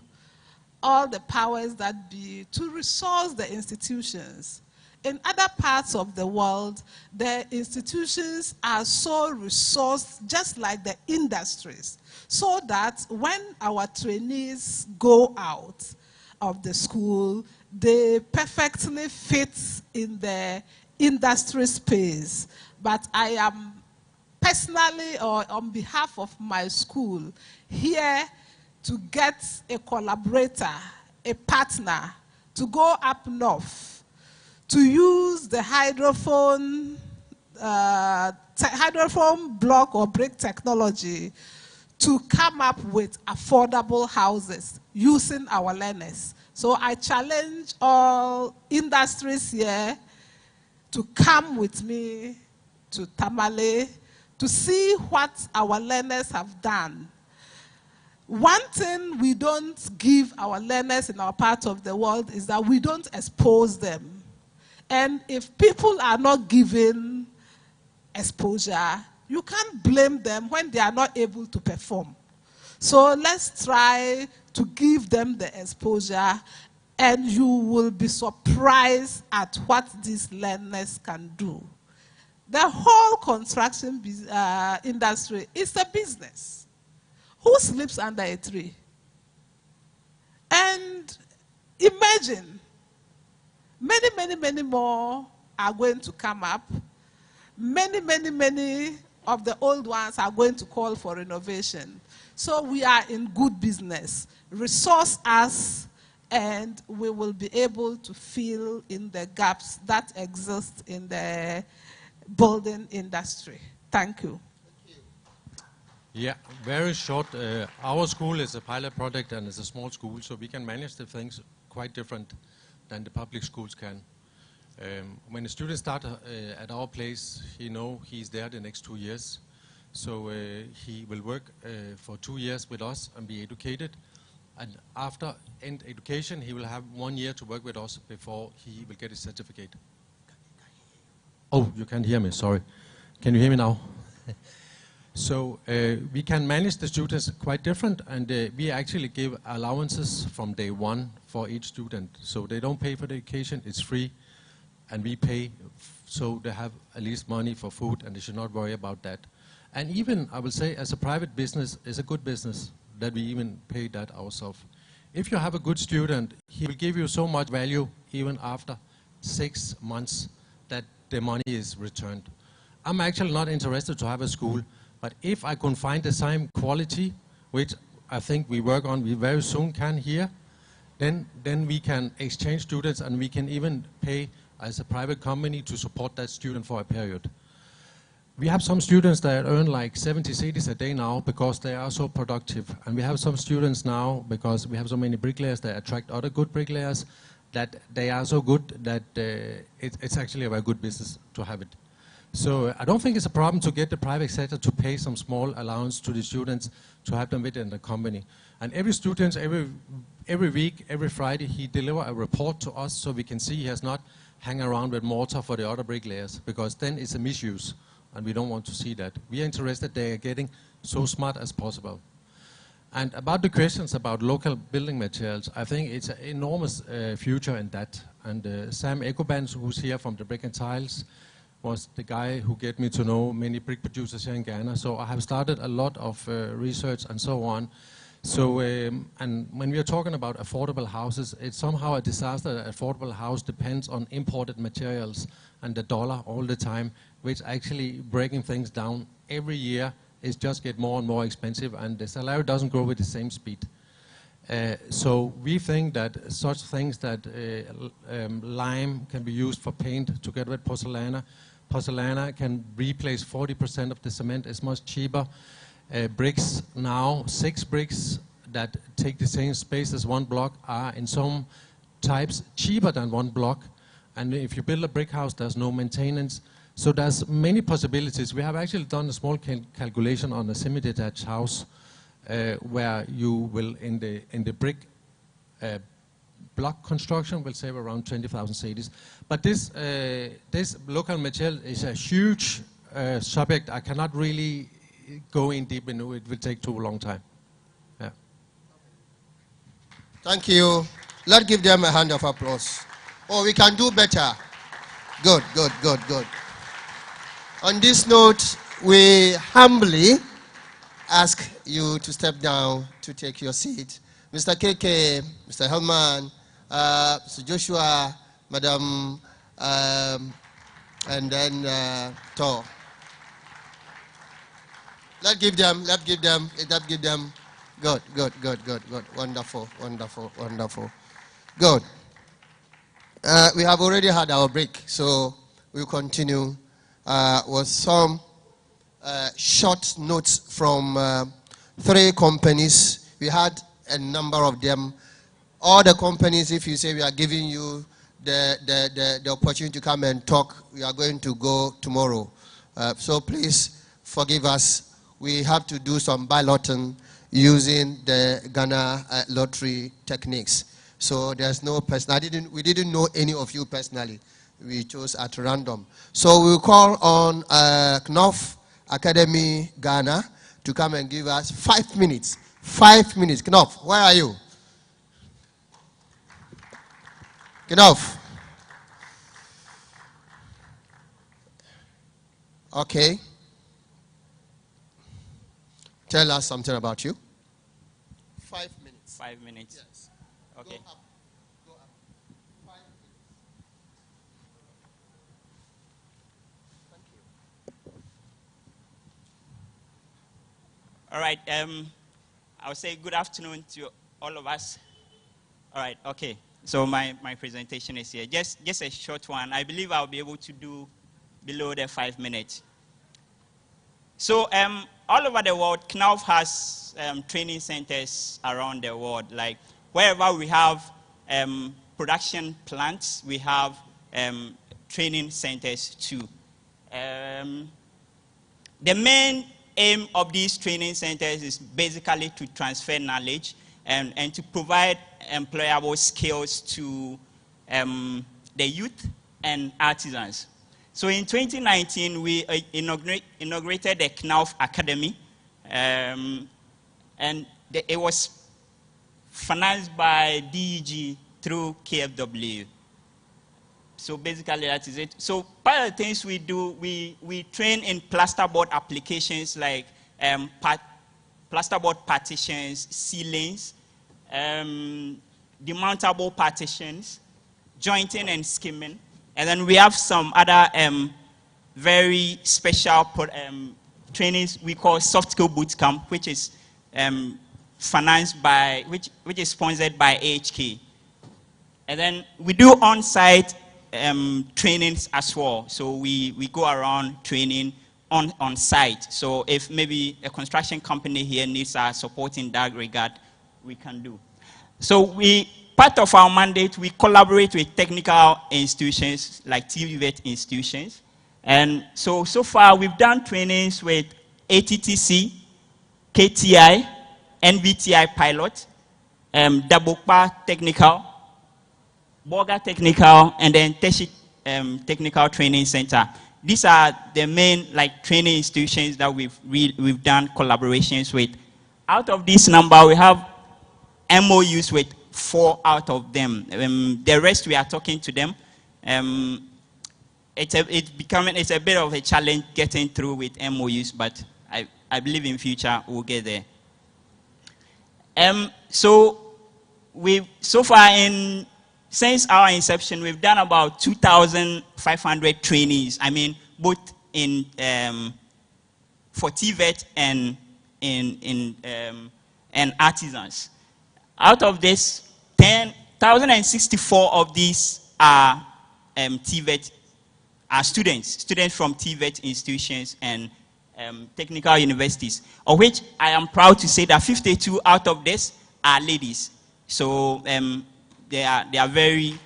all the powers that be to resource the institutions. In other parts of the world, the institutions are so resourced, just like the industries, so that when our trainees go out of the school, they perfectly fit in the industry space. But I am personally, or on behalf of my school, here to get a collaborator, a partner, to go up north, to use the hydrophone block or brick technology to come up with affordable houses using our learners. So I challenge all industries here to come with me to Tamale to see what our learners have done. One thing we don't give our learners in our part of the world is that we don't expose them. And if people are not given exposure, you can't blame them when they are not able to perform. So let's try to give them the exposure, and you will be surprised at what these learners can do. The whole construction industry is a business. Who sleeps under a tree? And imagine, many more are going to come up. Many of the old ones are going to call for renovation. So we are in good business. Resource us, and we will be able to fill in the gaps that exist in the building industry. Thank you. Yeah, very short. Our school is a pilot project and it's a small school, so we can manage the things quite different than the public schools can. When a student starts at our place, he knows he's there the next 2 years. So he will work for 2 years with us and be educated. And after end education, he will have 1 year to work with us before he will get his certificate. Oh, you can't hear me, sorry. Can you hear me now? So we can manage the students quite different, and we actually give allowances from day one for each student. So they don't pay for the education, it's free, and we pay so they have at least money for food, and they should not worry about that. And even, I will say, as a private business, it's a good business that we even pay that ourselves. If you have a good student, he will give you so much value even after 6 months that the money is returned. I'm actually not interested to have a school, but if I can find the same quality, which I think we work on, we very soon can here, then we can exchange students, and we can even pay as a private company to support that student for a period. We have some students that earn like 70 cedis a day now because they are so productive. And we have some students now, because we have so many bricklayers that attract other good bricklayers, that they are so good that it's actually a very good business to have it. So I don't think it's a problem to get the private sector to pay some small allowance to the students to have them within the company. And every student, every week, every Friday, he delivers a report to us so we can see he has not hang around with mortar for the other bricklayers, because then it's a misuse, and we don't want to see that. We are interested they are getting so smart as possible. And about the questions about local building materials, I think it's an enormous future in that. And Sam Ekobans, who's here from the Brick and Tiles, was the guy who get me to know many brick producers here in Ghana. So I have started a lot of research and so on. So, and when we are talking about affordable houses, it's somehow a disaster that affordable house depends on imported materials and the dollar all the time, which actually breaking things down every year is just get more and more expensive, and the salary doesn't grow with the same speed. So we think that such things that lime can be used for paint together with porcelana. Porcelana can replace 40% of the cement, it's much cheaper. Bricks now, 6 bricks that take the same space as 1 block are in some types cheaper than 1 block. And if you build a brick house, there's no maintenance. So there's many possibilities. We have actually done a small calculation on a semi-detached house where you will, in the brick block construction, will save around 20,000 cedis. But this local material is a huge subject. I cannot really go in deep into it. It will take too long time. Yeah. Thank you. Let's give them a hand of applause. Oh, we can do better. Good, good, good, good. On this note, we humbly ask you to step down to take your seat. Mr. KK, Mr. Hellman, Mr. Joshua, Madam, and then Tor. Let's give them. Good. Wonderful. Good. We have already had our break, so we'll continue with some short notes from 3 companies. We had a number of them. All the companies, if you say we are giving you the opportunity to come and talk, we are going to go tomorrow. So please forgive us. We have to do some balloting using the Ghana lottery techniques. So there's no person. We didn't know any of you personally. We chose at random. So we'll call on Knopf Academy Ghana to come and give us 5 minutes. 5 minutes. Knopf, where are you? Knopf. Okay. Tell us something about you. 5 minutes. 5 minutes. Yes. Okay. Go up. 5 minutes. All right. I'll say good afternoon to all of us. All right. Okay. So my presentation is here. Just a short one. I believe I'll be able to do below the 5 minutes. So all over the world, KNAUF has training centers around the world. Like wherever we have production plants, we have training centers too. The main aim of these training centers is basically to transfer knowledge and to provide employable skills to the youth and artisans. So in 2019, we inaugurated the KNAUF Academy, and it was financed by DEG through KFW. So basically that is it. So part of the things we do, we train in plasterboard applications like plasterboard partitions, ceilings, demountable partitions, jointing and skimming. And then we have some other very special trainings we call soft skill boot camp, which is financed by, which is sponsored by AHK. And then we do on-site trainings as well. So we go around training on site. So if maybe a construction company here needs our support in that regard, we can do. So part of our mandate, we collaborate with technical institutions like TVET institutions. And so far we've done trainings with ATTC, KTI, NVTI Pilot, Dabokpa Technical, Boga Technical, and then Teshik Technical Training Centre. These are the main training institutions that we've done collaborations with. Out of this number, we have MOUs with 4 out of them. The rest we are talking to them. It's a bit of a challenge getting through with MOUs, but I believe in future we'll get there. So far since our inception, we've done about 2,500 trainees. I mean, both in for TVET and artisans. Out of this, 1,064 of these are TVET, are students from TVET institutions and technical universities, of which I am proud to say that 52 out of this are ladies. So they are very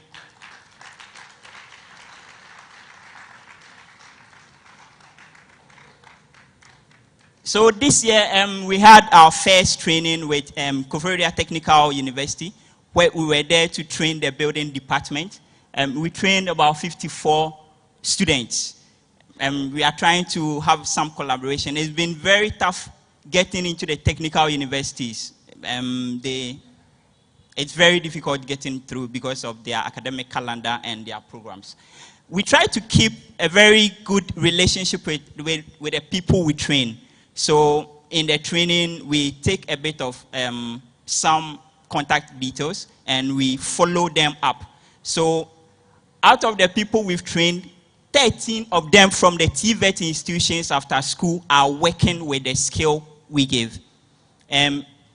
So this year we had our first training with Koforidua Technical University, where we were there to train the building department. We trained about 54 students. We are trying to have some collaboration. It's been very tough getting into the technical universities. It's very difficult getting through because of their academic calendar and their programs. We try to keep a very good relationship with the people we train. So in the training, we take a bit of some contact details and we follow them up. So out of the people we've trained, 13 of them from the TVET institutions after school are working with the skill we give.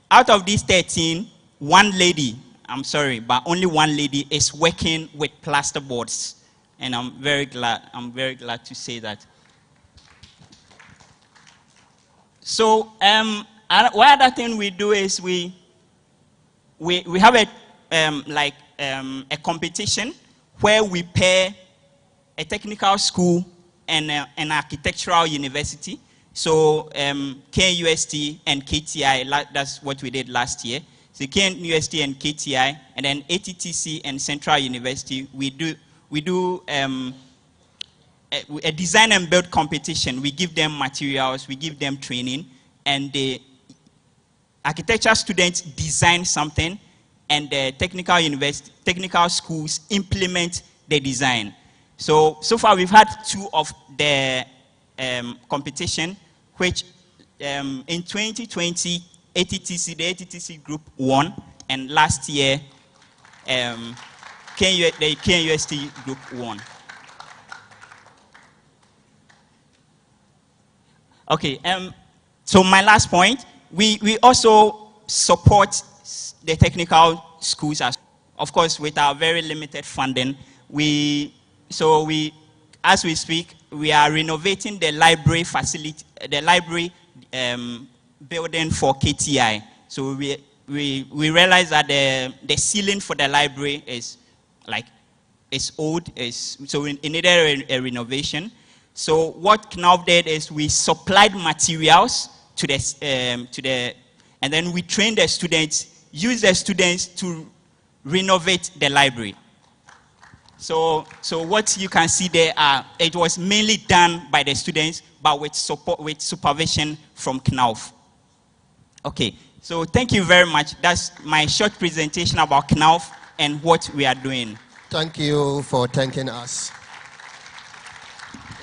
Out of these 13, one lady, I'm sorry, but only one lady is working with plasterboards. And I'm very glad to say that. So one other thing we do is we have a competition where we pair a technical school and an architectural university. So KUST and KTI, that's what we did last year. So KUST and KTI, and then ATTC and Central University, we do a design and build competition. We give them materials, we give them training, and the architecture students design something, and the technical schools implement the design. So far we've had 2 of the competition, which in 2020, the ATTC group won, and last year the KUST group won. Okay, so my last point, we also support the technical schools, of course, with our very limited funding. As we speak, we are renovating the library facility, the library building for KTI. So we realize that the ceiling for the library is old, so we needed a renovation. So what KNAUF did is we supplied materials to and then we trained the students, used the students to renovate the library. So what you can see there, it was mainly done by the students, but with support, with supervision from KNAUF. Okay, so thank you very much. That's my short presentation about KNAUF and what we are doing. Thank you for thanking us.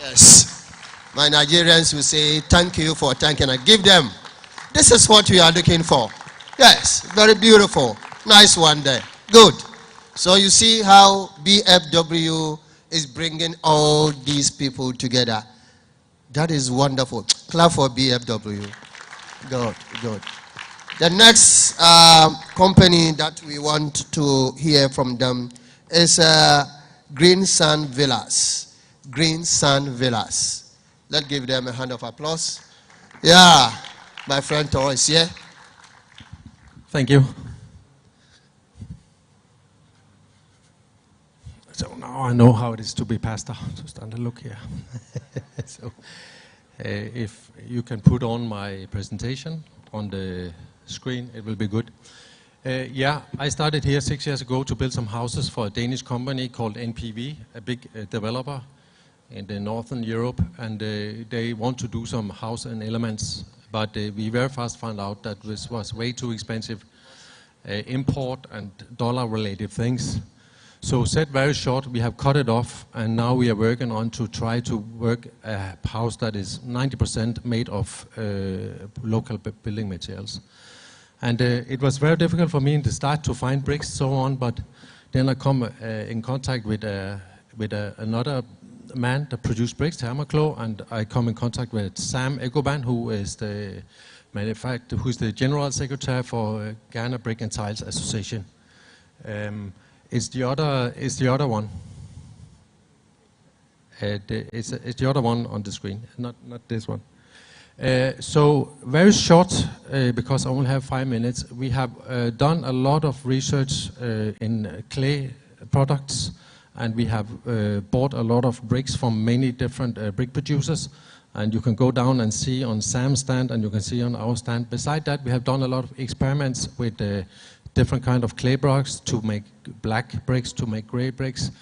Yes, my Nigerians will say thank you for thanking us. Give them. This is what we are looking for. Yes, very beautiful. Nice one there. Good. So you see how BFW is bringing all these people together. That is wonderful. Clap for BFW. Good, good. The next company that we want to hear from them is Green Sun Villas. Green Sun Villas. Let's give them a hand of applause. Yeah, my friend Toro is here. Thank you. So now I know how it is to be pastor. Just under look here. So if you can put on my presentation on the screen, it will be good. Yeah, I started here 6 years ago to build some houses for a Danish company called NPV, a big developer in the northern Europe, and they want to do some house and elements, but we very fast found out that this was way too expensive, import and dollar-related things. So said very short, we have cut it off, and now we are working on to try to work a house that is 90% made of local building materials. And it was very difficult for me in the start to find bricks, so on, but then I come in contact with another man that produced bricks, Thermoclo, and I come in contact with Sam Egoban, who is the who's the general secretary for Ghana Brick and Tiles Association. It's the other one. It's the other one on the screen, not this one. So very short, because I only have 5 minutes. We have done a lot of research in clay products, and we have bought a lot of bricks from many different brick producers. And you can go down and see on Sam's stand, and you can see on our stand. Beside that, we have done a lot of experiments with different kind of clay blocks to make black bricks, to make gray bricks,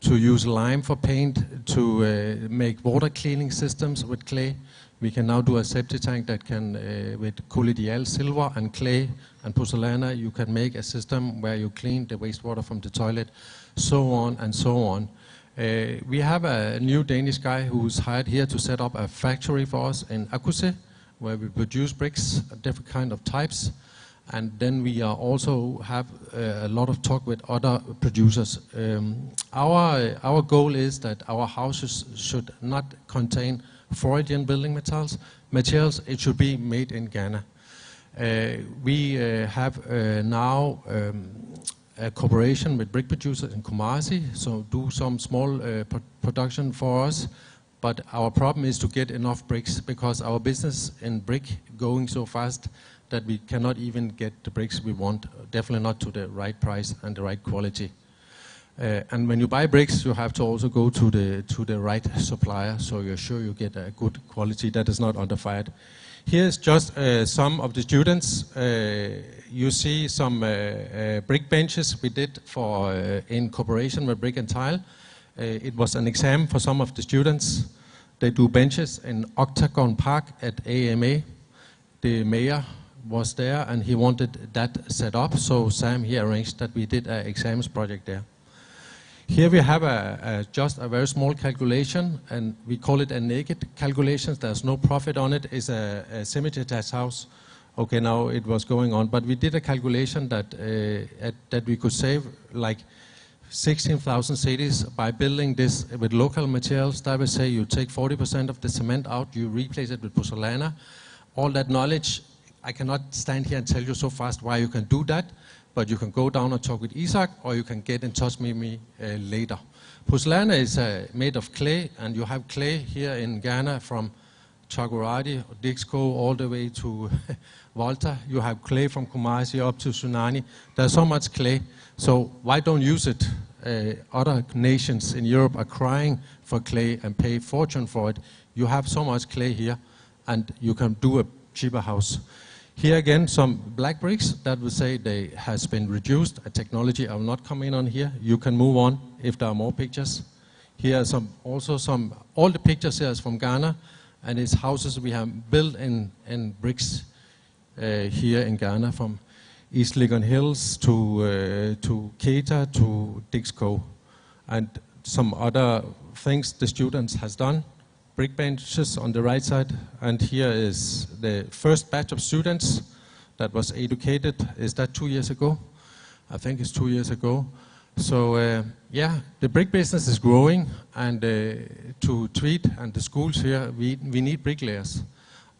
to use lime for paint, to make water cleaning systems with clay. We can now do a septic tank that can, with colloidal silver and clay and pozzolana, you can make a system where you clean the wastewater from the toilet, so on and so on. We have a new Danish guy who's hired here to set up a factory for us in Accra, where we produce bricks, different kind of types. And then we are also have a lot of talk with other producers. Our goal is that our houses should not contain foreign building materials. It should be made in Ghana. We have now a cooperation with brick producers in Kumasi, so do some small production for us. But our problem is to get enough bricks, because our business in brick going so fast that we cannot even get the bricks we want, definitely not to the right price and the right quality. And when you buy bricks, you have to also go to the right supplier, so you're sure you get a good quality that is not underfired. Here's just some of the students. You see some brick benches we did for in cooperation with Brick and Tile. It was an exam for some of the students. They do benches in Octagon Park at AMA. The mayor was there and he wanted that set up, so Sam here arranged that we did an exams project there. Here we have just a very small calculation, and we call it a naked calculation. There's no profit on it. It's a semi-detached house. Okay, now it was going on, but we did a calculation that that we could save like 16,000 cedis by building this with local materials. That would say you take 40% of the cement out, you replace it with pozzolana. All that knowledge, I cannot stand here and tell you so fast why you can do that. But you can go down and talk with Isaac, or you can get in touch with me later. Pozzolana is made of clay, and you have clay here in Ghana from Chagoradi, Dixco, all the way to Volta. You have clay from Kumasi up to Tsunami. There's so much clay, so why don't use it? Other nations in Europe are crying for clay and pay fortune for it. You have so much clay here, and you can do a cheaper house. Here again, some black bricks that would say they has been reduced. A technology I will not come in on here. You can move on if there are more pictures. Here are all the pictures here is from Ghana, and it's houses we have built in bricks here in Ghana, from East Legon Hills to Keita to Dixco, and some other things the students has done. Brick benches on the right side, and here is the first batch of students that was educated. Is that 2 years ago? I think it's 2 years ago. So yeah, the brick business is growing, and to TVET and the schools here, we need bricklayers.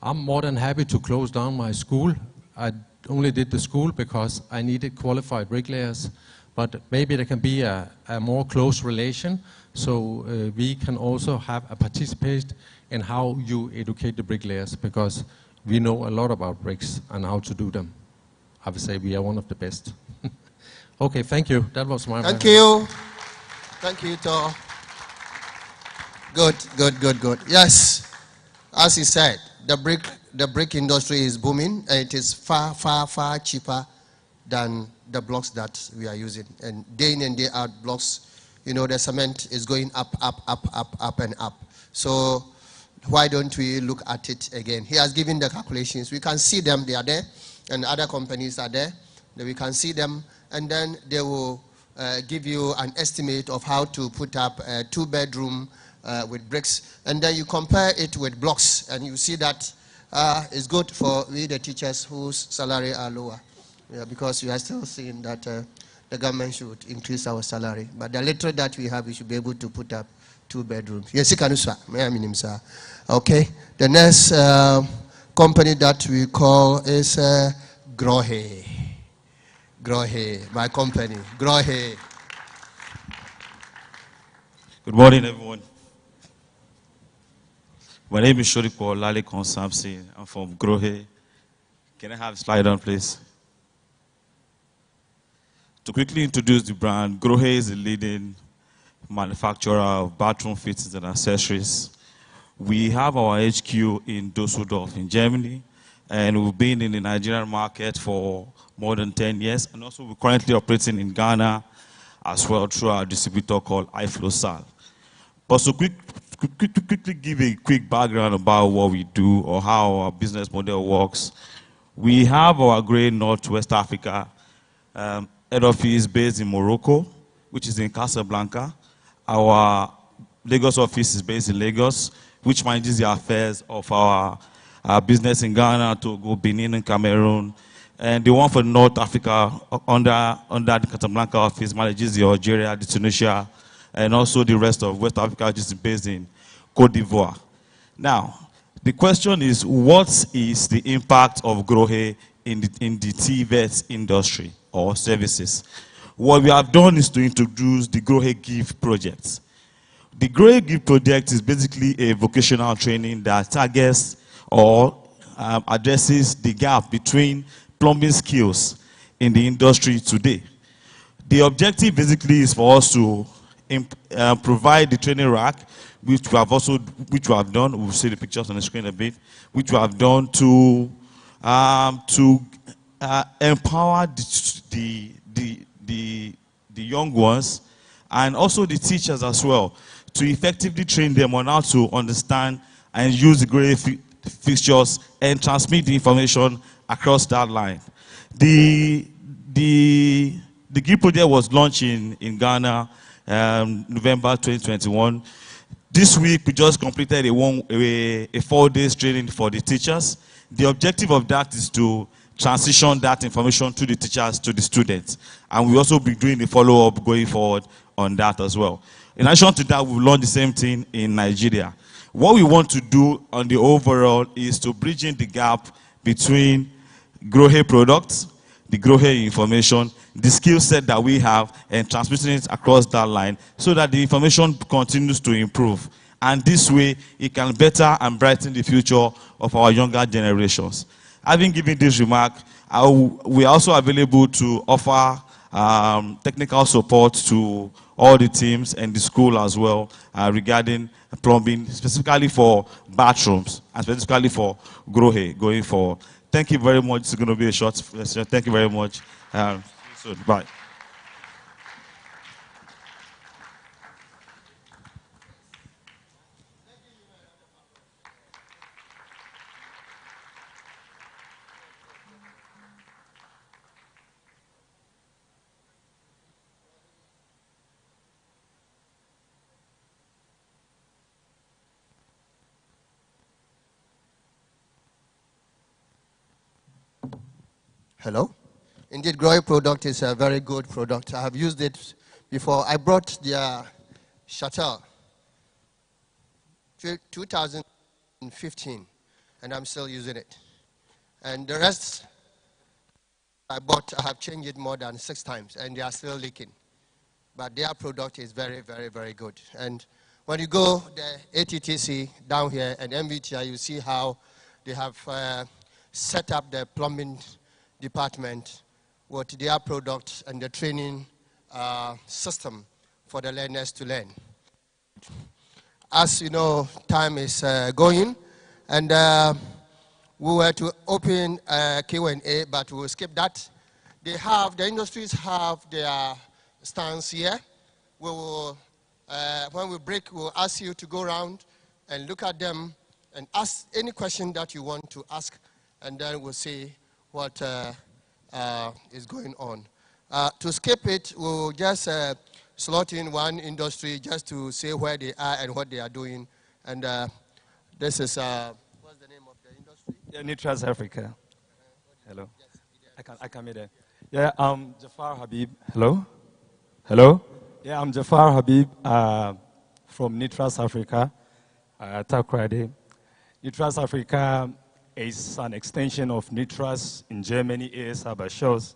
I'm more than happy to close down my school. I only did the school because I needed qualified bricklayers, but maybe there can be a more close relation, so we can also have a participate in how you educate the bricklayers, because we know a lot about bricks and how to do them. I would say we are one of the best. Okay, thank you. That was my Thank you. Thank you, Tor. Good, good, good, good. Yes, as he said, the brick industry is booming, and it is far, far, far cheaper than the blocks that we are using. And day in and day out, blocks, you know, the cement is going up, up, up, up, up, and up. So why don't we look at it again? He has given the calculations. We can see them. They are there, and other companies are there. We can see them, and then they will give you an estimate of how to put up a 2-bedroom with bricks, and then you compare it with blocks, and you see that it's good for we the teachers whose salary are lower. Yeah, because we are still seeing that the government should increase our salary. But the little that we have, we should be able to put up 2 bedrooms. Yes, okay. The next company that we call is Grohe. Grohe, my company. Grohe. Good morning, everyone. My name is Shodipo Lale Konsamsi. I'm from Grohe. Can I have a slide on, please? To quickly introduce the brand, Grohe is a leading manufacturer of bathroom fittings and accessories. We have our HQ in Düsseldorf in Germany, and we've been in the Nigerian market for more than 10 years, and also we're currently operating in Ghana as well through our distributor called iFlowSal. But to quickly give a quick background about what we do or how our business model works, we have our Grohe Northwest Africa head office based in Morocco, which is in Casablanca. Our Lagos office is based in Lagos, which manages the affairs of our business in Ghana, Togo, Benin, and Cameroon. And the one for North Africa under the Casablanca office manages the Algeria, the Tunisia, and also the rest of West Africa, which is based in Cote d'Ivoire. Now, the question is, what is the impact of Grohe in the TVET industry or services? What we have done is to introduce the Grohe Give project. The Grohe Give project is basically a vocational training that targets or addresses the gap between plumbing skills in the industry today. The objective basically is for us to provide the training rack, which we have done. We'll see the pictures on the screen a bit, which we have done to empower the young ones and also the teachers as well, to effectively train them on how to understand and use the Grohe fixtures and transmit the information across that line. The GIG project was launched in Ghana November 2021. This week we just completed a 4-day training for the teachers. The objective of that is to transition that information to the teachers, to the students. And we'll also be doing the follow-up going forward on that as well. In addition to that, we've launched the same thing in Nigeria. What we want to do on the overall is to bridge in the gap between Grohe products, the Grohe information, the skill set that we have, and transmitting it across that line so that the information continues to improve. And this way, it can better and brighten the future of our younger generations. Having given this remark, we are also available to offer technical support to all the teams and the school as well regarding plumbing, specifically for bathrooms and specifically for Grohe going forward. Thank you very much. It's going to be a short session. Thank you very much. See you soon. Bye. Hello? Indeed, Grow product is a very good product. I have used it before. I brought their shuttle 2015, and I'm still using it. And the rest I bought, I have changed it more than 6 times, and they are still leaking. But their product is very, very, very good. And when you go the ATTC down here and MVTI, you see how they have set up the plumbing department with their products and the training system for the learners to learn. As you know, time is going, and we were to open Q&A, but we will skip that. The industries have their stands here. We will, when we break, we'll ask you to go around and look at them and ask any question that you want to ask, and then we'll see what is going on. To skip it, we'll just slot in one industry just to say where they are and what they are doing. And this is, what's the name of the industry? Yeah, Nitras Africa. Hello. I come in there. Yeah, I'm Jafar Habib. Hello? Hello? Yeah, I'm Jafar Habib from Nitras Africa, Takrady. Nitras Africa is an extension of Nitras in Germany, AS Abashos.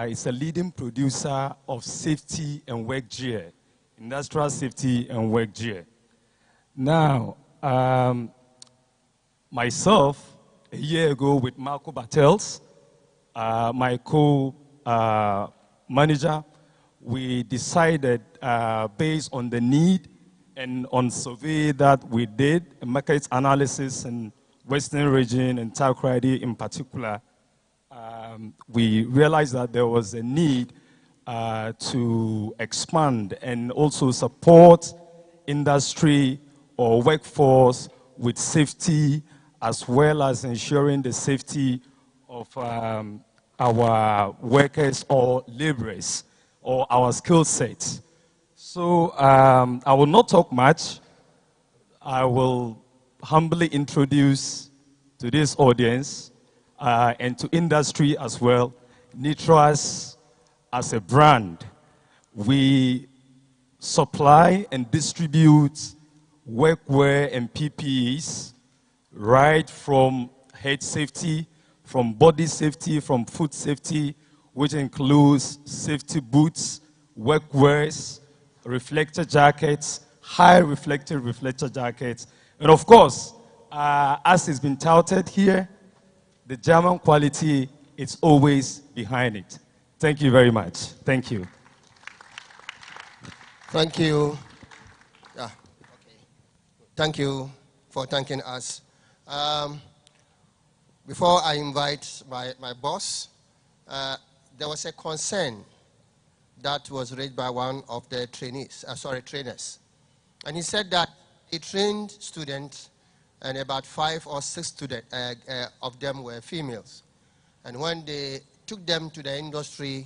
It's a leading producer of safety and work gear, industrial safety and work gear. Now, myself, a year ago with Marco Bartels, my co-manager, we decided, based on the need and on survey that we did, a market analysis in Western region and Takrady in particular, we realized that there was a need to expand and also support industry or workforce with safety, as well as ensuring the safety of our workers or laborers or our skill sets. So I will not talk much. I will humbly introduce to this audience and to industry as well, Nitras as a brand. We supply and distribute workwear and PPEs, right from head safety, from body safety, from foot safety, which includes safety boots, workwears, reflector jackets, high reflector jackets, and of course, as has been touted here, the German quality is always behind it. Thank you very much. Thank you. Thank you. Yeah. Okay. Thank you for thanking us. Before I invite my boss, there was a concern that was raised by one of the trainers. And he said that he trained students, and about 5 or 6 students of them were females. And when they took them to the industry,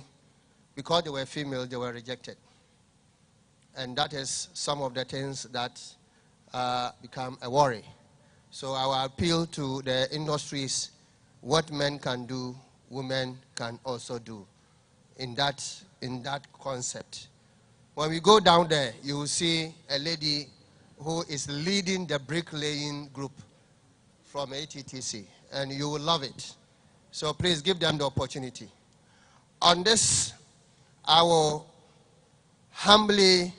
because they were female, they were rejected. And that is some of the things that become a worry. So our appeal to the industries, what men can do, women can also do in that concept. When we go down there, you will see a lady who is leading the bricklaying group from ATTC, and you will love it. So please give them the opportunity. On this, I will humbly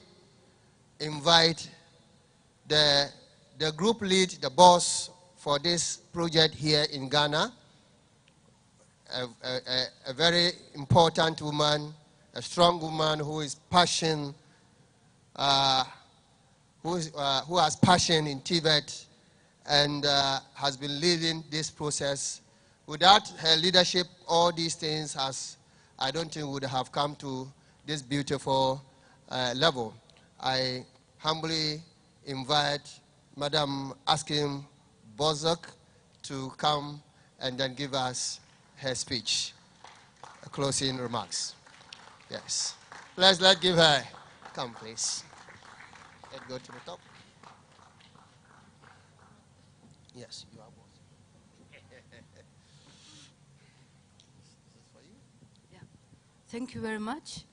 invite the group lead, the boss for this project here in Ghana, a very important woman, a strong woman who is passionate, who has passion in TVET and has been leading this process Without her leadership, all these things I don't think would have come to this beautiful level. I humbly invite Madam Askim Bozok to come and then give us her speech, closing remarks. Yes. Let's give her. Come, please. Let's go to the top. Yes, you are boss. Thank you very much,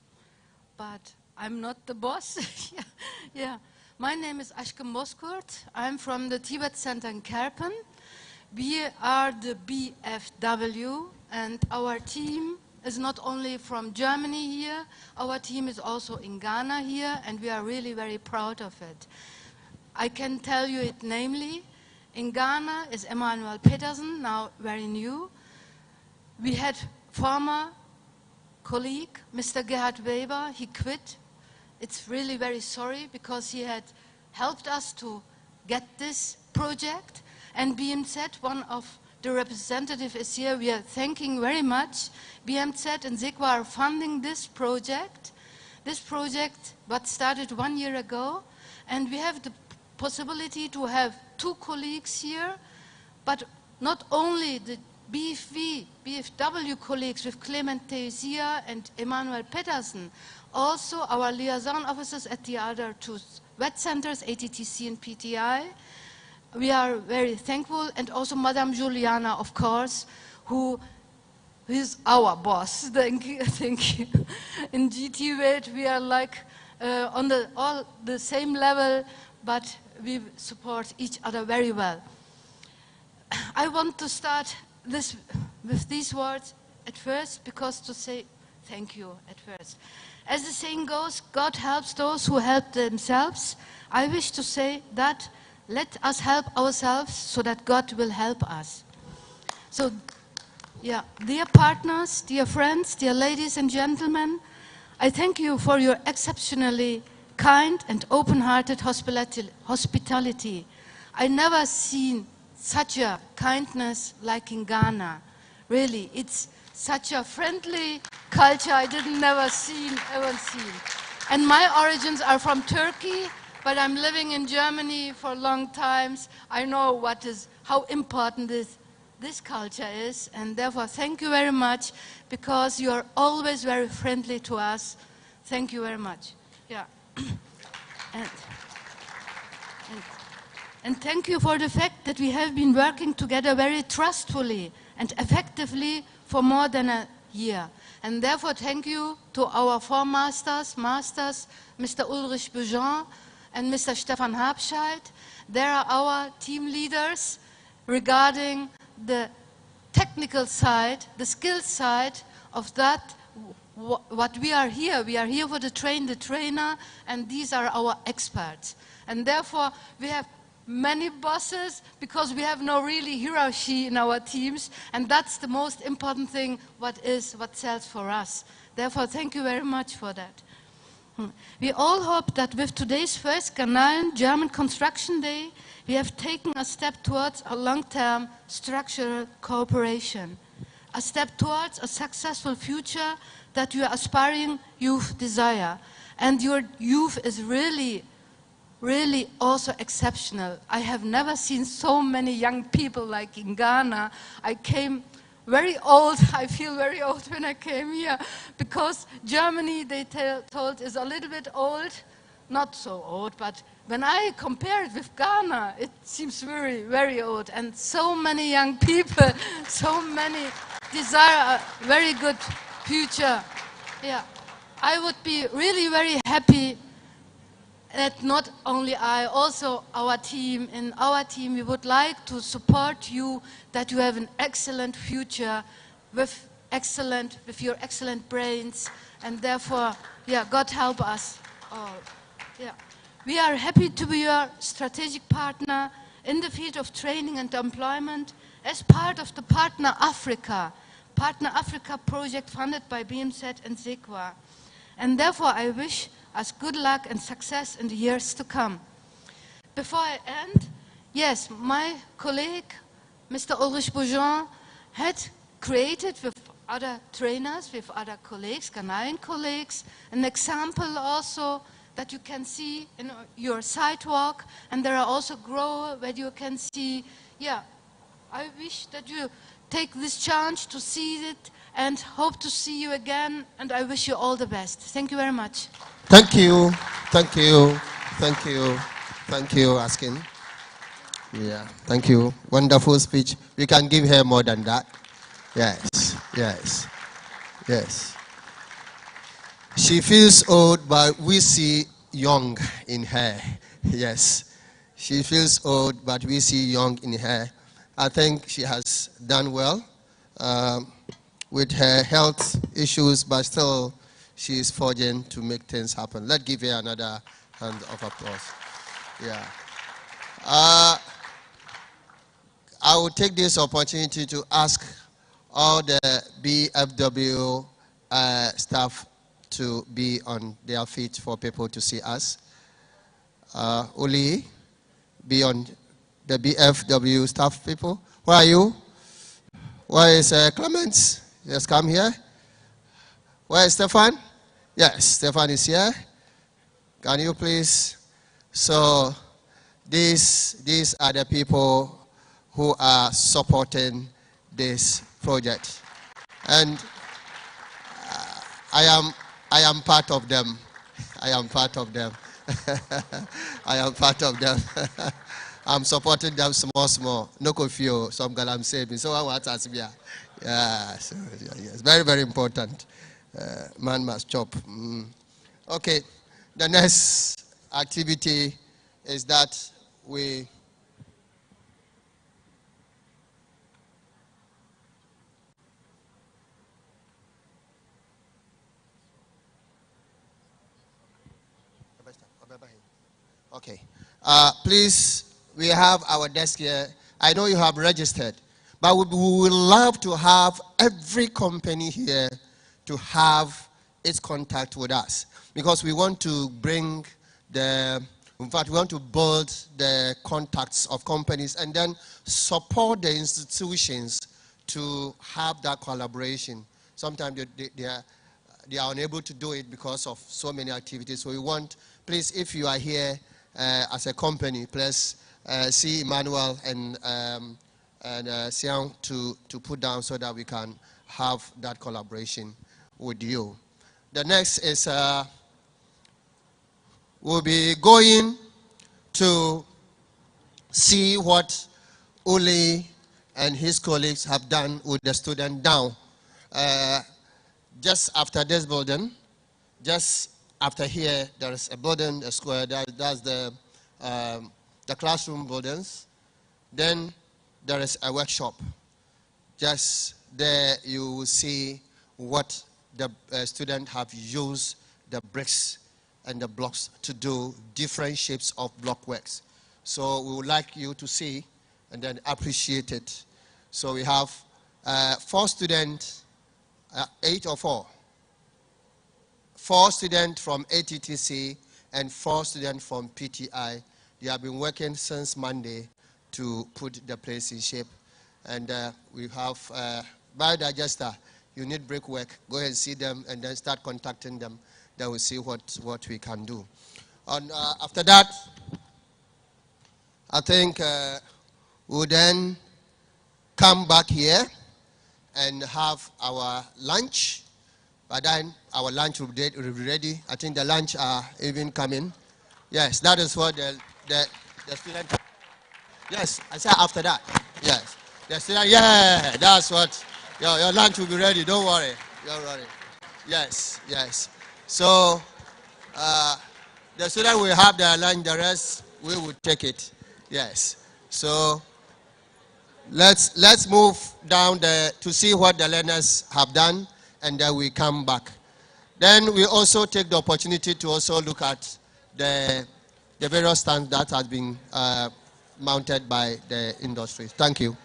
but I'm not the boss. Yeah. My name is Ashkan Boskurt. I'm from the TVET Center in Kerpen. We are the BFW, and our team is not only from Germany here, our team is also in Ghana here, and we are really very proud of it. I can tell you it namely. In Ghana is Emmanuel Petersen, now very new. We had former colleague, Mr. Gerhard Weber, he quit. It's really very sorry because he had helped us to get this project. And BMZ, one of the representatives is here. We are thanking very much. BMZ and SEQUA are funding this project. This project what started 1 year ago. And we have the possibility to have 2 colleagues here, but not only the BFW colleagues with Clement Theisia and Emmanuel Petersen, also our liaison officers at the other 2 TVET centers, ATTC and PTI. We are very thankful, and also Madame Juliana, of course, who is our boss. Thank you. Thank you. In GTVET, we are like on all the same level, but we support each other very well. I want to start this with these words at first, because to say thank you at first. As the saying goes, God helps those who help themselves. I wish to say that let us help ourselves so that God will help us. So, yeah, dear partners, dear friends, dear ladies and gentlemen, I thank you for your exceptionally kind and open-hearted hospitality. I never seen such a kindness like in Ghana. Really, it's such a friendly culture I ever seen. And my origins are from Turkey, but I'm living in Germany for long times. I know how important this culture is, and therefore thank you very much, because you are always very friendly to us. Thank you very much. Yeah. And thank you for the fact that we have been working together very trustfully and effectively for more than a year. And therefore thank you to our 4 masters, Mr. Ulrich Bejean and Mr. Stefan Habscheid. They are our team leaders regarding the technical side, the skills side of that, what we are here. We are here for the trainer, and these are our experts. And therefore we have many bosses, because we have no really hierarchy in our teams, and that's the most important thing, what sells for us. Therefore, thank you very much for that. We all hope that with today's first Ghanaian German Construction Day, we have taken a step towards a long-term structural cooperation, a step towards a successful future that your aspiring youth desire. And your youth is really also exceptional. I have never seen so many young people like in Ghana. I came very old. I feel very old when I came here, because Germany, they told, is a little bit old. Not so old, but when I compare it with Ghana, it seems very, very old. And so many young people, so many desire a very good future. Yeah, I would be really very happy that not only I, also our team, in our team, we would like to support you, that you have an excellent future with your excellent brains, and therefore, yeah, God help us all. Yeah. We are happy to be your strategic partner in the field of training and employment as part of the Partner Africa project funded by BMZ and SEQUA. And therefore, I wish us good luck and success in the years to come. Before I end, yes, my colleague, Mr. Ulrich Bejean, had created with other trainers, with other colleagues, Ghanaian colleagues, an example also that you can see in your sidewalk, and there are also growers where you can see, yeah, I wish that you take this chance to see it and hope to see you again, and I wish you all the best. Thank you very much. Thank you, thank you, thank you, thank you, Askin. Yeah, thank you. Wonderful speech. We can give her more than that. Yes, yes, yes. She feels old, but we see young in her. Yes, she feels old, but we see young in her. I think she has done well with her health issues, but still she is forging to make things happen. Let's give her another hand of applause. Yeah. I will take this opportunity to ask all the BFW staff to be on their feet for people to see us. Uli, be on the BFW staff people. Where are you? Where is Clements? Just come here. Where is Stefan? Yes, Stefan is here. Can you please? So these are the people who are supporting this project. And I am part of them. I am part of them. I am part of them. I'm supporting them small. No confuse. Some girl I'm saving. So I want to ask me. Yeah, so, yes, very, very important. Man must chop. Okay, the next activity is that we okay. Please, we have our desk here. I know you have registered, but we would love to have every company here to have its contact with us, because we want to bring in fact, we want to build the contacts of companies and then support the institutions to have that collaboration. Sometimes they are unable to do it because of so many activities. So we want, please, if you are here as a company, please see Emmanuel and Sian to put down so that we can have that collaboration with you. The next is we'll be going to see what Uli and his colleagues have done with the student down. Just after this building, just after here, there is a building, a square, that's the classroom buildings. Then there is a workshop. Just there you will see what the students have used the bricks and the blocks to do different shapes of block works. So we would like you to see and then appreciate it. So we have 4 students, 8 or 4. 4 students from ATTC and 4 students from PTI. They have been working since Monday to put the place in shape. And we have biodigester. You need brickwork. Go ahead and see them and then start contacting them. Then we'll see what we can do. And after that, I think we'll then come back here and have our lunch. By then, our lunch will be ready. I think the lunch are even coming. Yes, that is what the student. Yes, I said after that. Yes, the student. Yeah, that's what. Your lunch will be ready. Don't worry. Don't worry. Yes, yes. So the student will have their lunch. The rest we will take it. Yes. So let's move down there to see what the learners have done, and then we come back. Then we also take the opportunity to also look at the various stands that have been mounted by the industry. Thank you.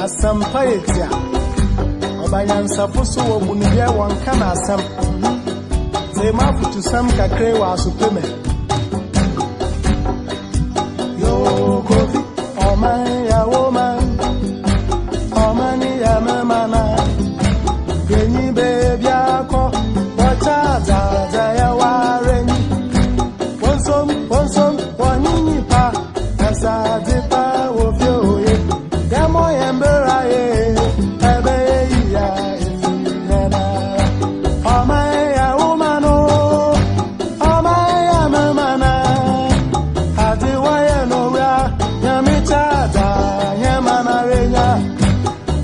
asampa yetia obayansa foso wo bunibia wonka na asam say ma futu sam kakre wa asopeme yo kofi oh man ya woman oh man ya mama Genyi baby ako wacha za ya wareni Wonsom wanini pa asa dipa ofio ye Demo yembera ye ebe ya ifina Oma ya umano Oma ya mamana Hadi waya no ya nyamicha da nyamana renya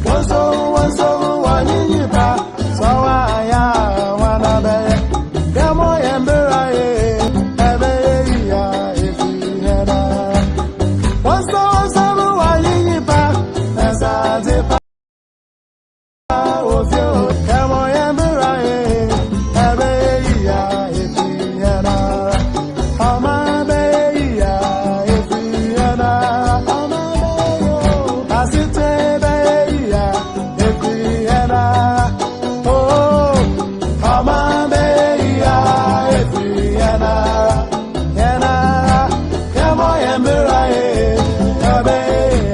Wonsom wanini pa Sawa ya wanabe Demo yembera ye ebe ya ifina Wonsom wanini pa asa dipa ofio Demo yembera ye ebe ya ifina Oma be ya ifina Oma be yo asite be ya ifina Oh Oma be ya ifina yana Demo yembera ye ebe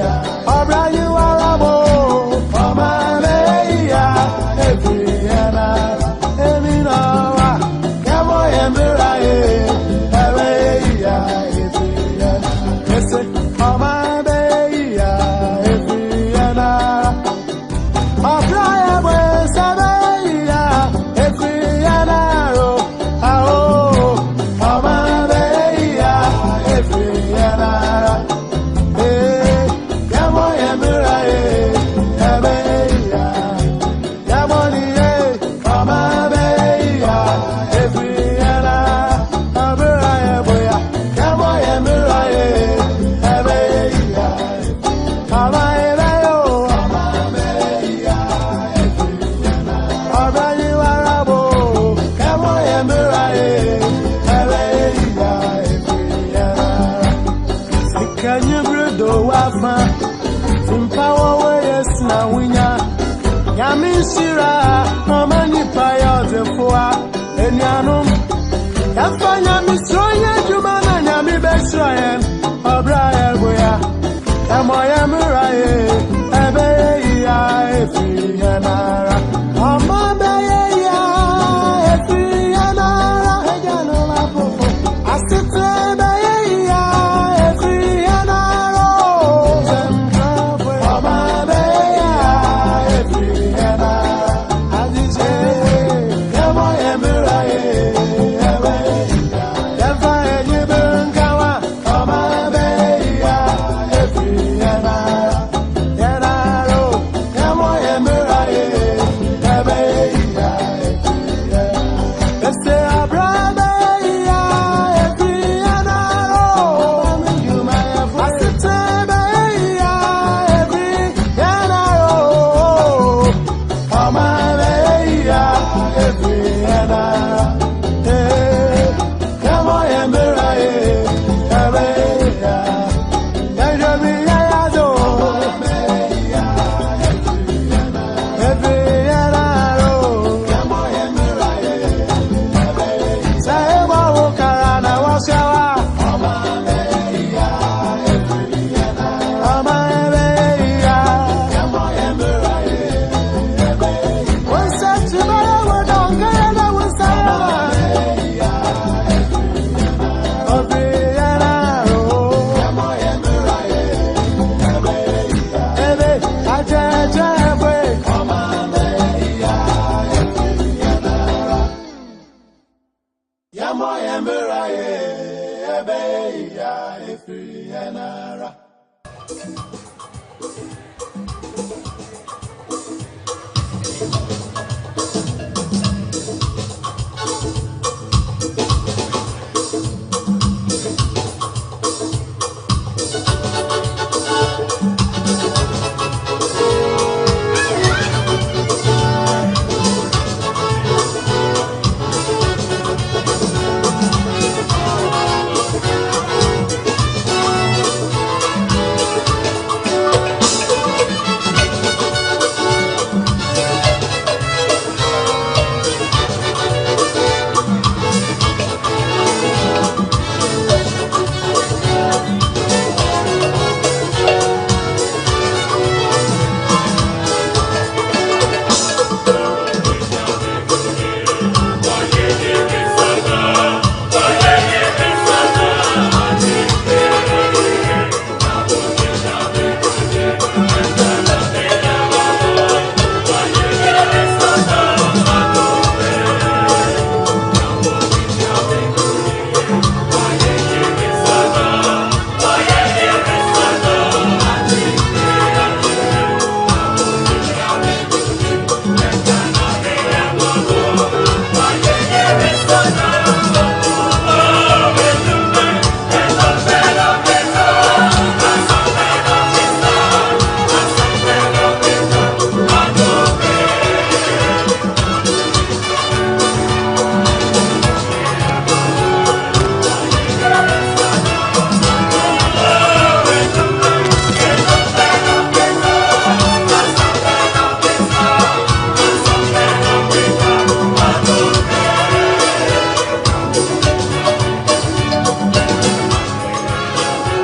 ya Obra you arabo Oma be ya ifina Eminowa Demo yembera ye ebe ya ifina Ese Oma be ya ifina Obra we sabe ya ifina ro Ao Oma be ya ifina Demo yembera ye ebe ya Demo ni ye Oma be ya ifina Obra boya Demo yembera ye ebe ya Oma ebe yo Oma be ya Obra you arabo Demo yembera ye ebe ya Sikanye bredo wafa Simpawa we yes na winya Nyami shira Mama ni paya otefuwa Enyanum Yafanya misroye Jumana nyami besroye Obra eboya Emo yemura ye Ebe ya efi yanara Oma be ya efi yanara Ejano la popo Asite be ya efi yanara Oma be ya efi yanara Azize Demo yembera ye ebe ya Defa ejibe nkawa Oma be ya efi yanara Yanaro Demo yembera ye ebe ya Ese abra be ya efi yanaro Asite be ya efi yanaro Oma be ya efi yanara Demo yembera ye ebe ya Yajobi yayazo efi yanaro Demo yembera ye Saeba wokara na washawa Oma be ya efi yanara Oma be ya Demo yembera ye Wonsa tibara wodonga yana wonsara Ofi yanaro Demo yembera ye ebe ajaja ebe Oma be ya efi yanara Demo yembera ye ebe ya efi yanara